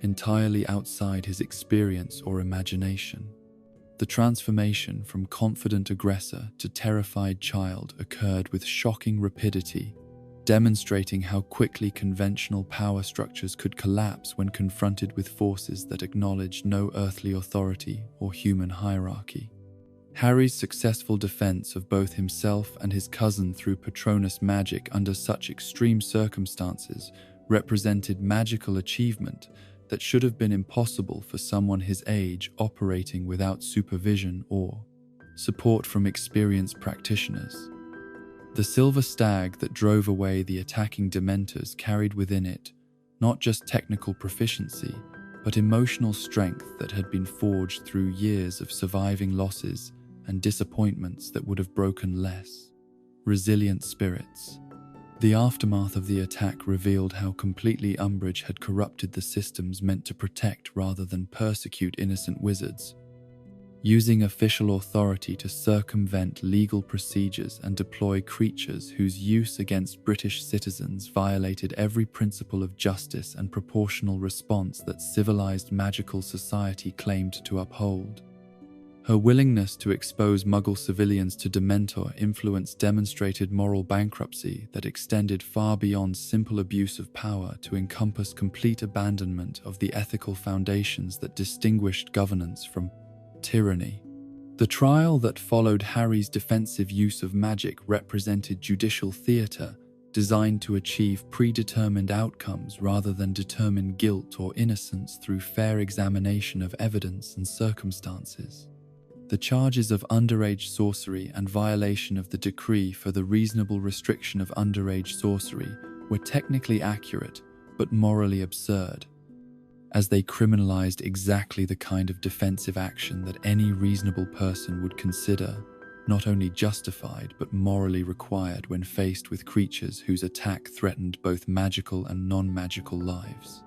entirely outside his experience or imagination. The transformation from confident aggressor to terrified child occurred with shocking rapidity, demonstrating how quickly conventional power structures could collapse when confronted with forces that acknowledged no earthly authority or human hierarchy. Harry's successful defense of both himself and his cousin through Patronus magic under such extreme circumstances represented magical achievement that should have been impossible for someone his age operating without supervision or support from experienced practitioners. The silver stag that drove away the attacking Dementors carried within it not just technical proficiency, but emotional strength that had been forged through years of surviving losses and disappointments that would have broken less resilient spirits. The aftermath of the attack revealed how completely Umbridge had corrupted the systems meant to protect rather than persecute innocent wizards, using official authority to circumvent legal procedures and deploy creatures whose use against British citizens violated every principle of justice and proportional response that civilized magical society claimed to uphold. Her willingness to expose Muggle civilians to Dementor influence demonstrated moral bankruptcy that extended far beyond simple abuse of power to encompass complete abandonment of the ethical foundations that distinguished governance from tyranny. The trial that followed Harry's defensive use of magic represented judicial theatre designed to achieve predetermined outcomes rather than determine guilt or innocence through fair examination of evidence and circumstances. The charges of underage sorcery and violation of the decree for the reasonable restriction of underage sorcery were technically accurate but morally absurd, as they criminalized exactly the kind of defensive action that any reasonable person would consider not only justified but morally required when faced with creatures whose attack threatened both magical and non-magical lives.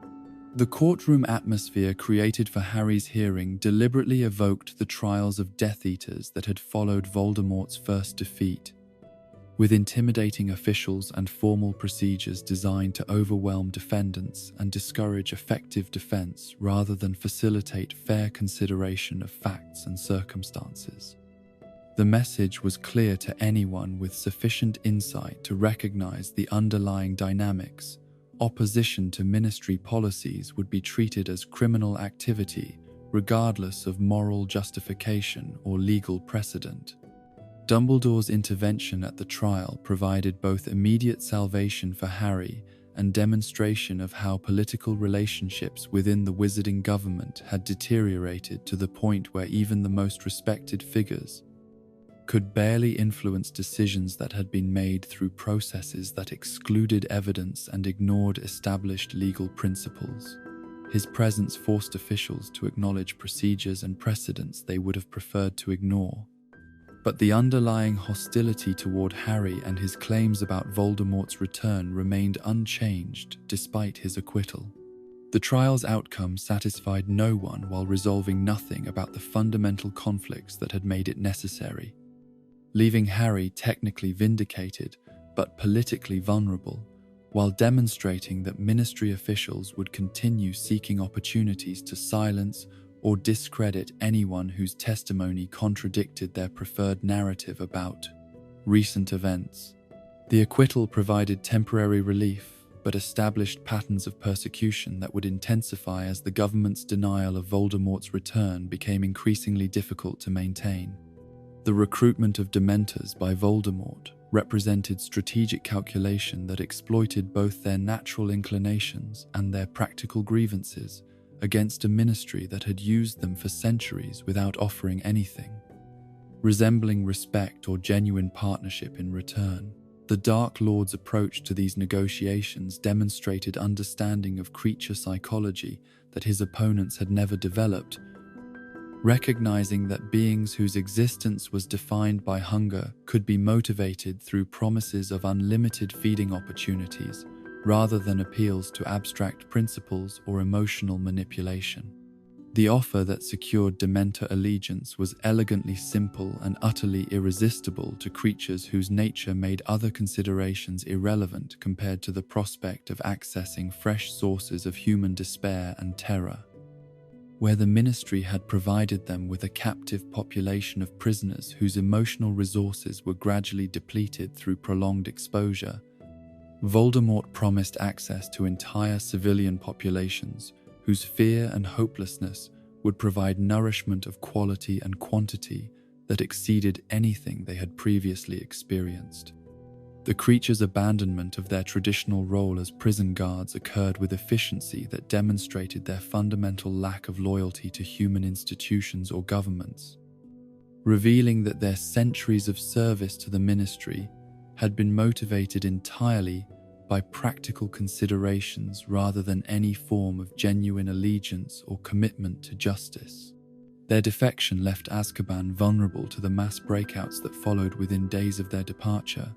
The courtroom atmosphere created for Harry's hearing deliberately evoked the trials of Death Eaters that had followed Voldemort's first defeat, with intimidating officials and formal procedures designed to overwhelm defendants and discourage effective defense rather than facilitate fair consideration of facts and circumstances. The message was clear to anyone with sufficient insight to recognize the underlying dynamics. Opposition to ministry policies would be treated as criminal activity, regardless of moral justification or legal precedent. Dumbledore's intervention at the trial provided both immediate salvation for Harry and demonstration of how political relationships within the wizarding government had deteriorated to the point where even the most respected figures could barely influence decisions that had been made through processes that excluded evidence and ignored established legal principles. His presence forced officials to acknowledge procedures and precedents they would have preferred to ignore. But the underlying hostility toward Harry and his claims about Voldemort's return remained unchanged despite his acquittal. The trial's outcome satisfied no one while resolving nothing about the fundamental conflicts that had made it necessary, leaving Harry technically vindicated but politically vulnerable, while demonstrating that ministry officials would continue seeking opportunities to silence or discredit anyone whose testimony contradicted their preferred narrative about recent events. The acquittal provided temporary relief, but established patterns of persecution that would intensify as the government's denial of Voldemort's return became increasingly difficult to maintain. The recruitment of Dementors by Voldemort represented strategic calculation that exploited both their natural inclinations and their practical grievances against a ministry that had used them for centuries without offering anything resembling respect or genuine partnership in return. The Dark Lord's approach to these negotiations demonstrated understanding of creature psychology that his opponents had never developed, recognizing that beings whose existence was defined by hunger could be motivated through promises of unlimited feeding opportunities, rather than appeals to abstract principles or emotional manipulation. The offer that secured Dementor allegiance was elegantly simple and utterly irresistible to creatures whose nature made other considerations irrelevant compared to the prospect of accessing fresh sources of human despair and terror. Where the ministry had provided them with a captive population of prisoners whose emotional resources were gradually depleted through prolonged exposure, Voldemort promised access to entire civilian populations whose fear and hopelessness would provide nourishment of quality and quantity that exceeded anything they had previously experienced. The creatures' abandonment of their traditional role as prison guards occurred with efficiency that demonstrated their fundamental lack of loyalty to human institutions or governments, revealing that their centuries of service to the ministry had been motivated entirely by practical considerations rather than any form of genuine allegiance or commitment to justice. Their defection left Azkaban vulnerable to the mass breakouts that followed within days of their departure,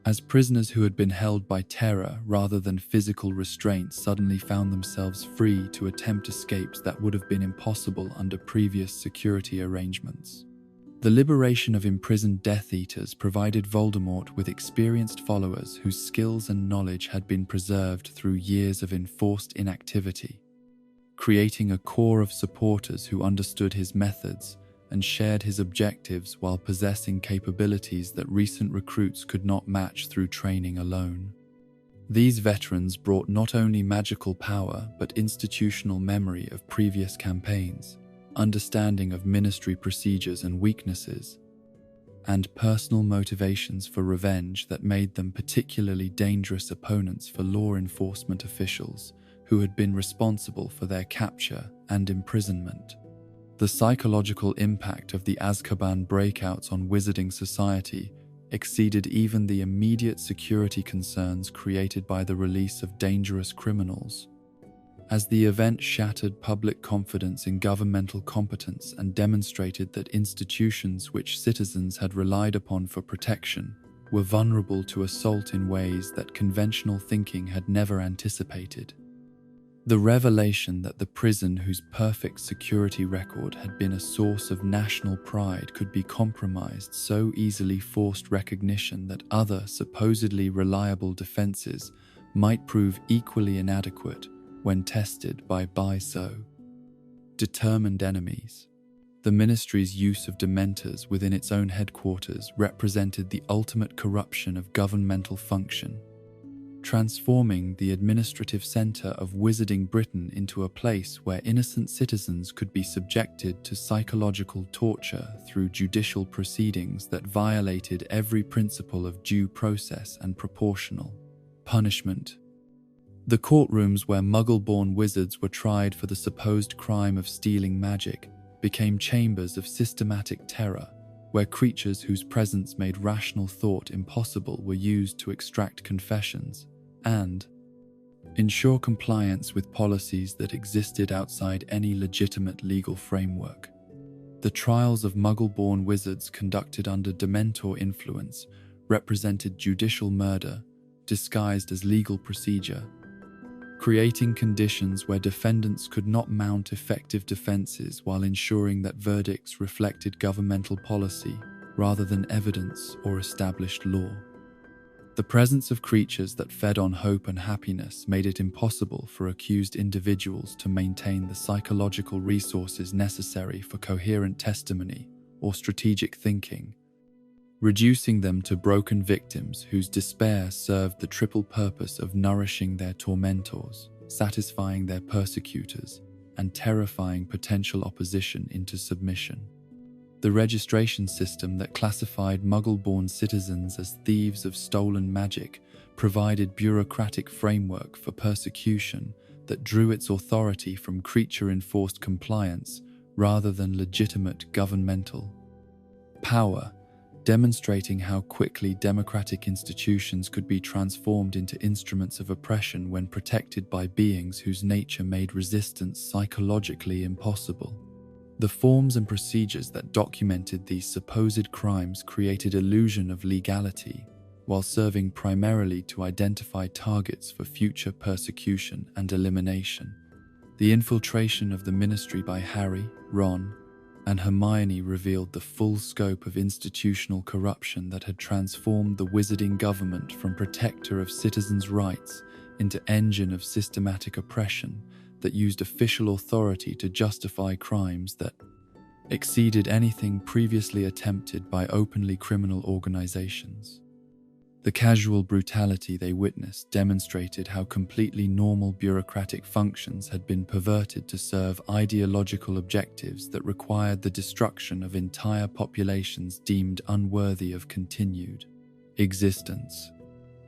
as prisoners who had been held by terror rather than physical restraint suddenly found themselves free to attempt escapes that would have been impossible under previous security arrangements. The liberation of imprisoned Death Eaters provided Voldemort with experienced followers whose skills and knowledge had been preserved through years of enforced inactivity, creating a core of supporters who understood his methods and shared his objectives while possessing capabilities that recent recruits could not match through training alone. These veterans brought not only magical power but institutional memory of previous campaigns, understanding of ministry procedures and weaknesses, and personal motivations for revenge that made them particularly dangerous opponents for law enforcement officials who had been responsible for their capture and imprisonment. The psychological impact of the Azkaban breakouts on wizarding society exceeded even the immediate security concerns created by the release of dangerous criminals, as the event shattered public confidence in governmental competence and demonstrated that institutions which citizens had relied upon for protection were vulnerable to assault in ways that conventional thinking had never anticipated. The revelation that the prison whose perfect security record had been a source of national pride could be compromised so easily forced recognition that other supposedly reliable defenses might prove equally inadequate when tested by so determined enemies. The ministry's use of Dementors within its own headquarters represented the ultimate corruption of governmental function, transforming the administrative center of Wizarding Britain into a place where innocent citizens could be subjected to psychological torture through judicial proceedings that violated every principle of due process and proportional punishment. The courtrooms where Muggle-born wizards were tried for the supposed crime of stealing magic became chambers of systematic terror, where creatures whose presence made rational thought impossible were used to extract confessions and ensure compliance with policies that existed outside any legitimate legal framework. The trials of Muggle-born wizards conducted under Dementor influence represented judicial murder disguised as legal procedure, creating conditions where defendants could not mount effective defenses while ensuring that verdicts reflected governmental policy rather than evidence or established law. The presence of creatures that fed on hope and happiness made it impossible for accused individuals to maintain the psychological resources necessary for coherent testimony or strategic thinking, reducing them to broken victims whose despair served the triple purpose of nourishing their tormentors, satisfying their persecutors, and terrifying potential opposition into submission. The registration system that classified Muggle-born citizens as thieves of stolen magic provided bureaucratic framework for persecution that drew its authority from creature-enforced compliance rather than legitimate governmental power, demonstrating how quickly democratic institutions could be transformed into instruments of oppression when protected by beings whose nature made resistance psychologically impossible. The forms and procedures that documented these supposed crimes created illusion of legality, while serving primarily to identify targets for future persecution and elimination. The infiltration of the ministry by Harry, Ron, and Hermione revealed the full scope of institutional corruption that had transformed the wizarding government from protector of citizens' rights into engine of systematic oppression that used official authority to justify crimes that exceeded anything previously attempted by openly criminal organizations. The casual brutality they witnessed demonstrated how completely normal bureaucratic functions had been perverted to serve ideological objectives that required the destruction of entire populations deemed unworthy of continued existence.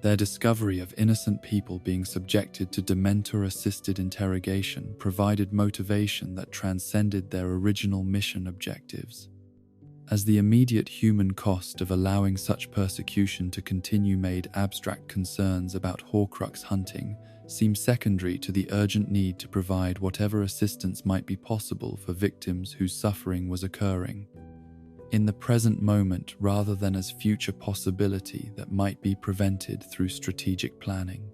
Their discovery of innocent people being subjected to Dementor-assisted interrogation provided motivation that transcended their original mission objectives, as the immediate human cost of allowing such persecution to continue made abstract concerns about Horcrux hunting seem secondary to the urgent need to provide whatever assistance might be possible for victims whose suffering was occurring in the present moment rather than as future possibility that might be prevented through strategic planning.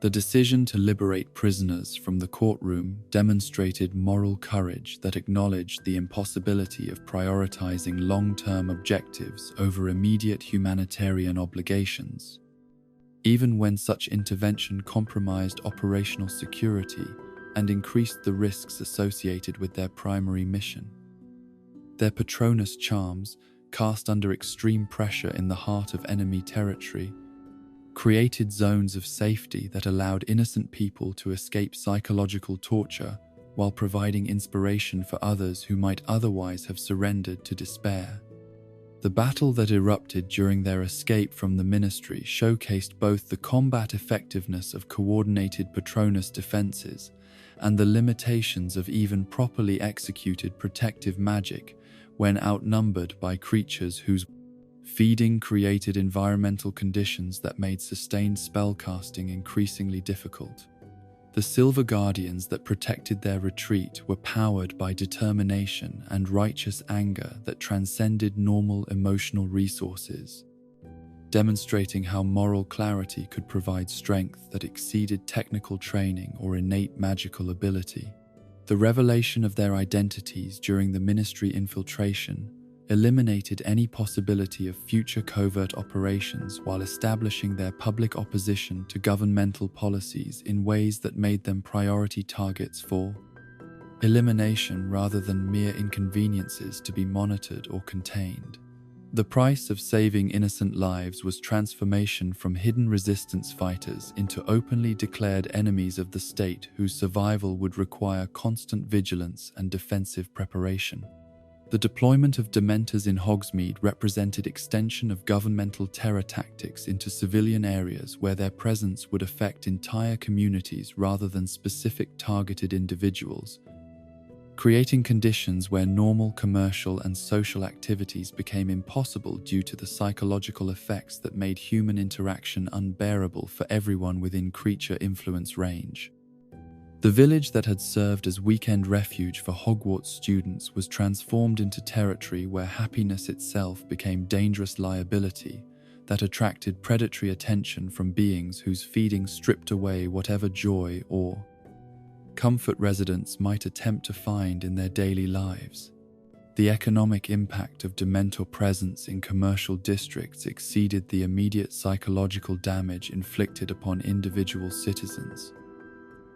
The decision to liberate prisoners from the courtroom demonstrated moral courage that acknowledged the impossibility of prioritizing long-term objectives over immediate humanitarian obligations, even when such intervention compromised operational security and increased the risks associated with their primary mission. Their Patronus charms, cast under extreme pressure in the heart of enemy territory, created zones of safety that allowed innocent people to escape psychological torture while providing inspiration for others who might otherwise have surrendered to despair. The battle that erupted during their escape from the ministry showcased both the combat effectiveness of coordinated Patronus defenses and the limitations of even properly executed protective magic when outnumbered by creatures whose feeding created environmental conditions that made sustained spellcasting increasingly difficult. The Silver Guardians that protected their retreat were powered by determination and righteous anger that transcended normal emotional resources. demonstrating how moral clarity could provide strength that exceeded technical training or innate magical ability. The revelation of their identities during the Ministry infiltration eliminated any possibility of future covert operations while establishing their public opposition to governmental policies in ways that made them priority targets for elimination rather than mere inconveniences to be monitored or contained. The price of saving innocent lives was transformation from hidden resistance fighters into openly declared enemies of the state whose survival would require constant vigilance and defensive preparation. The deployment of Dementors in Hogsmeade represented extension of governmental terror tactics into civilian areas where their presence would affect entire communities rather than specific targeted individuals, creating conditions where normal commercial and social activities became impossible due to the psychological effects that made human interaction unbearable for everyone within creature influence range. The village that had served as weekend refuge for Hogwarts students was transformed into territory where happiness itself became dangerous liability that attracted predatory attention from beings whose feeding stripped away whatever joy or comfort residents might attempt to find in their daily lives. The economic impact of Dementor presence in commercial districts exceeded the immediate psychological damage inflicted upon individual citizens.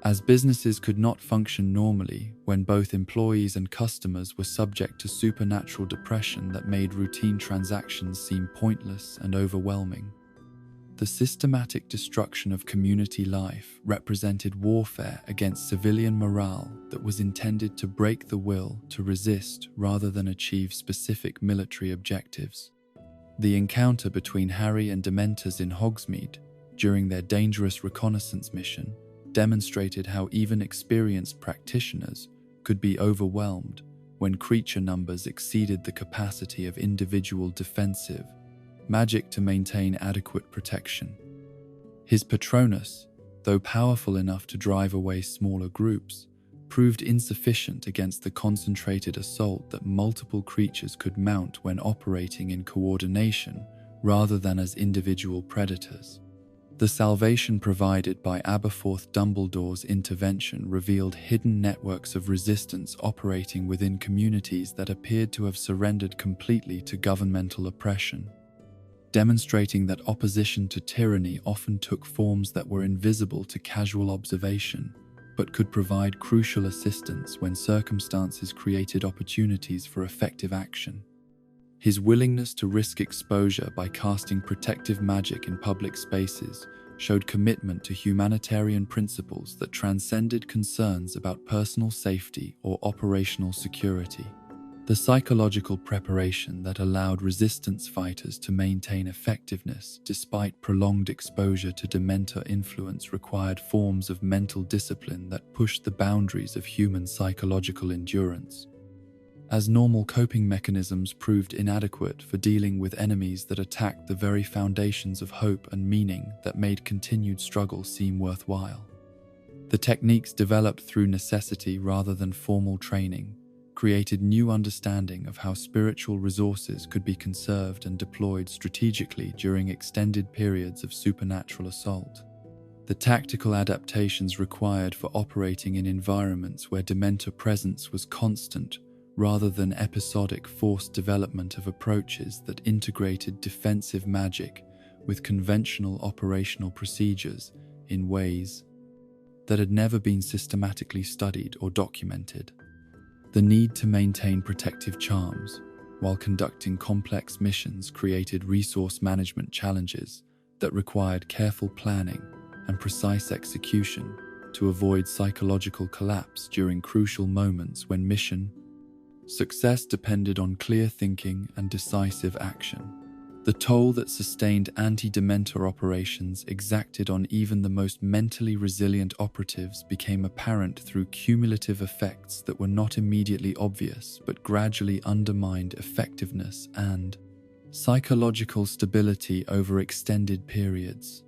As businesses could not function normally when both employees and customers were subject to supernatural depression that made routine transactions seem pointless and overwhelming. The systematic destruction of community life represented warfare against civilian morale that was intended to break the will to resist rather than achieve specific military objectives. The encounter between Harry and Dementors in Hogsmeade during their dangerous reconnaissance mission demonstrated how even experienced practitioners could be overwhelmed when creature numbers exceeded the capacity of individual defensive magic to maintain adequate protection. His Patronus, though powerful enough to drive away smaller groups, proved insufficient against the concentrated assault that multiple creatures could mount when operating in coordination rather than as individual predators. The salvation provided by Aberforth Dumbledore's intervention revealed hidden networks of resistance operating within communities that appeared to have surrendered completely to governmental oppression, demonstrating that opposition to tyranny often took forms that were invisible to casual observation, but could provide crucial assistance when circumstances created opportunities for effective action. His willingness to risk exposure by casting protective magic in public spaces showed commitment to humanitarian principles that transcended concerns about personal safety or operational security. The psychological preparation that allowed resistance fighters to maintain effectiveness despite prolonged exposure to Dementor influence required forms of mental discipline that pushed the boundaries of human psychological endurance. As normal coping mechanisms proved inadequate for dealing with enemies that attacked the very foundations of hope and meaning that made continued struggle seem worthwhile. The techniques developed through necessity rather than formal training created new understanding of how spiritual resources could be conserved and deployed strategically during extended periods of supernatural assault. The tactical adaptations required for operating in environments where Dementor presence was constant rather than episodic forced development of approaches that integrated defensive magic with conventional operational procedures in ways that had never been systematically studied or documented. The need to maintain protective charms while conducting complex missions created resource management challenges that required careful planning and precise execution to avoid psychological collapse during crucial moments when mission success depended on clear thinking and decisive action. The toll that sustained anti-Dementor operations exacted on even the most mentally resilient operatives became apparent through cumulative effects that were not immediately obvious but gradually undermined effectiveness and psychological stability over extended periods.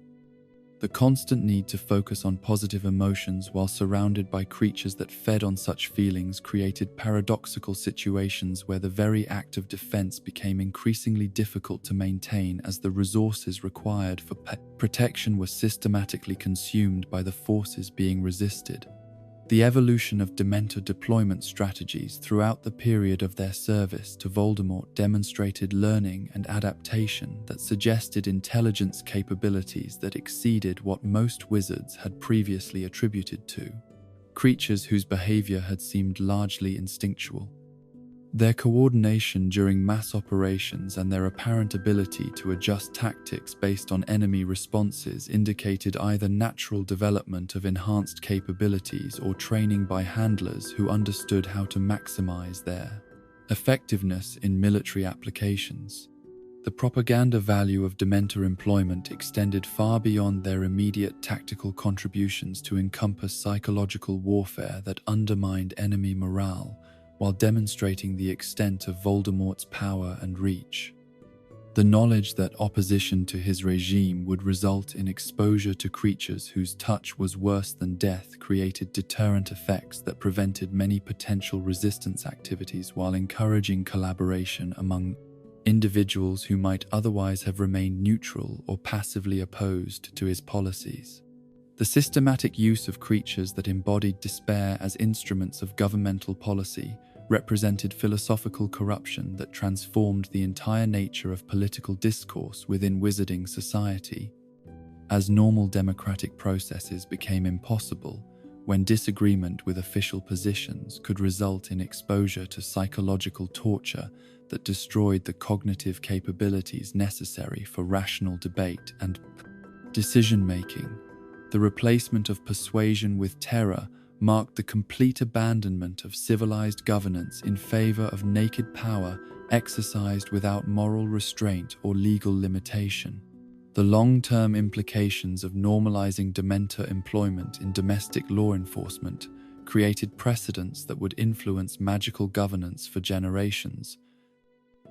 The constant need to focus on positive emotions while surrounded by creatures that fed on such feelings created paradoxical situations where the very act of defense became increasingly difficult to maintain as the resources required for protection were systematically consumed by the forces being resisted. The evolution of Dementor deployment strategies throughout the period of their service to Voldemort demonstrated learning and adaptation that suggested intelligence capabilities that exceeded what most wizards had previously attributed to creatures whose behavior had seemed largely instinctual. Their coordination during mass operations and their apparent ability to adjust tactics based on enemy responses indicated either natural development of enhanced capabilities or training by handlers who understood how to maximize their effectiveness in military applications. The propaganda value of Dementor employment extended far beyond their immediate tactical contributions to encompass psychological warfare that undermined enemy morale, while demonstrating the extent of Voldemort's power and reach. The knowledge that opposition to his regime would result in exposure to creatures whose touch was worse than death created deterrent effects that prevented many potential resistance activities while encouraging collaboration among individuals who might otherwise have remained neutral or passively opposed to his policies. The systematic use of creatures that embodied despair as instruments of governmental policy represented philosophical corruption that transformed the entire nature of political discourse within wizarding society. As normal democratic processes became impossible, when disagreement with official positions could result in exposure to psychological torture that destroyed the cognitive capabilities necessary for rational debate and decision-making, the replacement of persuasion with terror marked the complete abandonment of civilized governance in favor of naked power exercised without moral restraint or legal limitation. The long-term implications of normalizing Dementor employment in domestic law enforcement created precedents that would influence magical governance for generations.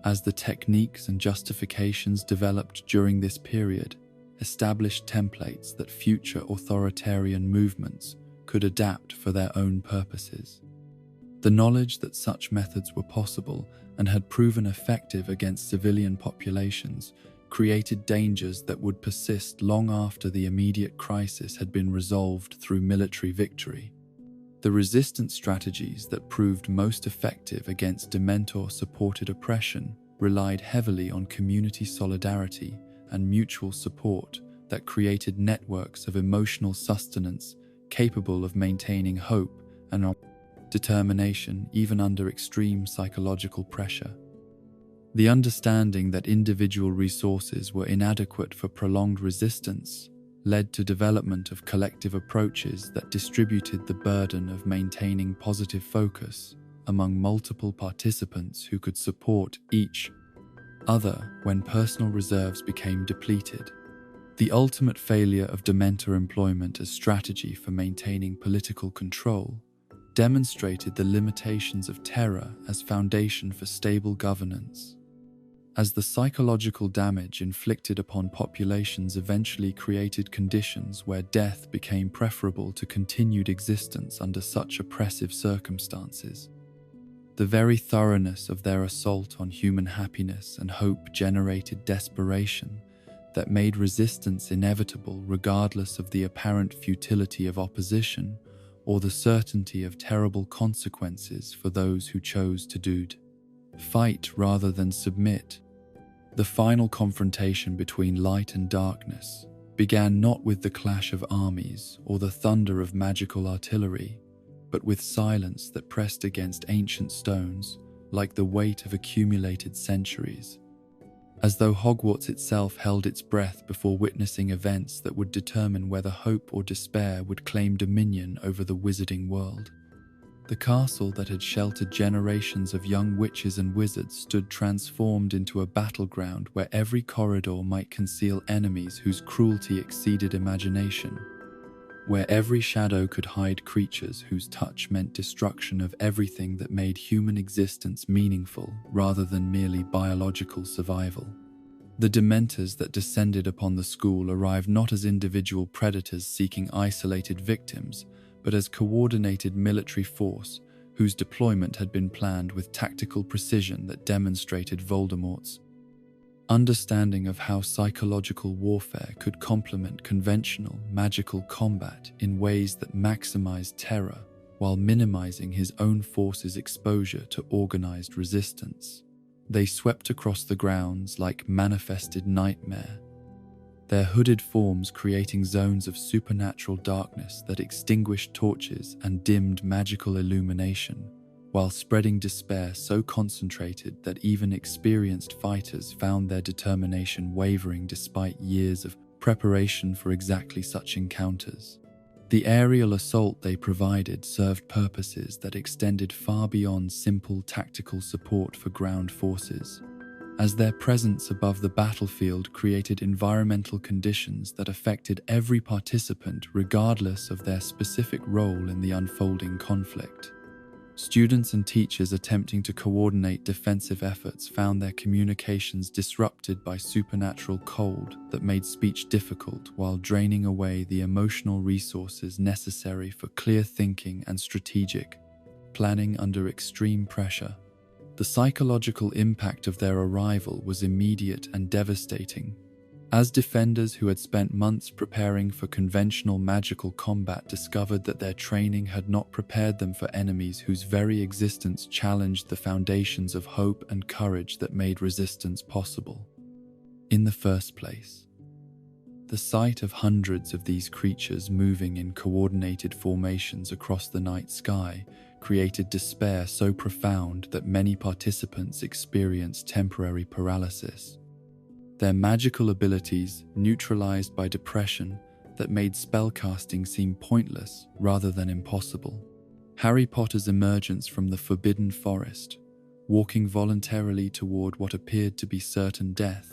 As the techniques and justifications developed during this period, established templates that future authoritarian movements could adapt for their own purposes. The knowledge that such methods were possible and had proven effective against civilian populations created dangers that would persist long after the immediate crisis had been resolved through military victory. The resistance strategies that proved most effective against Dementor-supported oppression relied heavily on community solidarity and mutual support that created networks of emotional sustenance capable of maintaining hope and determination even under extreme psychological pressure. The understanding that individual resources were inadequate for prolonged resistance led to development of collective approaches that distributed the burden of maintaining positive focus among multiple participants who could support each other when personal reserves became depleted. The ultimate failure of Dementor employment as strategy for maintaining political control demonstrated the limitations of terror as foundation for stable governance. As the psychological damage inflicted upon populations eventually created conditions where death became preferable to continued existence under such oppressive circumstances. The very thoroughness of their assault on human happiness and hope generated desperation that made resistance inevitable regardless of the apparent futility of opposition or the certainty of terrible consequences for those who chose to fight rather than submit. The final confrontation between light and darkness began not with the clash of armies or the thunder of magical artillery, but with silence that pressed against ancient stones like the weight of accumulated centuries, as though Hogwarts itself held its breath before witnessing events that would determine whether hope or despair would claim dominion over the wizarding world. The castle that had sheltered generations of young witches and wizards stood transformed into a battleground where every corridor might conceal enemies whose cruelty exceeded imagination, where every shadow could hide creatures whose touch meant destruction of everything that made human existence meaningful rather than merely biological survival. The Dementors that descended upon the school arrived not as individual predators seeking isolated victims, but as coordinated military force whose deployment had been planned with tactical precision that demonstrated Voldemort's understanding of how psychological warfare could complement conventional magical combat in ways that maximized terror while minimizing his own force's exposure to organized resistance. They swept across the grounds like manifested nightmare, their hooded forms creating zones of supernatural darkness that extinguished torches and dimmed magical illumination, while spreading despair so concentrated that even experienced fighters found their determination wavering despite years of preparation for exactly such encounters. The aerial assault they provided served purposes that extended far beyond simple tactical support for ground forces, as their presence above the battlefield created environmental conditions that affected every participant regardless of their specific role in the unfolding conflict. Students and teachers attempting to coordinate defensive efforts found their communications disrupted by supernatural cold that made speech difficult while draining away the emotional resources necessary for clear thinking and strategic planning under extreme pressure. The psychological impact of their arrival was immediate and devastating. As defenders who had spent months preparing for conventional magical combat discovered that their training had not prepared them for enemies whose very existence challenged the foundations of hope and courage that made resistance possible. In the first place, the sight of hundreds of these creatures moving in coordinated formations across the night sky created despair so profound that many participants experienced temporary paralysis. Their magical abilities neutralized by depression that made spellcasting seem pointless rather than impossible. Harry Potter's emergence from the Forbidden Forest, walking voluntarily toward what appeared to be certain death,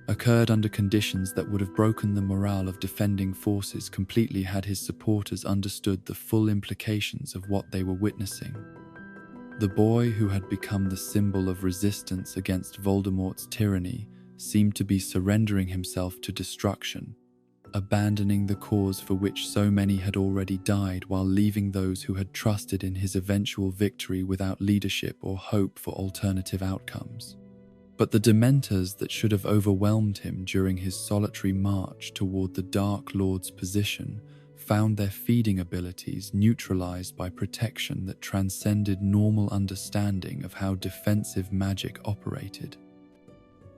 occurred under conditions that would have broken the morale of defending forces completely had his supporters understood the full implications of what they were witnessing. The boy who had become the symbol of resistance against Voldemort's tyranny seemed to be surrendering himself to destruction, abandoning the cause for which so many had already died while leaving those who had trusted in his eventual victory without leadership or hope for alternative outcomes. But the Dementors that should have overwhelmed him during his solitary march toward the Dark Lord's position found their feeding abilities neutralized by protection that transcended normal understanding of how defensive magic operated.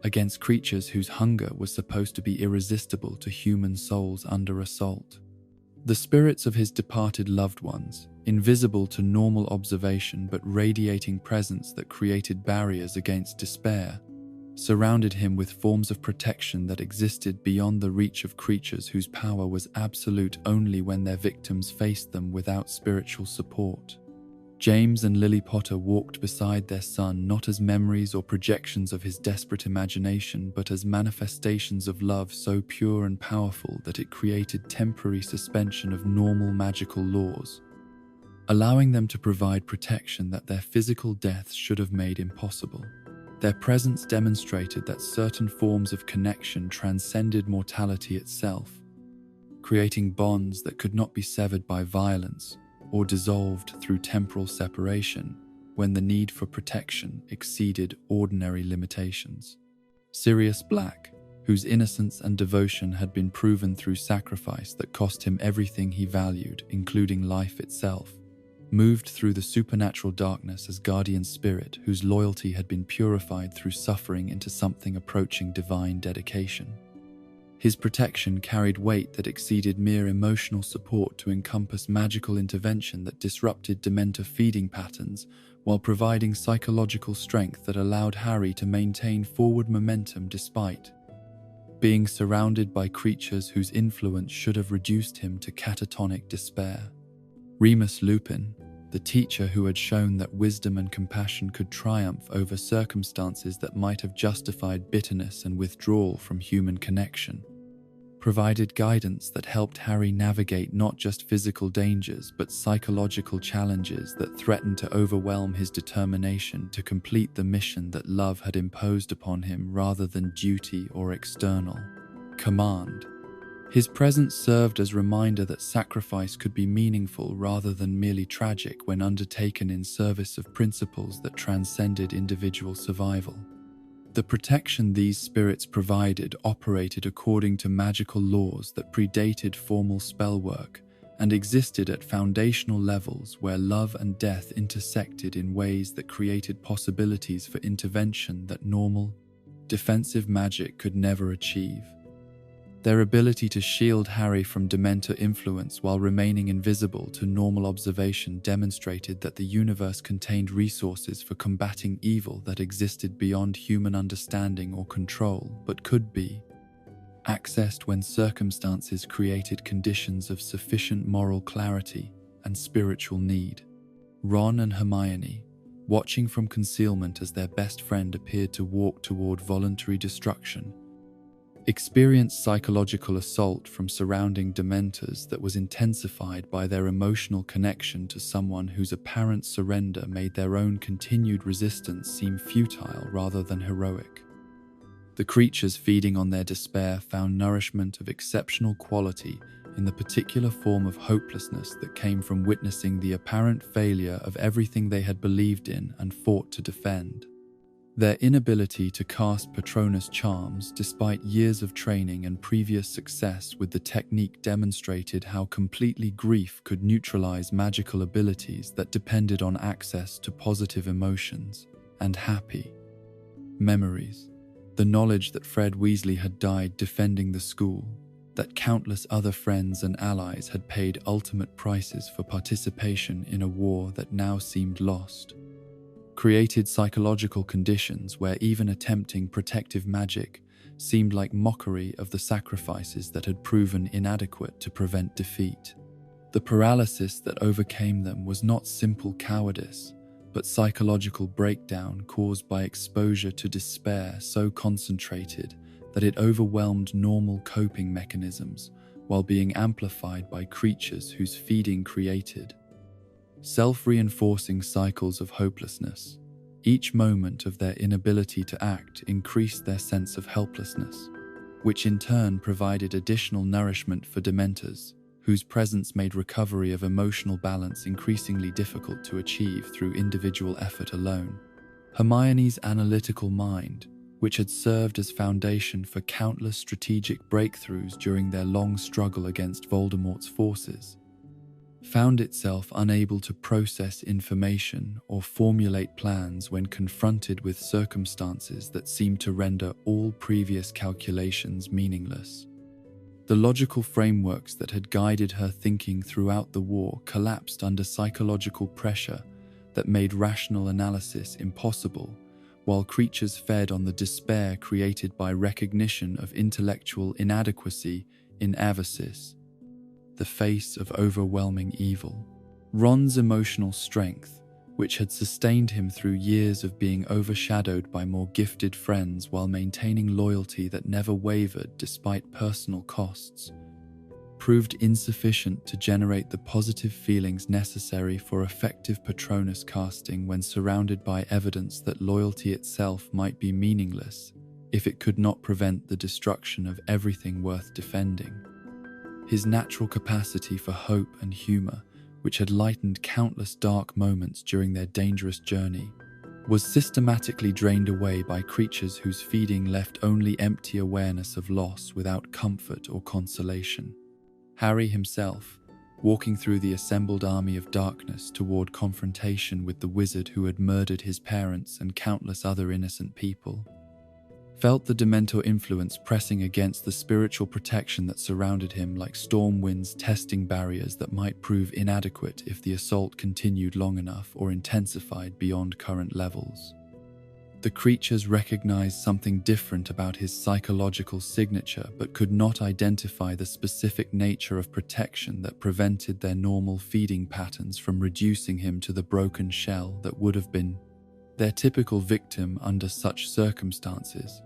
Against creatures whose hunger was supposed to be irresistible to human souls under assault. The spirits of his departed loved ones, invisible to normal observation but radiating presence that created barriers against despair, surrounded him with forms of protection that existed beyond the reach of creatures whose power was absolute only when their victims faced them without spiritual support. James and Lily Potter walked beside their son not as memories or projections of his desperate imagination, but as manifestations of love so pure and powerful that it created temporary suspension of normal magical laws, allowing them to provide protection that their physical deaths should have made impossible. Their presence demonstrated that certain forms of connection transcended mortality itself, creating bonds that could not be severed by violence or dissolved through temporal separation when the need for protection exceeded ordinary limitations. Sirius Black, whose innocence and devotion had been proven through sacrifice that cost him everything he valued, including life itself, moved through the supernatural darkness as guardian spirit whose loyalty had been purified through suffering into something approaching divine dedication. His protection carried weight that exceeded mere emotional support to encompass magical intervention that disrupted Dementor feeding patterns while providing psychological strength that allowed Harry to maintain forward momentum despite being surrounded by creatures whose influence should have reduced him to catatonic despair. Remus Lupin, the teacher who had shown that wisdom and compassion could triumph over circumstances that might have justified bitterness and withdrawal from human connection, provided guidance that helped Harry navigate not just physical dangers but psychological challenges that threatened to overwhelm his determination to complete the mission that love had imposed upon him rather than duty or external command. His presence served as a reminder that sacrifice could be meaningful rather than merely tragic when undertaken in service of principles that transcended individual survival. The protection these spirits provided operated according to magical laws that predated formal spellwork and existed at foundational levels where love and death intersected in ways that created possibilities for intervention that normal, defensive magic could never achieve. Their ability to shield Harry from Dementor influence while remaining invisible to normal observation demonstrated that the universe contained resources for combating evil that existed beyond human understanding or control, but could be accessed when circumstances created conditions of sufficient moral clarity and spiritual need. Ron and Hermione, watching from concealment as their best friend appeared to walk toward voluntary destruction, experienced psychological assault from surrounding Dementors that was intensified by their emotional connection to someone whose apparent surrender made their own continued resistance seem futile rather than heroic. The creatures feeding on their despair found nourishment of exceptional quality in the particular form of hopelessness that came from witnessing the apparent failure of everything they had believed in and fought to defend. Their inability to cast Patronus charms despite years of training and previous success with the technique demonstrated how completely grief could neutralize magical abilities that depended on access to positive emotions and happy memories. The knowledge that Fred Weasley had died defending the school, that countless other friends and allies had paid ultimate prices for participation in a war that now seemed lost, created psychological conditions where even attempting protective magic seemed like mockery of the sacrifices that had proven inadequate to prevent defeat. The paralysis that overcame them was not simple cowardice, but psychological breakdown caused by exposure to despair so concentrated that it overwhelmed normal coping mechanisms while being amplified by creatures whose feeding created self-reinforcing cycles of hopelessness. Each moment of their inability to act increased their sense of helplessness, which in turn provided additional nourishment for Dementors, whose presence made recovery of emotional balance increasingly difficult to achieve through individual effort alone. Hermione's analytical mind, which had served as foundation for countless strategic breakthroughs during their long struggle against Voldemort's forces, found itself unable to process information or formulate plans when confronted with circumstances that seemed to render all previous calculations meaningless. The logical frameworks that had guided her thinking throughout the war collapsed under psychological pressure that made rational analysis impossible, while creatures fed on the despair created by recognition of intellectual inadequacy in Avasys, the face of overwhelming evil. Ron's emotional strength, which had sustained him through years of being overshadowed by more gifted friends while maintaining loyalty that never wavered despite personal costs, proved insufficient to generate the positive feelings necessary for effective Patronus casting when surrounded by evidence that loyalty itself might be meaningless if it could not prevent the destruction of everything worth defending. His natural capacity for hope and humor, which had lightened countless dark moments during their dangerous journey, was systematically drained away by creatures whose feeding left only empty awareness of loss without comfort or consolation. Harry himself, walking through the assembled army of darkness toward confrontation with the wizard who had murdered his parents and countless other innocent people, felt the Dementor influence pressing against the spiritual protection that surrounded him like storm winds testing barriers that might prove inadequate if the assault continued long enough or intensified beyond current levels. The creatures recognized something different about his psychological signature but could not identify the specific nature of protection that prevented their normal feeding patterns from reducing him to the broken shell that would have been their typical victim under such circumstances.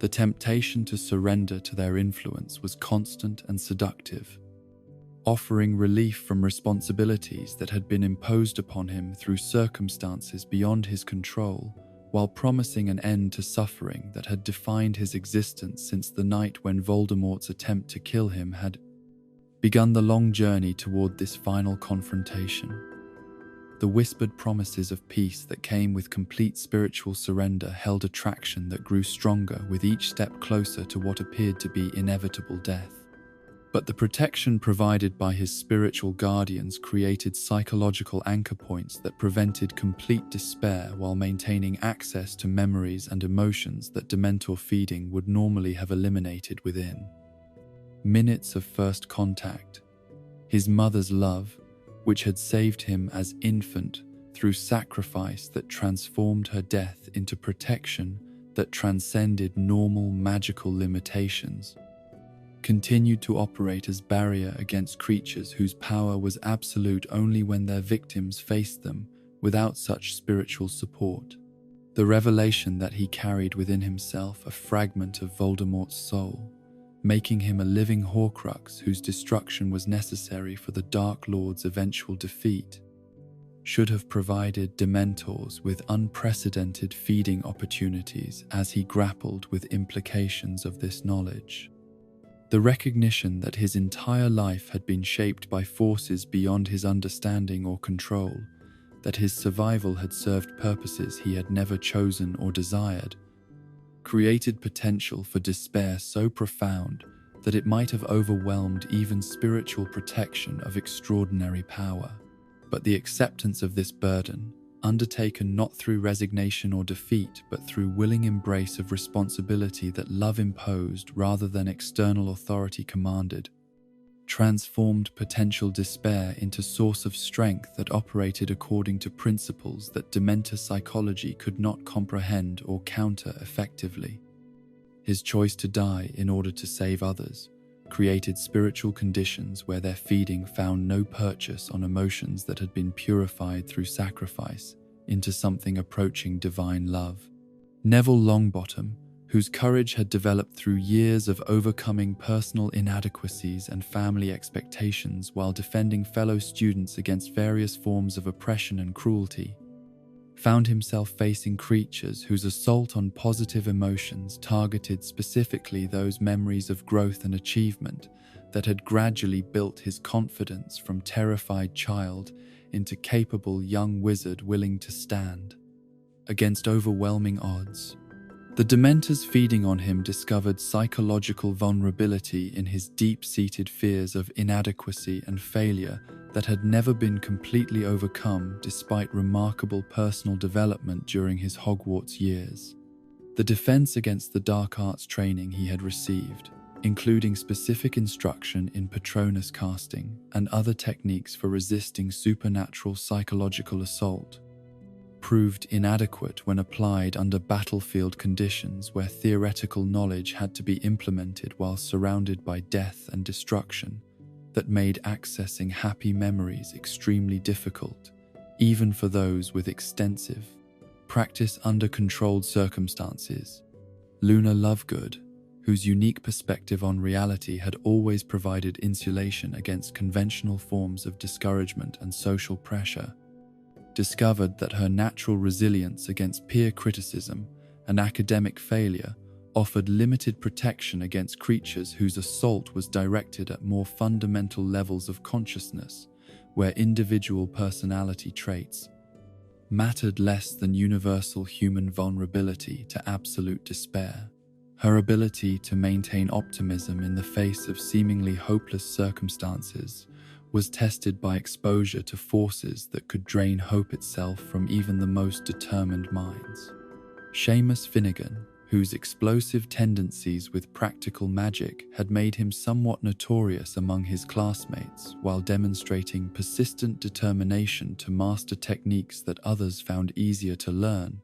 The temptation to surrender to their influence was constant and seductive, offering relief from responsibilities that had been imposed upon him through circumstances beyond his control, while promising an end to suffering that had defined his existence since the night when Voldemort's attempt to kill him had begun the long journey toward this final confrontation. The whispered promises of peace that came with complete spiritual surrender held attraction that grew stronger with each step closer to what appeared to be inevitable death. But the protection provided by his spiritual guardians created psychological anchor points that prevented complete despair while maintaining access to memories and emotions that Dementor feeding would normally have eliminated within minutes of first contact. His mother's love, which had saved him as infant through sacrifice that transformed her death into protection that transcended normal magical limitations, continued to operate as barrier against creatures whose power was absolute only when their victims faced them without such spiritual support. The revelation that he carried within himself a fragment of Voldemort's soul, making him a living Horcrux whose destruction was necessary for the Dark Lord's eventual defeat, should have provided Dementors with unprecedented feeding opportunities as he grappled with implications of this knowledge. The recognition that his entire life had been shaped by forces beyond his understanding or control, that his survival had served purposes he had never chosen or desired, created potential for despair so profound that it might have overwhelmed even spiritual protection of extraordinary power. But the acceptance of this burden, undertaken not through resignation or defeat, but through willing embrace of responsibility that love imposed rather than external authority commanded, transformed potential despair into source of strength that operated according to principles that Dementor psychology could not comprehend or counter effectively. His choice to die in order to save others created spiritual conditions where their feeding found no purchase on emotions that had been purified through sacrifice into something approaching divine love. Neville Longbottom, whose courage had developed through years of overcoming personal inadequacies and family expectations while defending fellow students against various forms of oppression and cruelty, found himself facing creatures whose assault on positive emotions targeted specifically those memories of growth and achievement that had gradually built his confidence from terrified child into capable young wizard willing to stand against overwhelming odds. The Dementors feeding on him discovered psychological vulnerability in his deep-seated fears of inadequacy and failure that had never been completely overcome despite remarkable personal development during his Hogwarts years. The defense against the dark arts training he had received, including specific instruction in Patronus casting and other techniques for resisting supernatural psychological assault, proved inadequate when applied under battlefield conditions where theoretical knowledge had to be implemented while surrounded by death and destruction, that made accessing happy memories extremely difficult, even for those with extensive practice under controlled circumstances. Luna Lovegood, whose unique perspective on reality had always provided insulation against conventional forms of discouragement and social pressure, discovered that her natural resilience against peer criticism and academic failure offered limited protection against creatures whose assault was directed at more fundamental levels of consciousness, where individual personality traits mattered less than universal human vulnerability to absolute despair. Her ability to maintain optimism in the face of seemingly hopeless circumstances was tested by exposure to forces that could drain hope itself from even the most determined minds. Seamus Finnegan, whose explosive tendencies with practical magic had made him somewhat notorious among his classmates while demonstrating persistent determination to master techniques that others found easier to learn,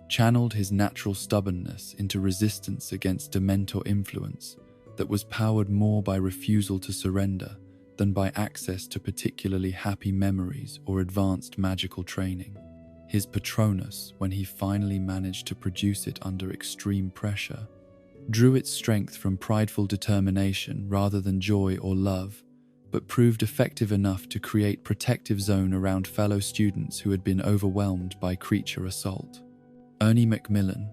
channeled his natural stubbornness into resistance against Dementor influence that was powered more by refusal to surrender than by access to particularly happy memories or advanced magical training. His Patronus, when he finally managed to produce it under extreme pressure, drew its strength from prideful determination rather than joy or love, but proved effective enough to create protective zone around fellow students who had been overwhelmed by creature assault. Ernie Macmillan,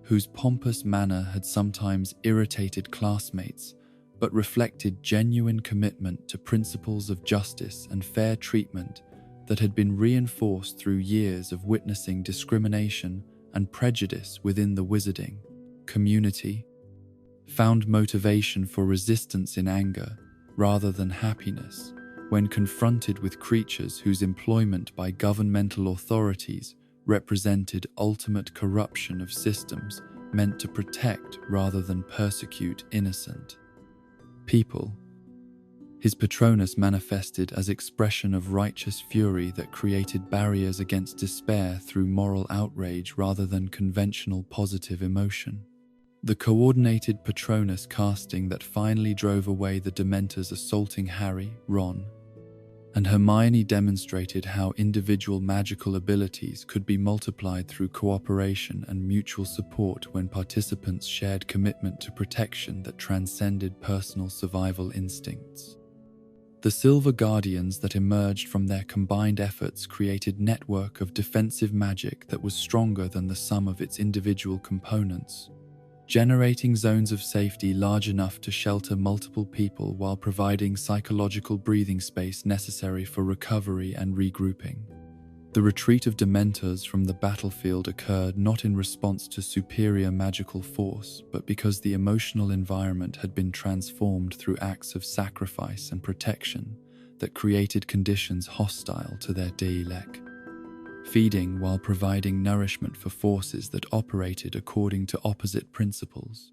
whose pompous manner had sometimes irritated classmates, but reflected genuine commitment to principles of justice and fair treatment that had been reinforced through years of witnessing discrimination and prejudice within the wizarding community, found motivation for resistance in anger rather than happiness when confronted with creatures whose employment by governmental authorities represented ultimate corruption of systems meant to protect rather than persecute innocent people. His Patronus manifested as expression of righteous fury that created barriers against despair through moral outrage rather than conventional positive emotion. The coordinated Patronus casting that finally drove away the Dementors assaulting Harry, Ron, and Hermione demonstrated how individual magical abilities could be multiplied through cooperation and mutual support when participants shared commitment to protection that transcended personal survival instincts. The Silver Guardians that emerged from their combined efforts created a network of defensive magic that was stronger than the sum of its individual components, generating zones of safety large enough to shelter multiple people while providing psychological breathing space necessary for recovery and regrouping. The retreat of Dementors from the battlefield occurred not in response to superior magical force, but because the emotional environment had been transformed through acts of sacrifice and protection that created conditions hostile to their Daelek, feeding while providing nourishment for forces that operated according to opposite principles.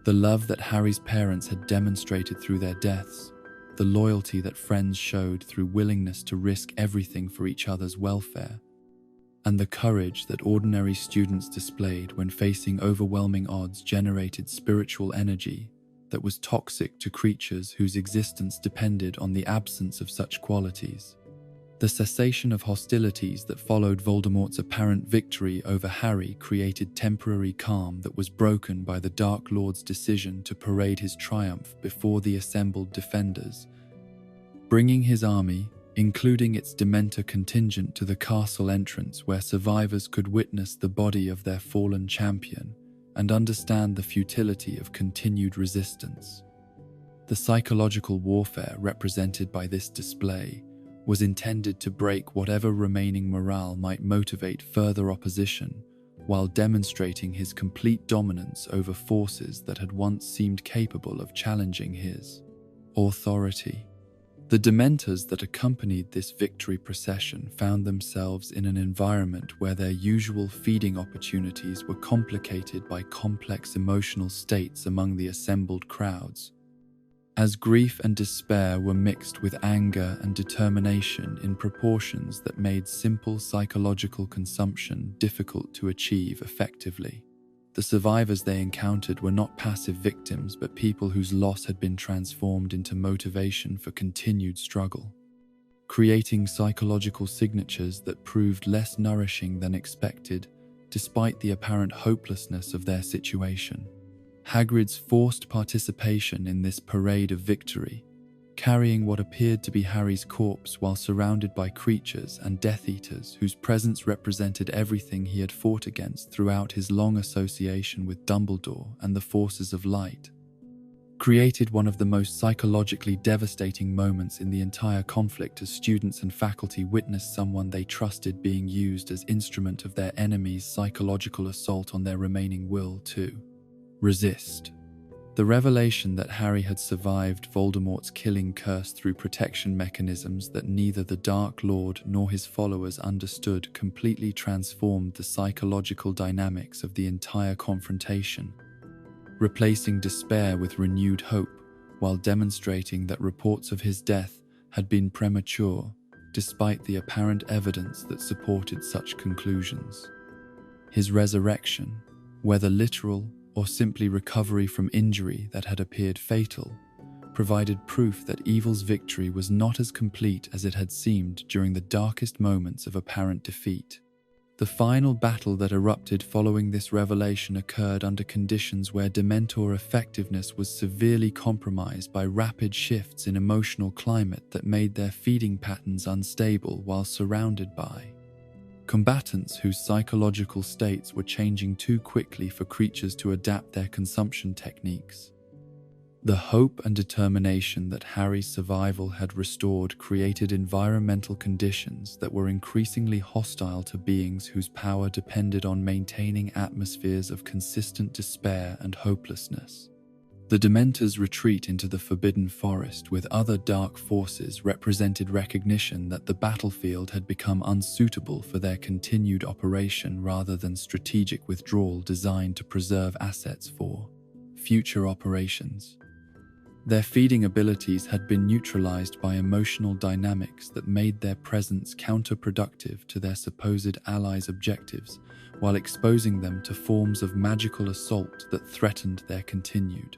The love that Harry's parents had demonstrated through their deaths, the loyalty that friends showed through willingness to risk everything for each other's welfare, and the courage that ordinary students displayed when facing overwhelming odds generated spiritual energy that was toxic to creatures whose existence depended on the absence of such qualities. The cessation of hostilities that followed Voldemort's apparent victory over Harry created temporary calm that was broken by the Dark Lord's decision to parade his triumph before the assembled defenders, bringing his army, including its Dementor contingent, to the castle entrance where survivors could witness the body of their fallen champion and understand the futility of continued resistance. The psychological warfare represented by this display was intended to break whatever remaining morale might motivate further opposition, while demonstrating his complete dominance over forces that had once seemed capable of challenging his authority. The Dementors that accompanied this victory procession found themselves in an environment where their usual feeding opportunities were complicated by complex emotional states among the assembled crowds, as grief and despair were mixed with anger and determination in proportions that made simple psychological consumption difficult to achieve effectively. The survivors they encountered were not passive victims, but people whose loss had been transformed into motivation for continued struggle, creating psychological signatures that proved less nourishing than expected, despite the apparent hopelessness of their situation. Hagrid's forced participation in this parade of victory, carrying what appeared to be Harry's corpse while surrounded by creatures and Death Eaters whose presence represented everything he had fought against throughout his long association with Dumbledore and the forces of light, created one of the most psychologically devastating moments in the entire conflict as students and faculty witnessed someone they trusted being used as instrument of their enemy's psychological assault on their remaining will to resist. The revelation that Harry had survived Voldemort's killing curse through protection mechanisms that neither the Dark Lord nor his followers understood completely transformed the psychological dynamics of the entire confrontation, replacing despair with renewed hope while demonstrating that reports of his death had been premature despite the apparent evidence that supported such conclusions. His resurrection, whether literal or simply recovery from injury that had appeared fatal, provided proof that evil's victory was not as complete as it had seemed during the darkest moments of apparent defeat. The final battle that erupted following this revelation occurred under conditions where Dementor effectiveness was severely compromised by rapid shifts in emotional climate that made their feeding patterns unstable while surrounded by combatants whose psychological states were changing too quickly for creatures to adapt their consumption techniques. The hope and determination that Harry's survival had restored created environmental conditions that were increasingly hostile to beings whose power depended on maintaining atmospheres of consistent despair and hopelessness. The Dementors' retreat into the Forbidden Forest with other dark forces represented recognition that the battlefield had become unsuitable for their continued operation rather than strategic withdrawal designed to preserve assets for future operations. Their feeding abilities had been neutralized by emotional dynamics that made their presence counterproductive to their supposed allies' objectives, while exposing them to forms of magical assault that threatened their continued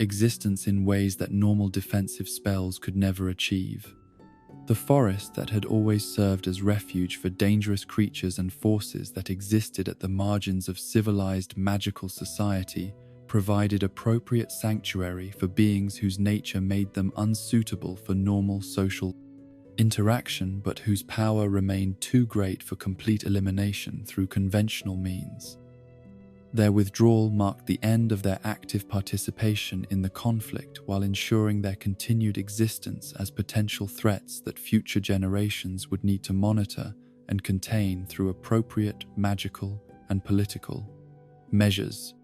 existence in ways that normal defensive spells could never achieve. The forest that had always served as refuge for dangerous creatures and forces that existed at the margins of civilized magical society provided appropriate sanctuary for beings whose nature made them unsuitable for normal social interaction but whose power remained too great for complete elimination through conventional means. Their withdrawal marked the end of their active participation in the conflict while ensuring their continued existence as potential threats that future generations would need to monitor and contain through appropriate magical and political measures.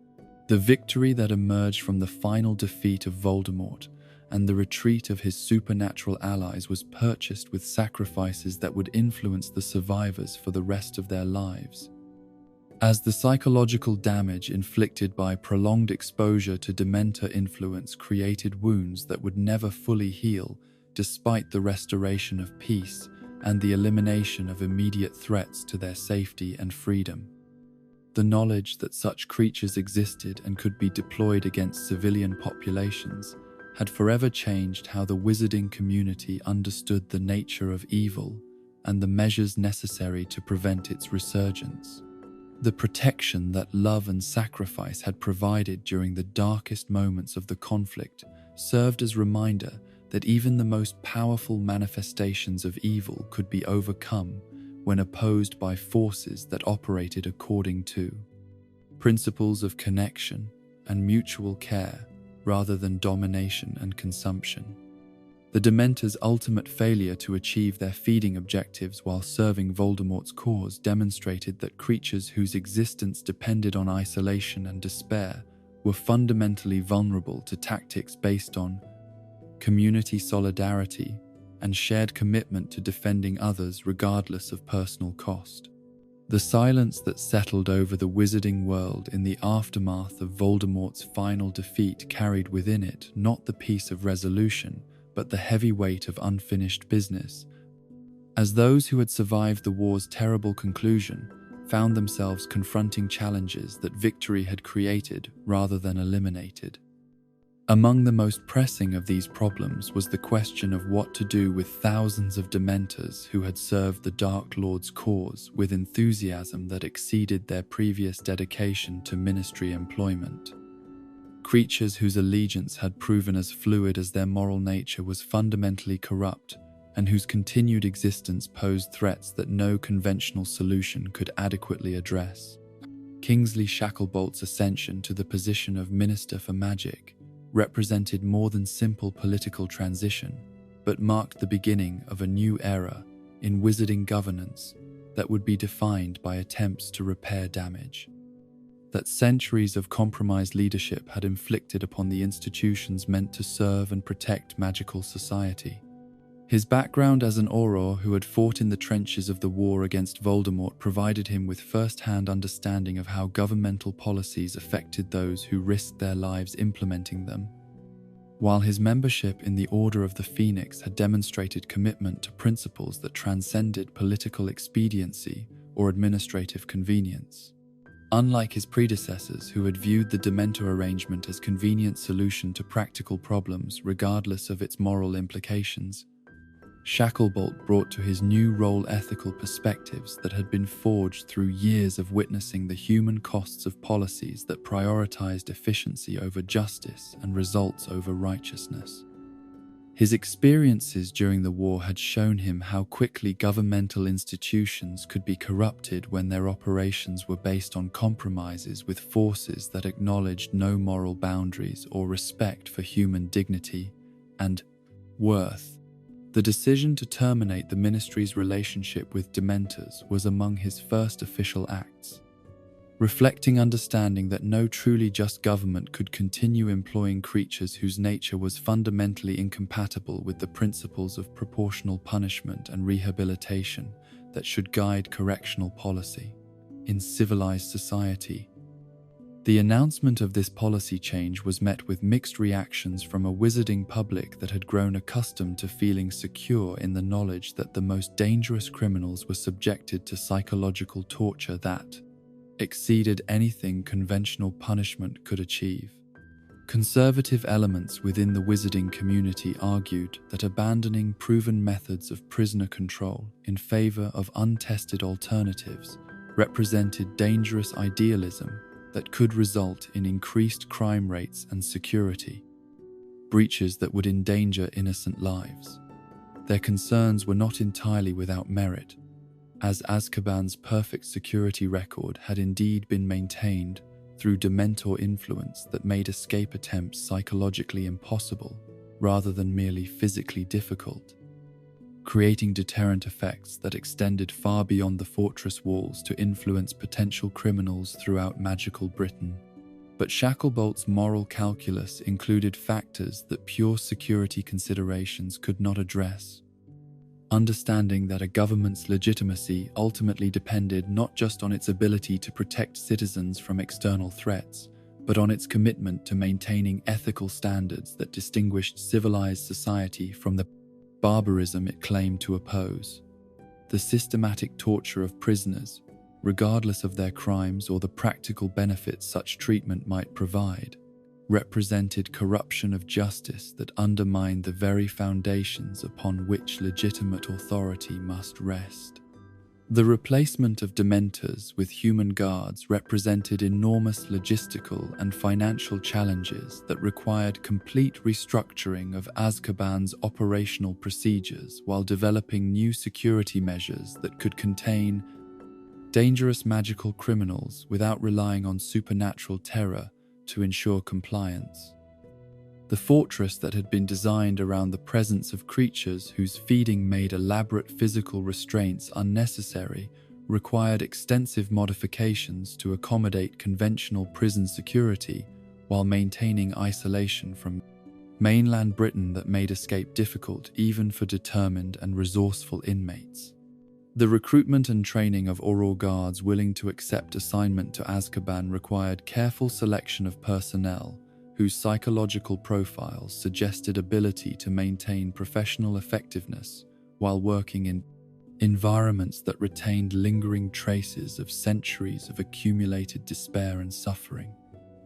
The victory that emerged from the final defeat of Voldemort and the retreat of his supernatural allies was purchased with sacrifices that would influence the survivors for the rest of their lives. As the psychological damage inflicted by prolonged exposure to Dementor influence created wounds that would never fully heal despite the restoration of peace and the elimination of immediate threats to their safety and freedom. The knowledge that such creatures existed and could be deployed against civilian populations had forever changed how the wizarding community understood the nature of evil and the measures necessary to prevent its resurgence. The protection that love and sacrifice had provided during the darkest moments of the conflict served as reminder that even the most powerful manifestations of evil could be overcome when opposed by forces that operated according to principles of connection and mutual care rather than domination and consumption. The Dementors' ultimate failure to achieve their feeding objectives while serving Voldemort's cause demonstrated that creatures whose existence depended on isolation and despair were fundamentally vulnerable to tactics based on community solidarity and shared commitment to defending others regardless of personal cost. The silence that settled over the wizarding world in the aftermath of Voldemort's final defeat carried within it not the peace of resolution, but the heavy weight of unfinished business, as those who had survived the war's terrible conclusion found themselves confronting challenges that victory had created rather than eliminated. Among the most pressing of these problems was the question of what to do with thousands of Dementors who had served the Dark Lord's cause with enthusiasm that exceeded their previous dedication to ministry employment. Creatures whose allegiance had proven as fluid as their moral nature was fundamentally corrupt, and whose continued existence posed threats that no conventional solution could adequately address. Kingsley Shacklebolt's ascension to the position of Minister for Magic represented more than simple political transition, but marked the beginning of a new era in wizarding governance that would be defined by attempts to repair damage that centuries of compromised leadership had inflicted upon the institutions meant to serve and protect magical society. His background as an Auror who had fought in the trenches of the war against Voldemort provided him with first-hand understanding of how governmental policies affected those who risked their lives implementing them, while his membership in the Order of the Phoenix had demonstrated commitment to principles that transcended political expediency or administrative convenience. Unlike his predecessors who had viewed the Dementor arrangement as a convenient solution to practical problems regardless of its moral implications, Shacklebolt brought to his new role ethical perspectives that had been forged through years of witnessing the human costs of policies that prioritized efficiency over justice and results over righteousness. His experiences during the war had shown him how quickly governmental institutions could be corrupted when their operations were based on compromises with forces that acknowledged no moral boundaries or respect for human dignity and worth. The decision to terminate the ministry's relationship with Dementors was among his first official acts, reflecting understanding that no truly just government could continue employing creatures whose nature was fundamentally incompatible with the principles of proportional punishment and rehabilitation that should guide correctional policy in civilized society. The announcement of this policy change was met with mixed reactions from a wizarding public that had grown accustomed to feeling secure in the knowledge that the most dangerous criminals were subjected to psychological torture that exceeded anything conventional punishment could achieve. Conservative elements within the wizarding community argued that abandoning proven methods of prisoner control in favor of untested alternatives represented dangerous idealism that could result in increased crime rates and security breaches that would endanger innocent lives. Their concerns were not entirely without merit, as Azkaban's perfect security record had indeed been maintained through Dementor influence that made escape attempts psychologically impossible rather than merely physically difficult, creating deterrent effects that extended far beyond the fortress walls to influence potential criminals throughout magical Britain. But Shacklebolt's moral calculus included factors that pure security considerations could not address. Understanding that a government's legitimacy ultimately depended not just on its ability to protect citizens from external threats, but on its commitment to maintaining ethical standards that distinguished civilized society from the barbarism it claimed to oppose. The systematic torture of prisoners, regardless of their crimes or the practical benefits such treatment might provide, represented corruption of justice that undermined the very foundations upon which legitimate authority must rest. The replacement of Dementors with human guards represented enormous logistical and financial challenges that required complete restructuring of Azkaban's operational procedures while developing new security measures that could contain dangerous magical criminals without relying on supernatural terror to ensure compliance. The fortress that had been designed around the presence of creatures whose feeding made elaborate physical restraints unnecessary required extensive modifications to accommodate conventional prison security while maintaining isolation from mainland Britain that made escape difficult even for determined and resourceful inmates. The recruitment and training of Auror guards willing to accept assignment to Azkaban required careful selection of personnel whose psychological profiles suggested ability to maintain professional effectiveness while working in environments that retained lingering traces of centuries of accumulated despair and suffering.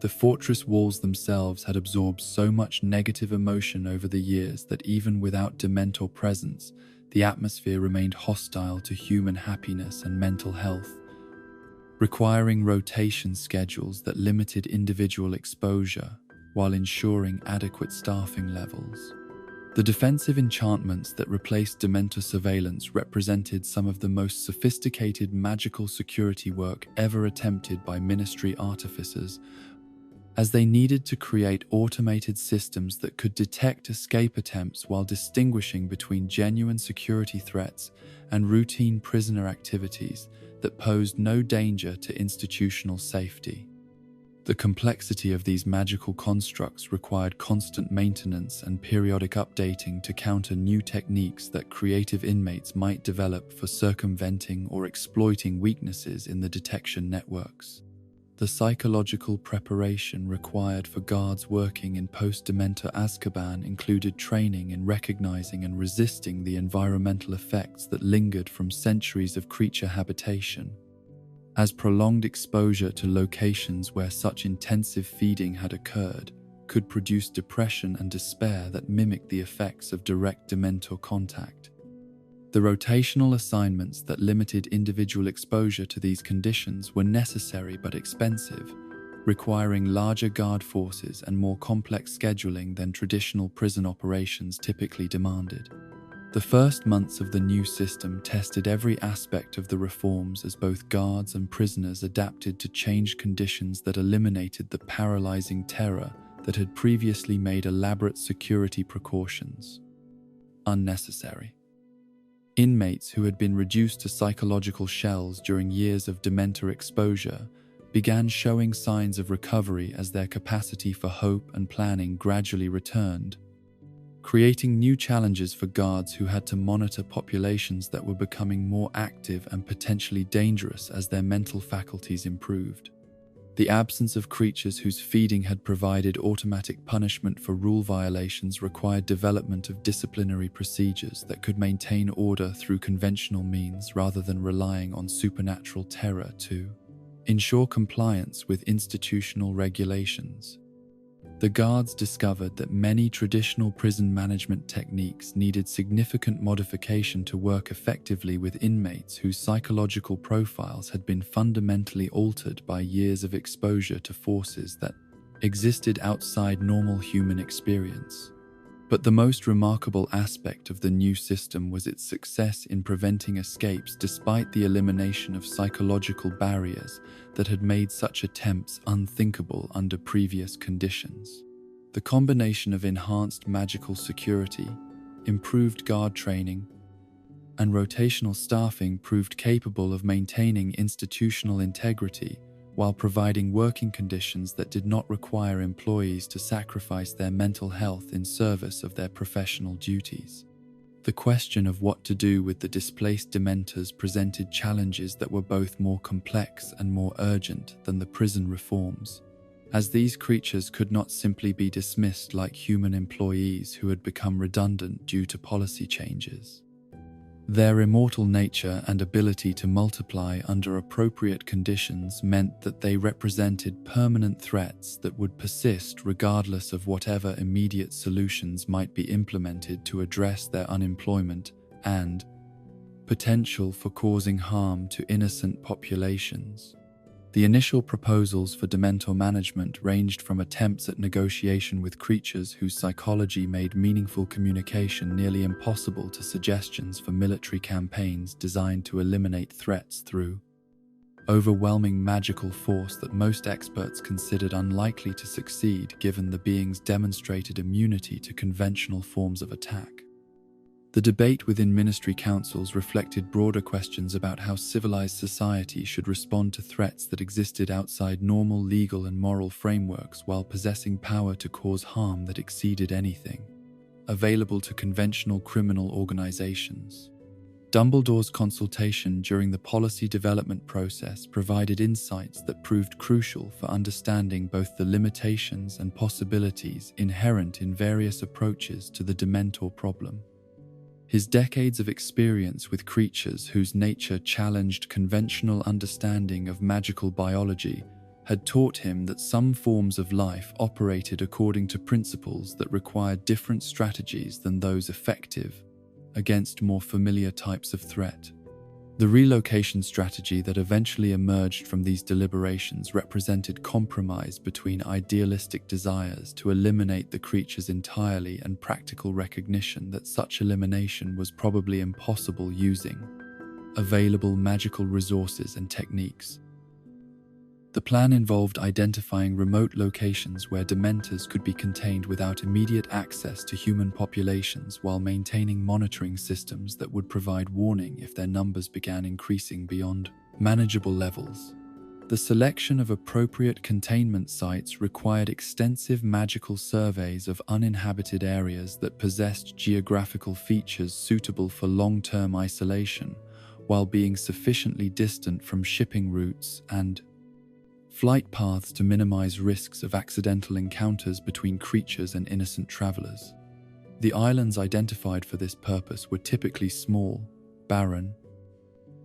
The fortress walls themselves had absorbed so much negative emotion over the years that even without Dementor presence, the atmosphere remained hostile to human happiness and mental health, requiring rotation schedules that limited individual exposure while ensuring adequate staffing levels. The defensive enchantments that replaced Dementor surveillance represented some of the most sophisticated magical security work ever attempted by Ministry artificers, as they needed to create automated systems that could detect escape attempts while distinguishing between genuine security threats and routine prisoner activities that posed no danger to institutional safety. The complexity of these magical constructs required constant maintenance and periodic updating to counter new techniques that creative inmates might develop for circumventing or exploiting weaknesses in the detection networks. The psychological preparation required for guards working in post-Dementor Azkaban included training in recognizing and resisting the environmental effects that lingered from centuries of creature habitation, as prolonged exposure to locations where such intensive feeding had occurred could produce depression and despair that mimicked the effects of direct Dementor contact. The rotational assignments that limited individual exposure to these conditions were necessary but expensive, requiring larger guard forces and more complex scheduling than traditional prison operations typically demanded. The first months of the new system tested every aspect of the reforms as both guards and prisoners adapted to changed conditions that eliminated the paralyzing terror that had previously made elaborate security precautions unnecessary. Inmates who had been reduced to psychological shells during years of Dementor exposure began showing signs of recovery as their capacity for hope and planning gradually returned, creating new challenges for guards who had to monitor populations that were becoming more active and potentially dangerous as their mental faculties improved. The absence of creatures whose feeding had provided automatic punishment for rule violations required development of disciplinary procedures that could maintain order through conventional means rather than relying on supernatural terror to ensure compliance with institutional regulations. The guards discovered that many traditional prison management techniques needed significant modification to work effectively with inmates whose psychological profiles had been fundamentally altered by years of exposure to forces that existed outside normal human experience. But the most remarkable aspect of the new system was its success in preventing escapes despite the elimination of psychological barriers that had made such attempts unthinkable under previous conditions. The combination of enhanced magical security, improved guard training, and rotational staffing proved capable of maintaining institutional integrity while providing working conditions that did not require employees to sacrifice their mental health in service of their professional duties. The question of what to do with the displaced Dementors presented challenges that were both more complex and more urgent than the prison reforms, as these creatures could not simply be dismissed like human employees who had become redundant due to policy changes. Their immortal nature and ability to multiply under appropriate conditions meant that they represented permanent threats that would persist regardless of whatever immediate solutions might be implemented to address their unemployment and potential for causing harm to innocent populations. The initial proposals for Dementor management ranged from attempts at negotiation with creatures whose psychology made meaningful communication nearly impossible to suggestions for military campaigns designed to eliminate threats through overwhelming magical force that most experts considered unlikely to succeed given the being's demonstrated immunity to conventional forms of attack. The debate within ministry councils reflected broader questions about how civilized society should respond to threats that existed outside normal legal and moral frameworks while possessing power to cause harm that exceeded anything available to conventional criminal organizations. Dumbledore's consultation during the policy development process provided insights that proved crucial for understanding both the limitations and possibilities inherent in various approaches to the Dementor problem. His decades of experience with creatures whose nature challenged conventional understanding of magical biology had taught him that some forms of life operated according to principles that required different strategies than those effective against more familiar types of threat. The relocation strategy that eventually emerged from these deliberations represented compromise between idealistic desires to eliminate the creatures entirely and practical recognition that such elimination was probably impossible using available magical resources and techniques. The plan involved identifying remote locations where Dementors could be contained without immediate access to human populations while maintaining monitoring systems that would provide warning if their numbers began increasing beyond manageable levels. The selection of appropriate containment sites required extensive magical surveys of uninhabited areas that possessed geographical features suitable for long-term isolation, while being sufficiently distant from shipping routes and flight paths to minimize risks of accidental encounters between creatures and innocent travelers. The islands identified for this purpose were typically small, barren,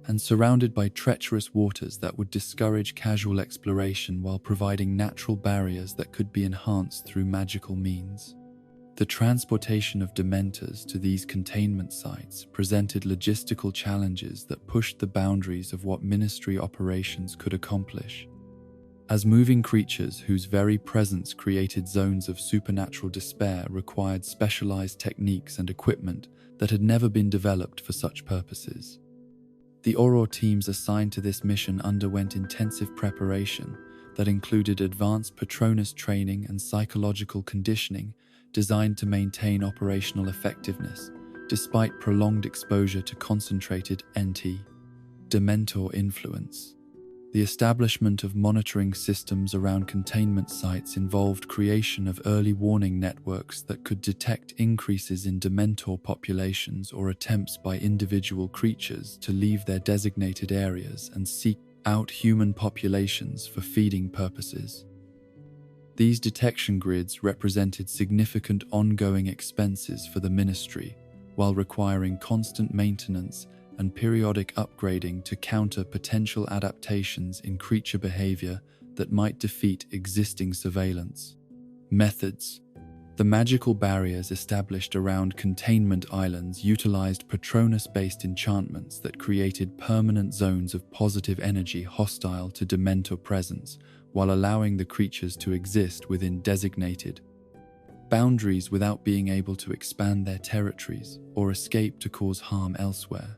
and surrounded by treacherous waters that would discourage casual exploration while providing natural barriers that could be enhanced through magical means. The transportation of Dementors to these containment sites presented logistical challenges that pushed the boundaries of what Ministry operations could accomplish. As moving creatures whose very presence created zones of supernatural despair required specialized techniques and equipment that had never been developed for such purposes. The Auror teams assigned to this mission underwent intensive preparation that included advanced Patronus training and psychological conditioning designed to maintain operational effectiveness, despite prolonged exposure to concentrated Dementor influence. The establishment of monitoring systems around containment sites involved creation of early warning networks that could detect increases in Dementor populations or attempts by individual creatures to leave their designated areas and seek out human populations for feeding purposes. These detection grids represented significant ongoing expenses for the Ministry, while requiring constant maintenance and periodic upgrading to counter potential adaptations in creature behavior that might defeat existing surveillance. Methods. The magical barriers established around containment islands utilized Patronus-based enchantments that created permanent zones of positive energy hostile to Dementor presence, while allowing the creatures to exist within designated boundaries without being able to expand their territories or escape to cause harm elsewhere.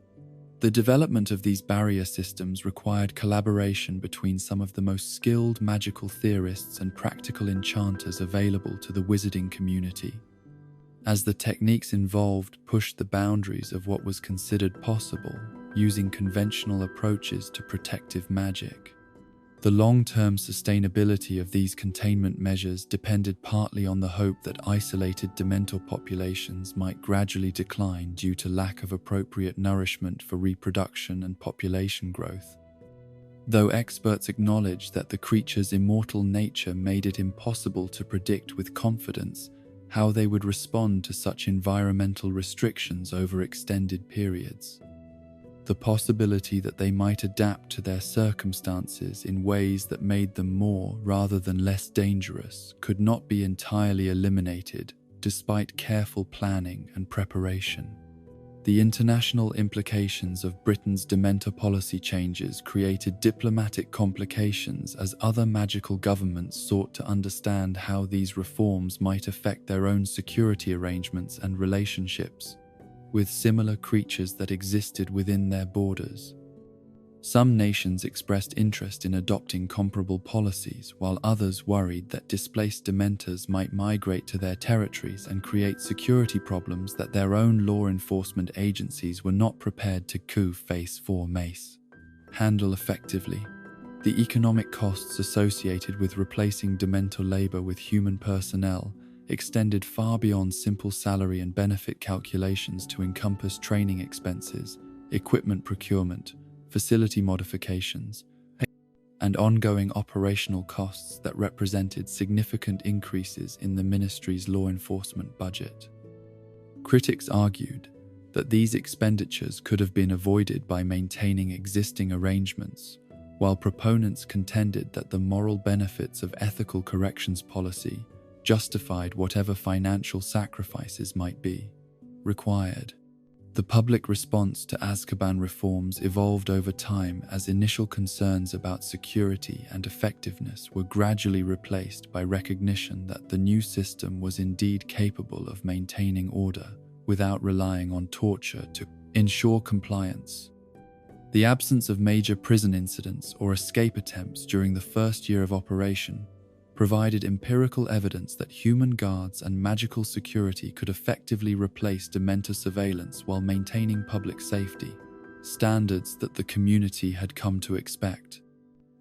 The development of these barrier systems required collaboration between some of the most skilled magical theorists and practical enchanters available to the wizarding community, as the techniques involved pushed the boundaries of what was considered possible, using conventional approaches to protective magic. The long-term sustainability of these containment measures depended partly on the hope that isolated Dementor populations might gradually decline due to lack of appropriate nourishment for reproduction and population growth. Though experts acknowledge that the creature's immortal nature made it impossible to predict with confidence how they would respond to such environmental restrictions over extended periods. The possibility that they might adapt to their circumstances in ways that made them more rather than less dangerous could not be entirely eliminated, despite careful planning and preparation. The international implications of Britain's Dementor policy changes created diplomatic complications as other magical governments sought to understand how these reforms might affect their own security arrangements and relationships with similar creatures that existed within their borders. Some nations expressed interest in adopting comparable policies, while others worried that displaced Dementors might migrate to their territories and create security problems that their own law enforcement agencies were not prepared to handle effectively. The economic costs associated with replacing Dementor labor with human personnel extended far beyond simple salary and benefit calculations to encompass training expenses, equipment procurement, facility modifications, and ongoing operational costs that represented significant increases in the ministry's law enforcement budget. Critics argued that these expenditures could have been avoided by maintaining existing arrangements, while proponents contended that the moral benefits of ethical corrections policy justified whatever financial sacrifices might be required. The public response to Azkaban reforms evolved over time as initial concerns about security and effectiveness were gradually replaced by recognition that the new system was indeed capable of maintaining order without relying on torture to ensure compliance. The absence of major prison incidents or escape attempts during the first year of operation provided empirical evidence that human guards and magical security could effectively replace Dementor surveillance while maintaining public safety, standards that the community had come to expect.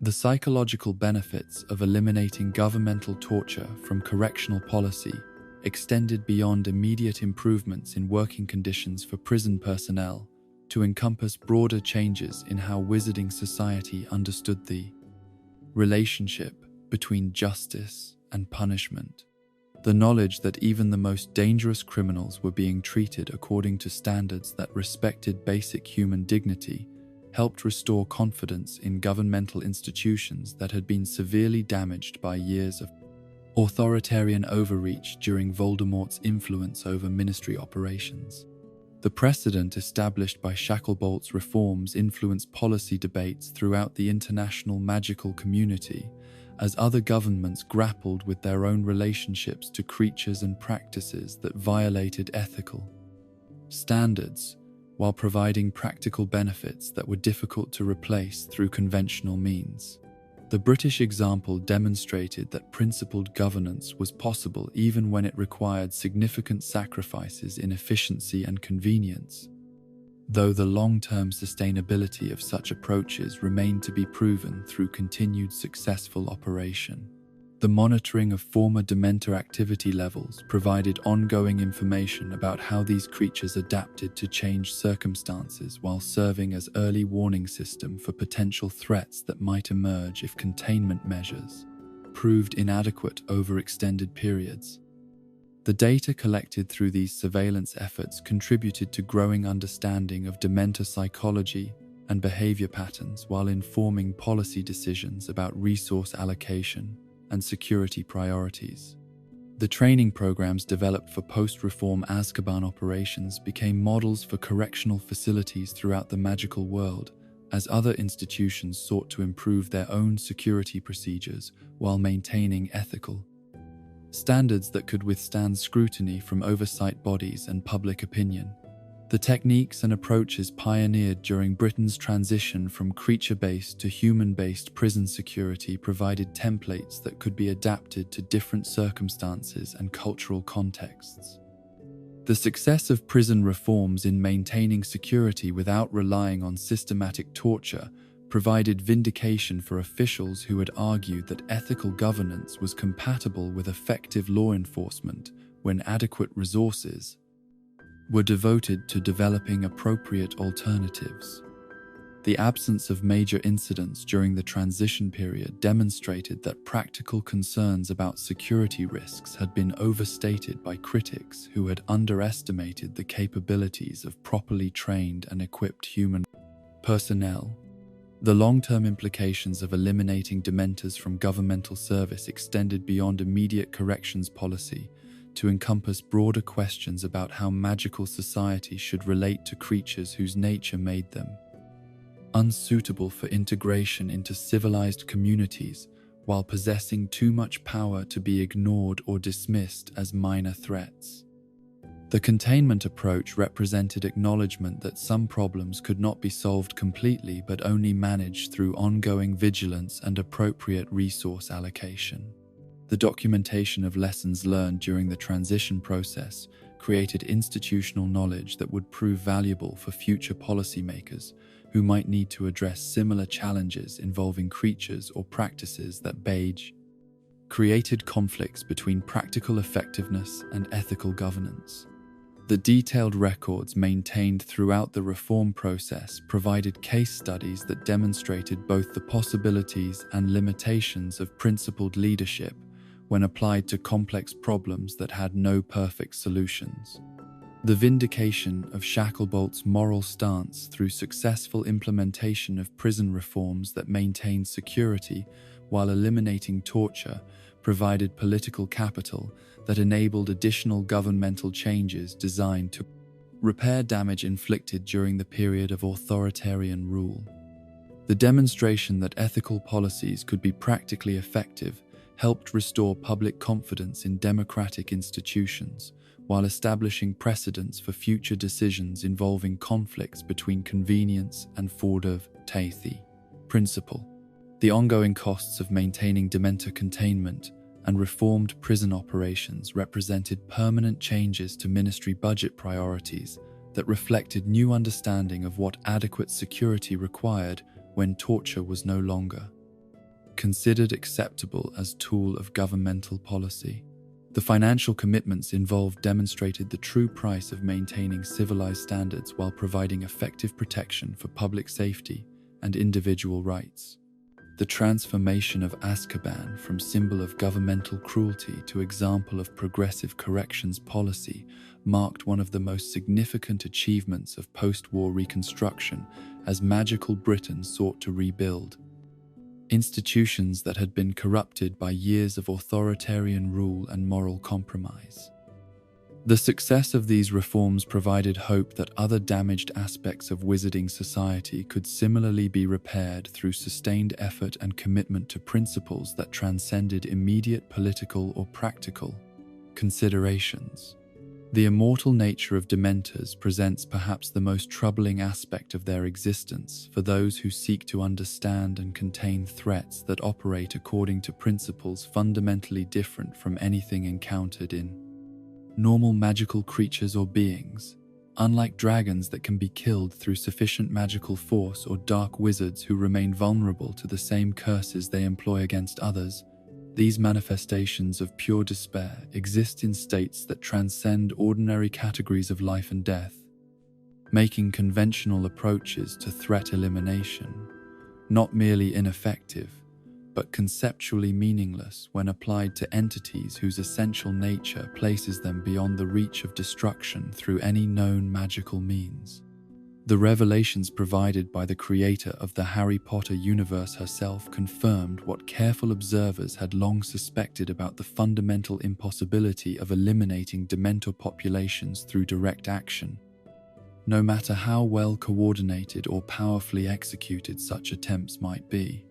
The psychological benefits of eliminating governmental torture from correctional policy extended beyond immediate improvements in working conditions for prison personnel to encompass broader changes in how wizarding society understood the relationship between justice and punishment. The knowledge that even the most dangerous criminals were being treated according to standards that respected basic human dignity helped restore confidence in governmental institutions that had been severely damaged by years of Authoritarian overreach during Voldemort's influence over Ministry operations. The precedent established by Shacklebolt's reforms influenced policy debates throughout the international magical community, as other governments grappled with their own relationships to creatures and practices that violated ethical standards, while providing practical benefits that were difficult to replace through conventional means. The British example demonstrated that principled governance was possible even when it required significant sacrifices in efficiency and convenience, though the long-term sustainability of such approaches remained to be proven through continued successful operation. The monitoring of former Dementor activity levels provided ongoing information about how these creatures adapted to changed circumstances, while serving as early warning system for potential threats that might emerge if containment measures proved inadequate over extended periods. The data collected through these surveillance efforts contributed to growing understanding of Dementor psychology and behavior patterns, while informing policy decisions about resource allocation and security priorities. The training programs developed for post-reform Azkaban operations became models for correctional facilities throughout the magical world, as other institutions sought to improve their own security procedures while maintaining ethical standards that could withstand scrutiny from oversight bodies and public opinion. The techniques and approaches pioneered during Britain's transition from creature-based to human-based prison security provided templates that could be adapted to different circumstances and cultural contexts. The success of prison reforms in maintaining security without relying on systematic torture provided vindication for officials who had argued that ethical governance was compatible with effective law enforcement when adequate resources were devoted to developing appropriate alternatives. The absence of major incidents during the transition period demonstrated that practical concerns about security risks had been overstated by critics who had underestimated the capabilities of properly trained and equipped human personnel. The long-term implications of eliminating Dementors from governmental service extended beyond immediate corrections policy to encompass broader questions about how magical society should relate to creatures whose nature made them unsuitable for integration into civilized communities, while possessing too much power to be ignored or dismissed as minor threats. The containment approach represented acknowledgement that some problems could not be solved completely but only managed through ongoing vigilance and appropriate resource allocation. The documentation of lessons learned during the transition process created institutional knowledge that would prove valuable for future policymakers who might need to address similar challenges involving creatures or practices that created conflicts between practical effectiveness and ethical governance. The detailed records maintained throughout the reform process provided case studies that demonstrated both the possibilities and limitations of principled leadership when applied to complex problems that had no perfect solutions. The vindication of Shacklebolt's moral stance through successful implementation of prison reforms that maintained security while eliminating torture provided political capital that enabled additional governmental changes designed to repair damage inflicted during the period of authoritarian rule. The demonstration that ethical policies could be practically effective helped restore public confidence in democratic institutions, while establishing precedents for future decisions involving conflicts between convenience and Ford-of-Tathy principle. The ongoing costs of maintaining Dementor containment and reformed prison operations represented permanent changes to ministry budget priorities that reflected new understanding of what adequate security required when torture was no longer considered acceptable as tool of governmental policy. The financial commitments involved demonstrated the true price of maintaining civilized standards while providing effective protection for public safety and individual rights. The transformation of Azkaban from symbol of governmental cruelty to example of progressive corrections policy marked one of the most significant achievements of post-war reconstruction as magical Britain sought to rebuild institutions that had been corrupted by years of authoritarian rule and moral compromise. The success of these reforms provided hope that other damaged aspects of wizarding society could similarly be repaired through sustained effort and commitment to principles that transcended immediate political or practical considerations. The immortal nature of Dementors presents perhaps the most troubling aspect of their existence for those who seek to understand and contain threats that operate according to principles fundamentally different from anything encountered in normal magical creatures or beings. Unlike dragons that can be killed through sufficient magical force or dark wizards who remain vulnerable to the same curses they employ against others, these manifestations of pure despair exist in states that transcend ordinary categories of life and death, making conventional approaches to threat elimination not merely ineffective, but conceptually meaningless when applied to entities whose essential nature places them beyond the reach of destruction through any known magical means. The revelations provided by the creator of the Harry Potter universe herself confirmed what careful observers had long suspected about the fundamental impossibility of eliminating Dementor populations through direct action. No matter how well coordinated or powerfully executed such attempts might be,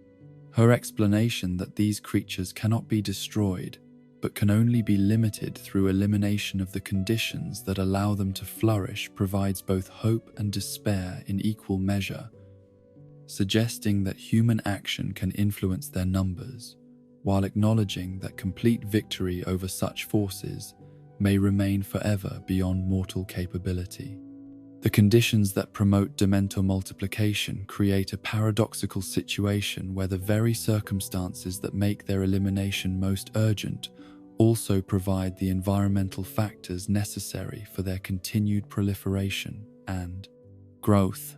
her explanation that these creatures cannot be destroyed, but can only be limited through elimination of the conditions that allow them to flourish provides both hope and despair in equal measure, suggesting that human action can influence their numbers, while acknowledging that complete victory over such forces may remain forever beyond mortal capability. The conditions that promote Dementor multiplication create a paradoxical situation where the very circumstances that make their elimination most urgent also provide the environmental factors necessary for their continued proliferation and growth.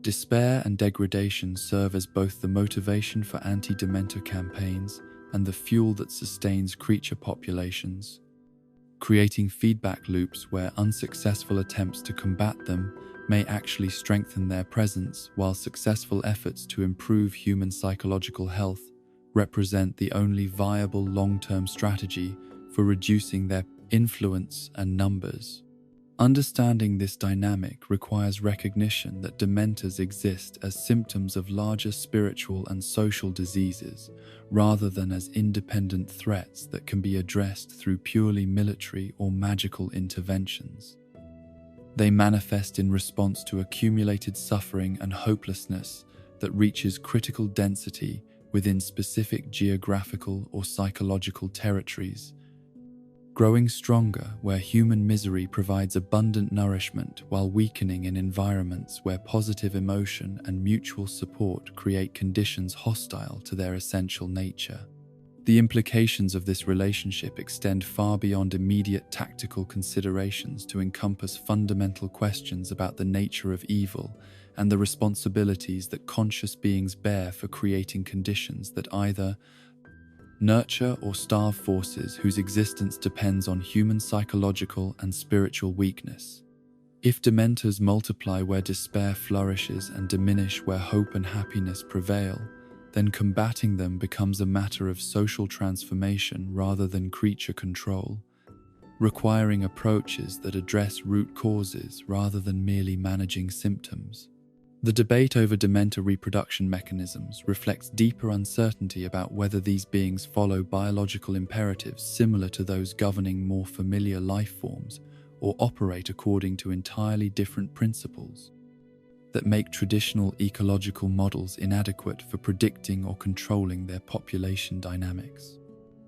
Despair and degradation serve as both the motivation for anti-Dementor campaigns and the fuel that sustains creature populations, creating feedback loops where unsuccessful attempts to combat them may actually strengthen their presence, while successful efforts to improve human psychological health represent the only viable long-term strategy for reducing their influence and numbers. Understanding this dynamic requires recognition that Dementors exist as symptoms of larger spiritual and social diseases, rather than as independent threats that can be addressed through purely military or magical interventions. They manifest in response to accumulated suffering and hopelessness that reaches critical density within specific geographical or psychological territories, growing stronger where human misery provides abundant nourishment while weakening in environments where positive emotion and mutual support create conditions hostile to their essential nature. The implications of this relationship extend far beyond immediate tactical considerations to encompass fundamental questions about the nature of evil and the responsibilities that conscious beings bear for creating conditions that either nurture or starve forces whose existence depends on human psychological and spiritual weakness. If Dementors multiply where despair flourishes and diminish where hope and happiness prevail, then combating them becomes a matter of social transformation rather than creature control, requiring approaches that address root causes rather than merely managing symptoms. The debate over Dementor reproduction mechanisms reflects deeper uncertainty about whether these beings follow biological imperatives similar to those governing more familiar life forms or operate according to entirely different principles that make traditional ecological models inadequate for predicting or controlling their population dynamics.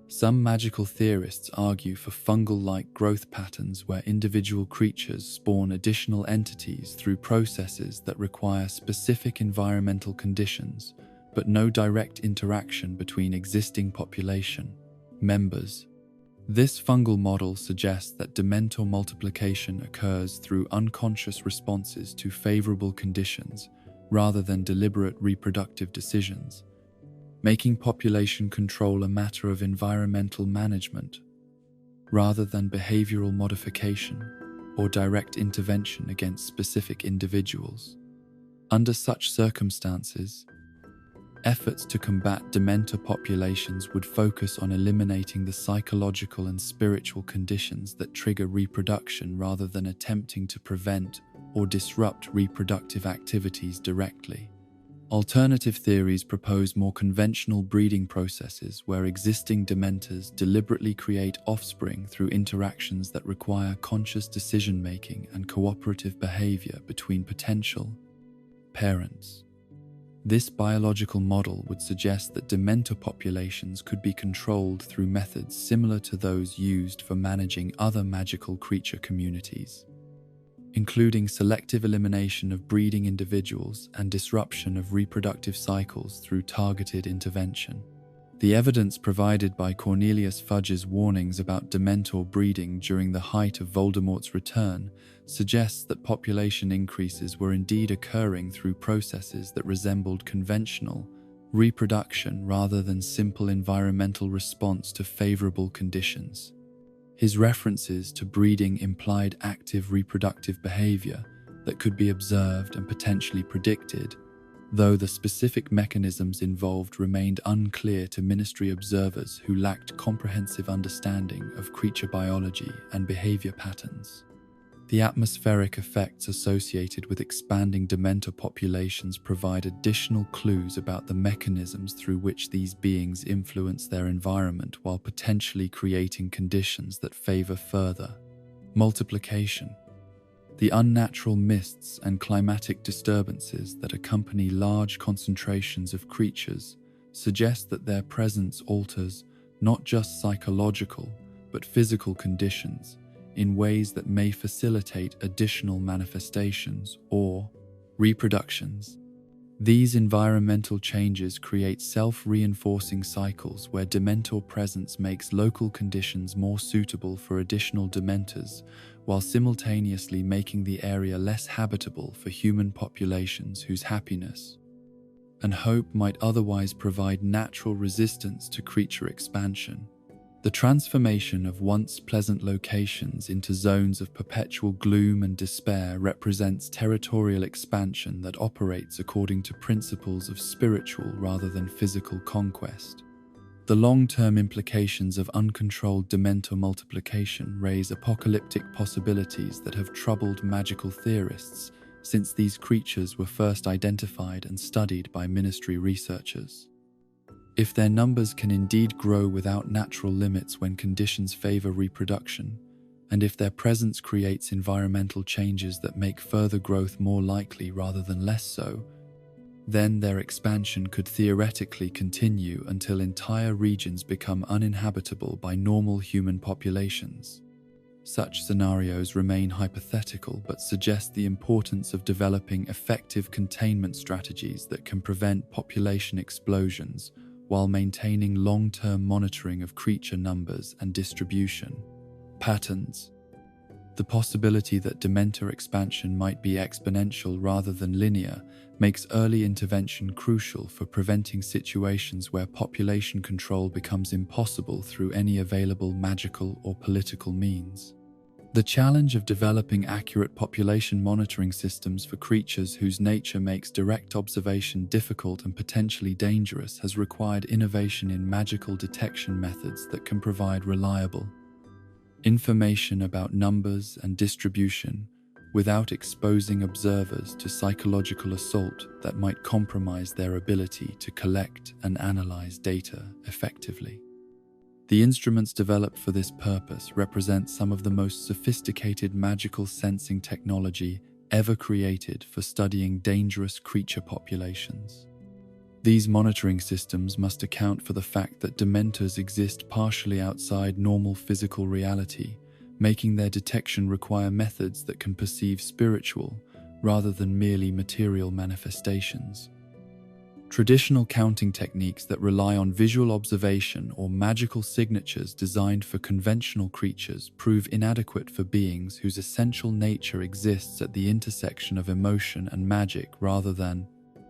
Some magical theorists argue for fungal-like growth patterns where individual creatures spawn additional entities through processes that require specific environmental conditions, but no direct interaction between existing population members. This fungal model suggests that Dementor multiplication occurs through unconscious responses to favorable conditions rather than deliberate reproductive decisions, making population control a matter of environmental management rather than behavioral modification or direct intervention against specific individuals. Under such circumstances, Efforts to combat Dementor populations would focus on eliminating the psychological and spiritual conditions that trigger reproduction rather than attempting to prevent or disrupt reproductive activities directly. Alternative theories propose more conventional breeding processes where existing Dementors deliberately create offspring through interactions that require conscious decision-making and cooperative behavior between potential parents. This biological model would suggest that Dementor populations could be controlled through methods similar to those used for managing other magical creature communities, including selective elimination of breeding individuals and disruption of reproductive cycles through targeted intervention. The evidence provided by Cornelius Fudge's warnings about Dementor breeding during the height of Voldemort's return suggests that population increases were indeed occurring through processes that resembled conventional reproduction rather than simple environmental response to favorable conditions. His references to breeding implied active reproductive behavior that could be observed and potentially predicted, though the specific mechanisms involved remained unclear to Ministry observers who lacked comprehensive understanding of creature biology and behavior patterns. The atmospheric effects associated with expanding Dementor populations provide additional clues about the mechanisms through which these beings influence their environment while potentially creating conditions that favor further multiplication. The unnatural mists and climatic disturbances that accompany large concentrations of creatures suggest that their presence alters not just psychological but physical conditions in ways that may facilitate additional manifestations or reproductions. These environmental changes create self-reinforcing cycles where Dementor presence makes local conditions more suitable for additional Dementors, while simultaneously making the area less habitable for human populations whose happiness and hope might otherwise provide natural resistance to creature expansion. The transformation of once pleasant locations into zones of perpetual gloom and despair represents territorial expansion that operates according to principles of spiritual rather than physical conquest. The long-term implications of uncontrolled Dementor multiplication raise apocalyptic possibilities that have troubled magical theorists since these creatures were first identified and studied by Ministry researchers. If their numbers can indeed grow without natural limits when conditions favor reproduction, and if their presence creates environmental changes that make further growth more likely rather than less so, then their expansion could theoretically continue until entire regions become uninhabitable by normal human populations. Such scenarios remain hypothetical but suggest the importance of developing effective containment strategies that can prevent population explosions while maintaining long-term monitoring of creature numbers and distribution patterns. The possibility that Dementor expansion might be exponential rather than linear makes early intervention crucial for preventing situations where population control becomes impossible through any available magical or political means. The challenge of developing accurate population monitoring systems for creatures whose nature makes direct observation difficult and potentially dangerous has required innovation in magical detection methods that can provide reliable information about numbers and distribution without exposing observers to psychological assault that might compromise their ability to collect and analyze data effectively. The instruments developed for this purpose represent some of the most sophisticated magical sensing technology ever created for studying dangerous creature populations. These monitoring systems must account for the fact that Dementors exist partially outside normal physical reality, making their detection require methods that can perceive spiritual rather than merely material manifestations. Traditional counting techniques that rely on visual observation or magical signatures designed for conventional creatures prove inadequate for beings whose essential nature exists at the intersection of emotion and magic rather than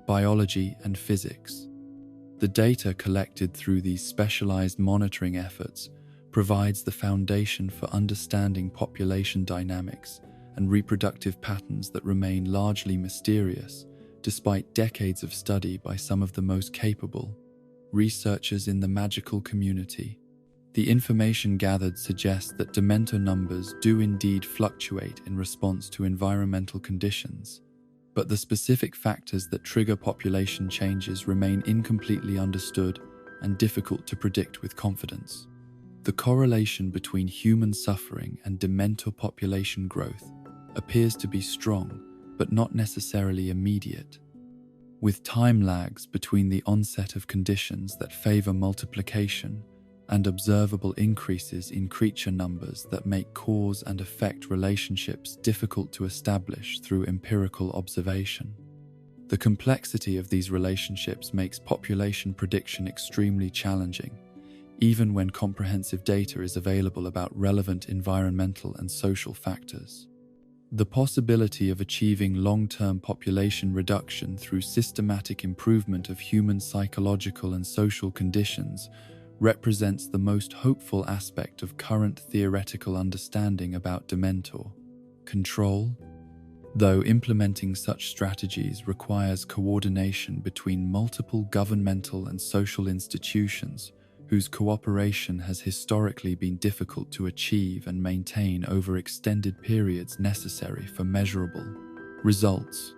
biology and physics. The data collected through these specialized monitoring efforts provides the foundation for understanding population dynamics and reproductive patterns that remain largely mysterious, despite decades of study by some of the most capable researchers in the magical community. The information gathered suggests that Dementor numbers do indeed fluctuate in response to environmental conditions, but the specific factors that trigger population changes remain incompletely understood and difficult to predict with confidence. The correlation between human suffering and Dementor population growth appears to be strong, but not necessarily immediate, with time lags between the onset of conditions that favor multiplication and observable increases in creature numbers that make cause and effect relationships difficult to establish through empirical observation. The complexity of these relationships makes population prediction extremely challenging, even when comprehensive data is available about relevant environmental and social factors. The possibility of achieving long-term population reduction through systematic improvement of human psychological and social conditions represents the most hopeful aspect of current theoretical understanding about Dementor control, though implementing such strategies requires coordination between multiple governmental and social institutions whose cooperation has historically been difficult to achieve and maintain over extended periods necessary for measurable results.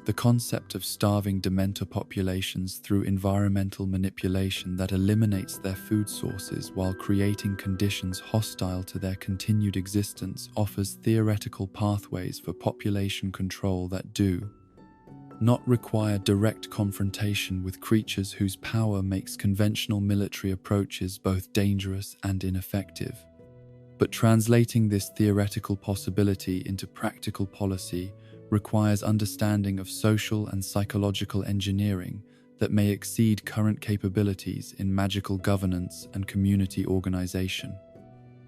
The concept of starving Dementor populations through environmental manipulation that eliminates their food sources while creating conditions hostile to their continued existence offers theoretical pathways for population control that do not require direct confrontation with creatures whose power makes conventional military approaches both dangerous and ineffective. But translating this theoretical possibility into practical policy requires understanding of social and psychological engineering that may exceed current capabilities in magical governance and community organization.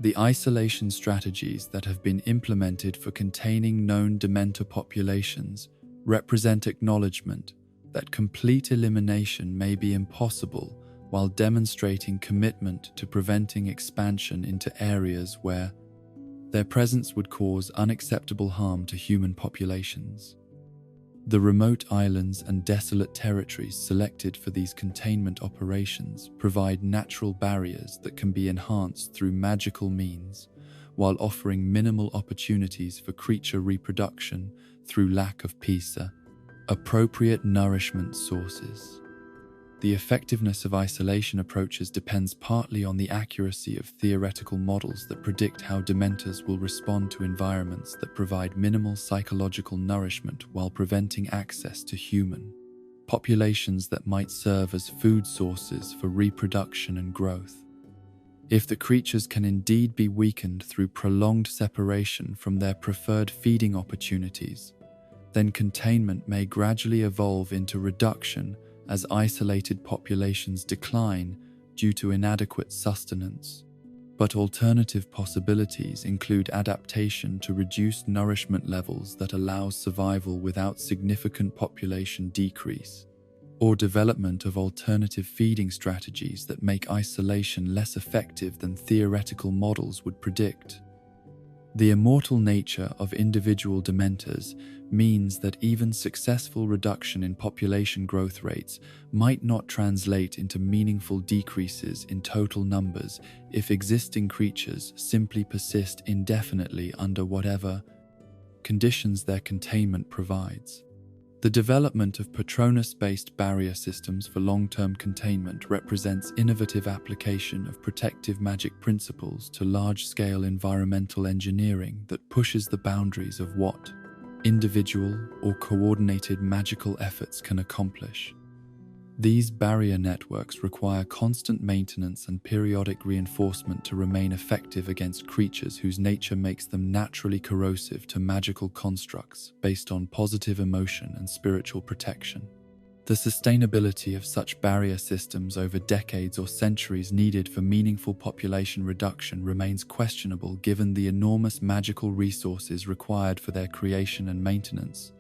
The isolation strategies that have been implemented for containing known Dementor populations represent acknowledgement that complete elimination may be impossible while demonstrating commitment to preventing expansion into areas where their presence would cause unacceptable harm to human populations. The remote islands and desolate territories selected for these containment operations provide natural barriers that can be enhanced through magical means, while offering minimal opportunities for creature reproduction through lack of appropriate nourishment sources. The effectiveness of isolation approaches depends partly on the accuracy of theoretical models that predict how Dementors will respond to environments that provide minimal psychological nourishment while preventing access to human populations that might serve as food sources for reproduction and growth. If the creatures can indeed be weakened through prolonged separation from their preferred feeding opportunities, then containment may gradually evolve into reduction as isolated populations decline due to inadequate sustenance. But alternative possibilities include adaptation to reduced nourishment levels that allows survival without significant population decrease, or development of alternative feeding strategies that make isolation less effective than theoretical models would predict. The immortal nature of individual Dementors means that even successful reduction in population growth rates might not translate into meaningful decreases in total numbers if existing creatures simply persist indefinitely under whatever conditions their containment provides. The development of Patronus-based barrier systems for long-term containment represents innovative application of protective magic principles to large-scale environmental engineering that pushes the boundaries of what individual or coordinated magical efforts can accomplish. These barrier networks require constant maintenance and periodic reinforcement to remain effective against creatures whose nature makes them naturally corrosive to magical constructs based on positive emotion and spiritual protection. The sustainability of such barrier systems over decades or centuries needed for meaningful population reduction remains questionable given the enormous magical resources required for their creation and maintenance.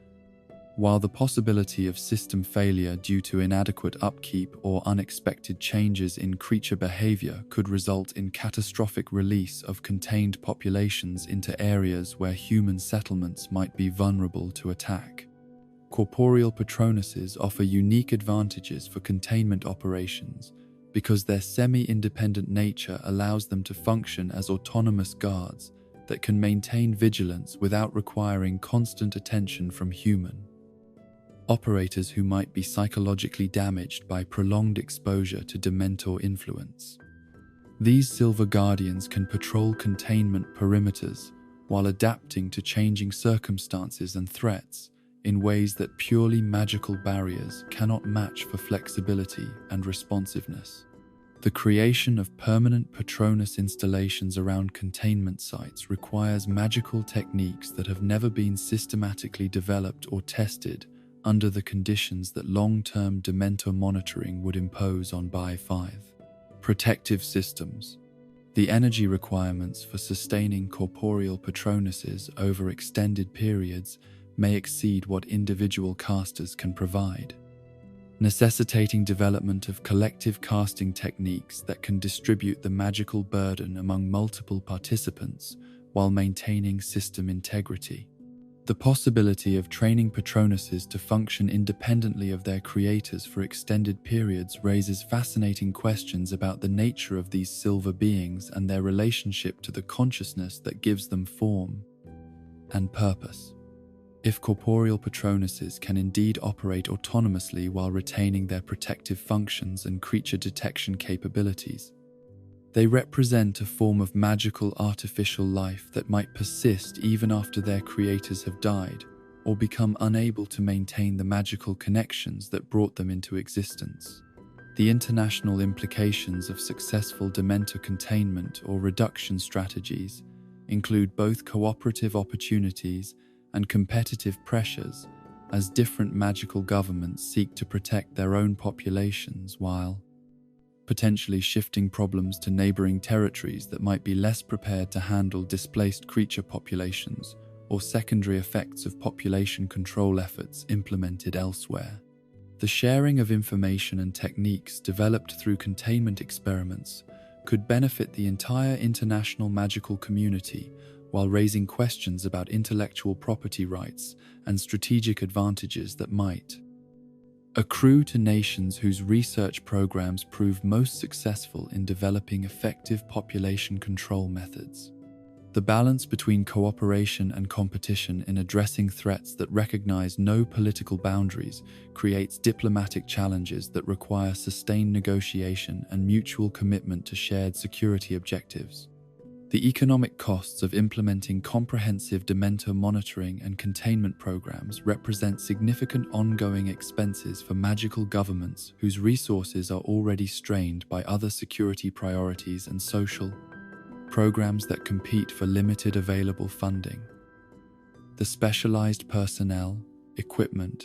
While the possibility of system failure due to inadequate upkeep or unexpected changes in creature behavior could result in catastrophic release of contained populations into areas where human settlements might be vulnerable to attack. corporeal patronuses offer unique advantages for containment operations because their semi-independent nature allows them to function as autonomous guards that can maintain vigilance without requiring constant attention from human operators who might be psychologically damaged by prolonged exposure to Dementor influence. These Silver Guardians can patrol containment perimeters while adapting to changing circumstances and threats in ways that purely magical barriers cannot match for flexibility and responsiveness. The creation of permanent Patronus installations around containment sites requires magical techniques that have never been systematically developed or tested under the conditions that long-term Dementor monitoring would impose on Bi-5. Protective systems. The energy requirements for sustaining corporeal Patronuses over extended periods may exceed what individual casters can provide, necessitating development of collective casting techniques that can distribute the magical burden among multiple participants while maintaining system integrity. The possibility of training Patronuses to function independently of their creators for extended periods raises fascinating questions about the nature of these silver beings and their relationship to the consciousness that gives them form and purpose. If corporeal Patronuses can indeed operate autonomously while retaining their protective functions and creature detection capabilities, they represent a form of magical artificial life that might persist even after their creators have died or become unable to maintain the magical connections that brought them into existence. The international implications of successful Dementor containment or reduction strategies include both cooperative opportunities and competitive pressures as different magical governments seek to protect their own populations while potentially shifting problems to neighboring territories that might be less prepared to handle displaced creature populations or secondary effects of population control efforts implemented elsewhere. The sharing of information and techniques developed through containment experiments could benefit the entire international magical community while raising questions about intellectual property rights and strategic advantages that might accrue to nations whose research programs prove most successful in developing effective population control methods. The balance between cooperation and competition in addressing threats that recognize no political boundaries creates diplomatic challenges that require sustained negotiation and mutual commitment to shared security objectives. The economic costs of implementing comprehensive Dementor monitoring and containment programs represent significant ongoing expenses for magical governments whose resources are already strained by other security priorities and social programs that compete for limited available funding. The specialized personnel, equipment,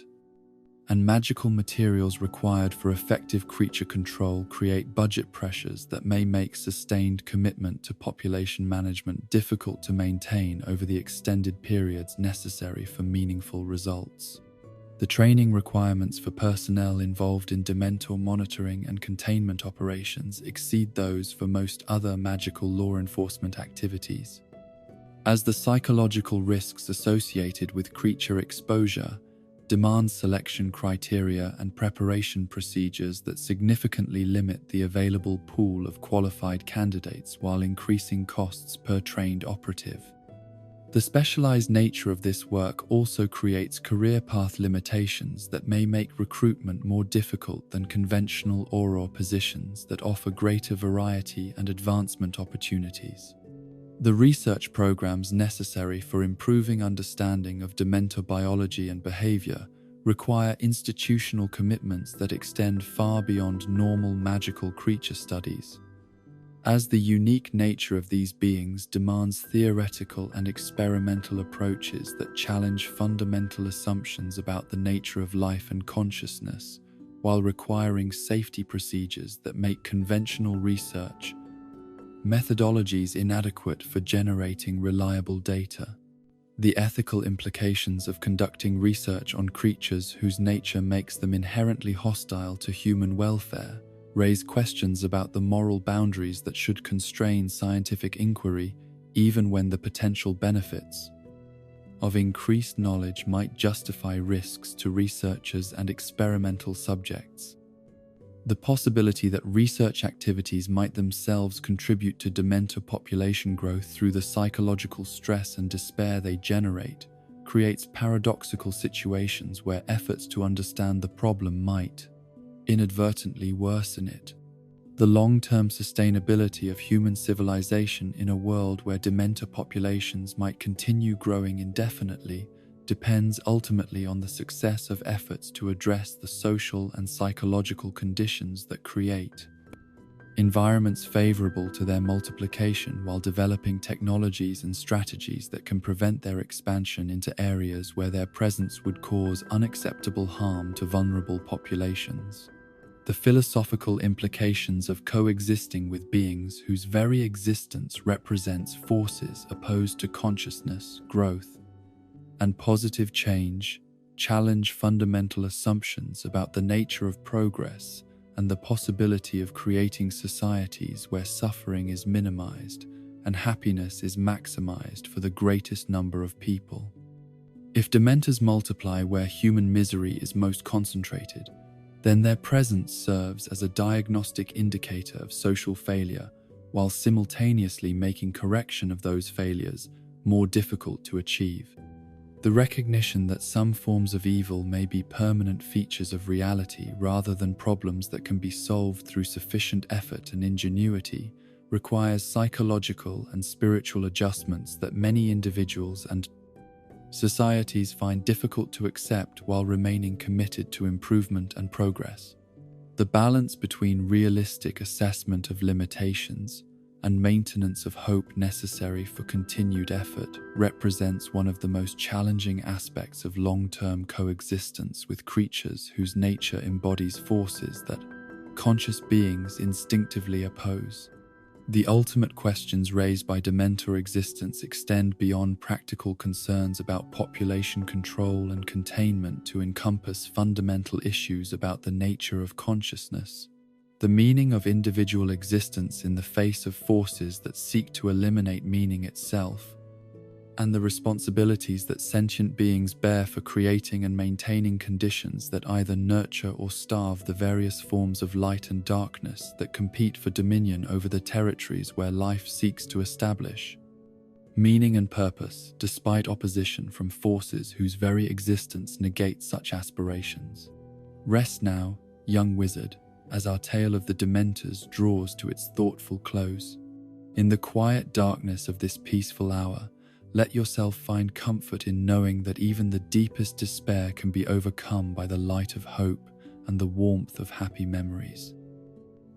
and magical materials required for effective creature control create budget pressures that may make sustained commitment to population management difficult to maintain over the extended periods necessary for meaningful results. The training requirements for personnel involved in Dementor monitoring and containment operations exceed those for most other magical law enforcement activities, as the psychological risks associated with creature exposure demand selection criteria and preparation procedures that significantly limit the available pool of qualified candidates while increasing costs per trained operative. The specialized nature of this work also creates career path limitations that may make recruitment more difficult than conventional Auror positions that offer greater variety and advancement opportunities. The research programs necessary for improving understanding of Dementor biology and behavior require institutional commitments that extend far beyond normal magical creature studies, as the unique nature of these beings demands theoretical and experimental approaches that challenge fundamental assumptions about the nature of life and consciousness, while requiring safety procedures that make conventional research methodologies inadequate for generating reliable data. The ethical implications of conducting research on creatures whose nature makes them inherently hostile to human welfare raise questions about the moral boundaries that should constrain scientific inquiry even when the potential benefits of increased knowledge might justify risks to researchers and experimental subjects. The possibility that research activities might themselves contribute to Dementor population growth through the psychological stress and despair they generate creates paradoxical situations where efforts to understand the problem might inadvertently worsen it. The long-term sustainability of human civilization in a world where Dementor populations might continue growing indefinitely depends ultimately on the success of efforts to address the social and psychological conditions that create environments favorable to their multiplication, while developing technologies and strategies that can prevent their expansion into areas where their presence would cause unacceptable harm to vulnerable populations. The philosophical implications of coexisting with beings whose very existence represents forces opposed to consciousness, growth, and positive change challenge fundamental assumptions about the nature of progress and the possibility of creating societies where suffering is minimized and happiness is maximized for the greatest number of people. If Dementors multiply where human misery is most concentrated, then their presence serves as a diagnostic indicator of social failure, while simultaneously making correction of those failures more difficult to achieve. The recognition that some forms of evil may be permanent features of reality rather than problems that can be solved through sufficient effort and ingenuity requires psychological and spiritual adjustments that many individuals and societies find difficult to accept while remaining committed to improvement and progress. The balance between realistic assessment of limitations and maintenance of hope necessary for continued effort represents one of the most challenging aspects of long-term coexistence with creatures whose nature embodies forces that conscious beings instinctively oppose. The ultimate questions raised by Dementor existence extend beyond practical concerns about population control and containment to encompass fundamental issues about the nature of consciousness, the meaning of individual existence in the face of forces that seek to eliminate meaning itself, and the responsibilities that sentient beings bear for creating and maintaining conditions that either nurture or starve the various forms of light and darkness that compete for dominion over the territories where life seeks to establish meaning and purpose, despite opposition from forces whose very existence negates such aspirations. Rest now, young wizard, as our tale of the Dementors draws to its thoughtful close. In the quiet darkness of this peaceful hour, let yourself find comfort in knowing that even the deepest despair can be overcome by the light of hope and the warmth of happy memories.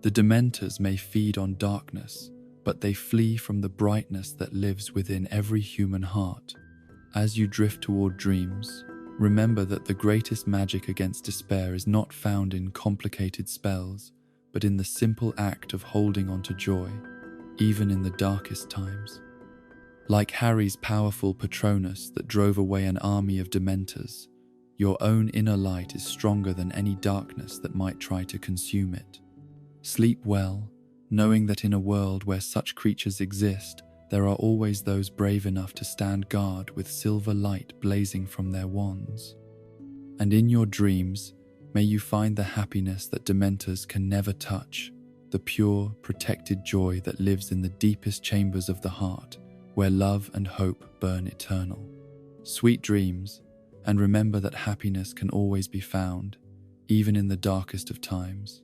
The Dementors may feed on darkness, but they flee from the brightness that lives within every human heart. As you drift toward dreams, remember that the greatest magic against despair is not found in complicated spells, but in the simple act of holding on to joy, even in the darkest times. Like Harry's powerful Patronus that drove away an army of Dementors, your own inner light is stronger than any darkness that might try to consume it. Sleep well, knowing that in a world where such creatures exist, there are always those brave enough to stand guard with silver light blazing from their wands. And in your dreams, may you find the happiness that Dementors can never touch, the pure, protected joy that lives in the deepest chambers of the heart, where love and hope burn eternal. Sweet dreams, and remember that happiness can always be found, even in the darkest of times.